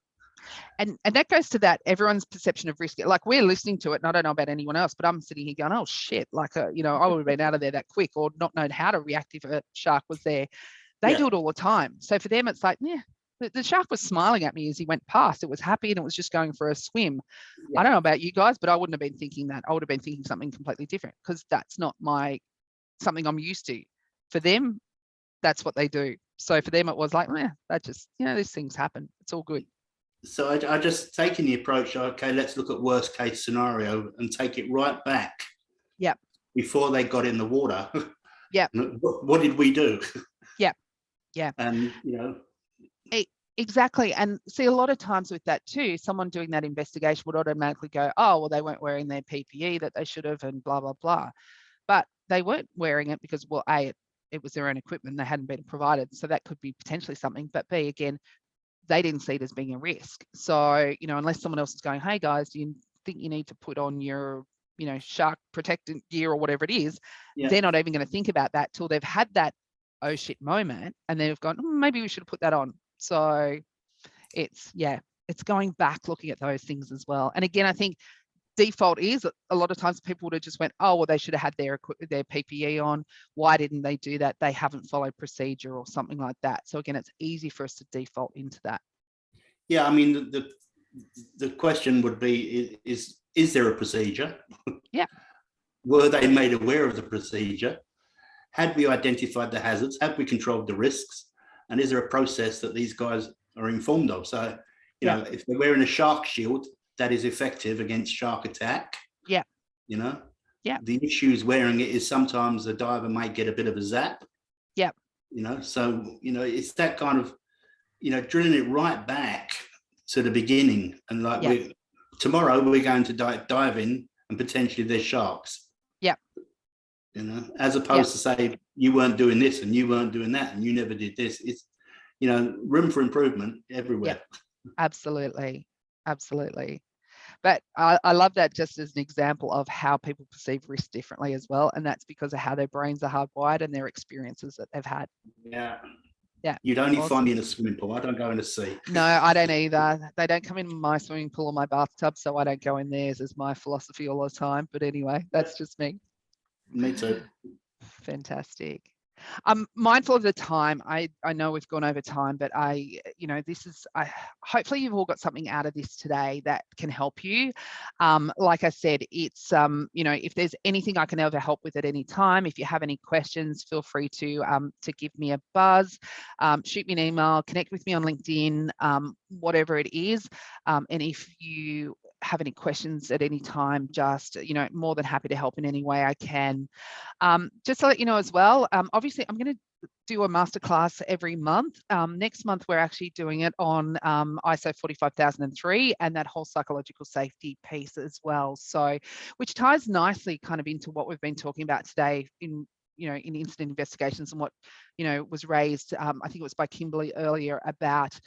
[SPEAKER 1] And that goes to that everyone's perception of risk. Like we're listening to it, and I don't know about anyone else, but I'm sitting here going, oh shit, like I would have been out of there that quick, or not known how to react if a shark was there. They do it all the time. So for them, it's like, yeah, the shark was smiling at me as he went past. It was happy and it was just going for a swim. Yeah. I don't know about you guys, but I wouldn't have been thinking that. I would have been thinking something completely different, because that's not something I'm used to. For them, that's what they do. So for them, it was like, that just, these things happen. It's all good.
[SPEAKER 4] So I just taken the approach, okay, let's look at worst case scenario and take it right back.
[SPEAKER 1] Yeah.
[SPEAKER 4] Before they got in the water.
[SPEAKER 1] Yeah.
[SPEAKER 4] What did we do?
[SPEAKER 1] Yeah. Yeah.
[SPEAKER 4] And,
[SPEAKER 1] Exactly. And see, a lot of times with that too, someone doing that investigation would automatically go, oh, well, they weren't wearing their PPE that they should have, and blah, blah, blah. But they weren't wearing it because, well, A, it was their own equipment, they hadn't been provided. So that could be potentially something. But B, again, they didn't see it as being a risk. So, unless someone else is going, hey guys, do you think you need to put on your, shark protectant gear or whatever it is, they're not even going to think about that till they've had that oh shit moment, and they've gone, maybe we should have put that on. So it's going back, looking at those things as well. And again, I think default is a lot of times people would have just went, oh, well, they should have had their PPE on. Why didn't they do that? They haven't followed procedure or something like that. So again, it's easy for us to default into that.
[SPEAKER 4] Yeah, I mean, the question would be, is there a procedure?
[SPEAKER 1] Yeah.
[SPEAKER 4] Were they made aware of the procedure? Had we identified the hazards? Have we controlled the risks? And is there a process that these guys are informed of? So, if they're wearing a shark shield, that is effective against shark attack.
[SPEAKER 1] Yeah.
[SPEAKER 4] Yeah. The issue is wearing it is sometimes the diver may get a bit of a zap.
[SPEAKER 1] Yeah.
[SPEAKER 4] So, it's that kind of, drilling it right back to the beginning. And like tomorrow we're going to dive in and potentially there's sharks.
[SPEAKER 1] Yeah.
[SPEAKER 4] As opposed to say, you weren't doing this and you weren't doing that and you never did this. It's, room for improvement everywhere.
[SPEAKER 1] Yeah. Absolutely. But I love that just as an example of how people perceive risk differently as well. And that's because of how their brains are hardwired and their experiences that they've had.
[SPEAKER 4] Yeah.
[SPEAKER 1] Yeah.
[SPEAKER 4] You'd only find me in a swimming pool. I don't go in the sea.
[SPEAKER 1] No, I don't either. They don't come in my swimming pool or my bathtub, so I don't go in theirs, is my philosophy all the time. But anyway, that's just me.
[SPEAKER 4] Me too.
[SPEAKER 1] Fantastic. I'm mindful of the time. I know we've gone over time, but hopefully you've all got something out of this today that can help you. Like I said, it's, if there's anything I can ever help with at any time, if you have any questions, feel free to give me a buzz, shoot me an email, connect with me on LinkedIn, whatever it is. And if you have any questions at any time, just, more than happy to help in any way I can. Just to let you know as well, obviously I'm going to do a masterclass every month. Next month, we're actually doing it on ISO 45003 and that whole psychological safety piece as well. So, which ties nicely kind of into what we've been talking about today in incident investigations and what, was raised, I think it was by Kimberly earlier, about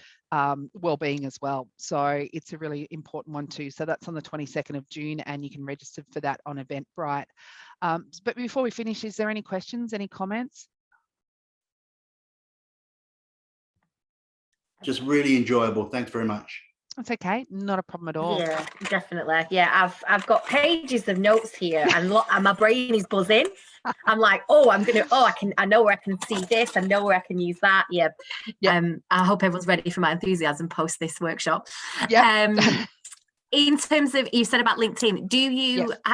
[SPEAKER 1] wellbeing as well. So it's a really important one too. So that's on the 22nd of June and you can register for that on Eventbrite. But before we finish, is there any questions, any comments?
[SPEAKER 4] Just really enjoyable. Thanks very much.
[SPEAKER 1] That's okay, not a problem at all.
[SPEAKER 2] Yeah, definitely. Yeah, I've got pages of notes here, and my brain is buzzing. I'm like, I know where I can see this, I know where I can use that. Yeah. I hope everyone's ready for my enthusiasm post this workshop. Yeah. In terms of, you said about LinkedIn,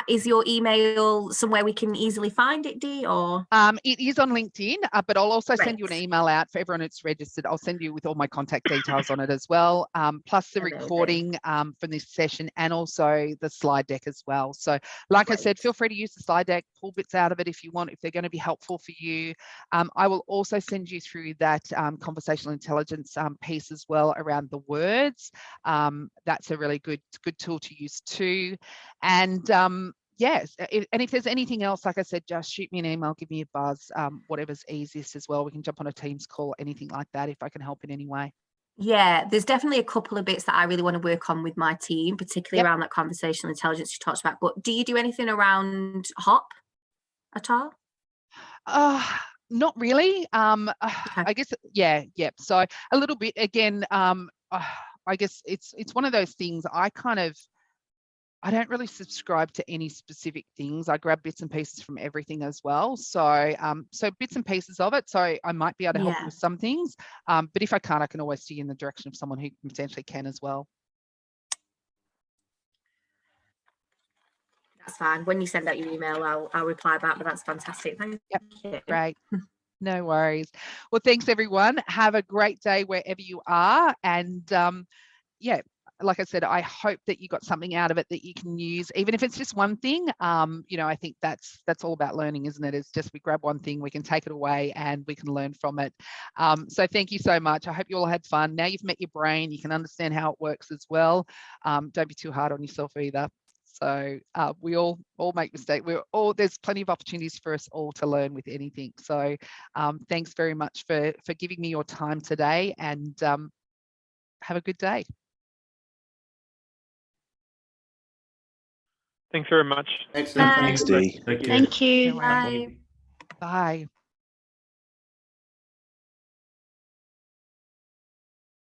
[SPEAKER 2] is your email somewhere we can easily find it, Dee, or?
[SPEAKER 1] It is on LinkedIn, but I'll also send you an email out for everyone that's registered. I'll send you with all my contact details on it as well, plus the recording from this session and also the slide deck as well. So like I said, feel free to use the slide deck, pull bits out of it if you want, if they're going to be helpful for you. I will also send you through that conversational intelligence piece as well around the words. That's a really good tool to use too. And yes, if there's anything else, like I said, just shoot me an email, give me a buzz, whatever's easiest as well. We can jump on a Teams call, anything like that, if I can help in any way.
[SPEAKER 2] Yeah, there's definitely a couple of bits that I really want to work on with my team, particularly around that conversational intelligence you talked about. But do you do anything around HOP at all?
[SPEAKER 1] Not really. I guess, yeah. So a little bit, again, I guess it's one of those things. I don't really subscribe to any specific things. I grab bits and pieces from everything as well. So so bits and pieces of it. So I might be able to help you with some things, but if I can't, I can always steer you in the direction of someone who potentially can as well.
[SPEAKER 2] That's fine. When you send out your email, I'll reply back, but that's fantastic. Thank you.
[SPEAKER 1] Great. No worries. Well, thanks everyone. Have a great day wherever you are. And yeah, like I said, I hope that you got something out of it that you can use, even if it's just one thing. You know, I think that's all about learning, isn't it? It's just we grab one thing, we can take it away and we can learn from it. So thank you so much. I hope you all had fun. Now you've met your brain, you can understand how it works as well. Don't be too hard on yourself either. So we all make mistakes. There's plenty of opportunities for us all to learn with anything. So thanks very much for giving me your time today, and have a good day.
[SPEAKER 5] Thanks very much.
[SPEAKER 4] Excellent.
[SPEAKER 6] Thanks, Dee.
[SPEAKER 4] Thank you.
[SPEAKER 2] Thank you.
[SPEAKER 1] Bye. Bye.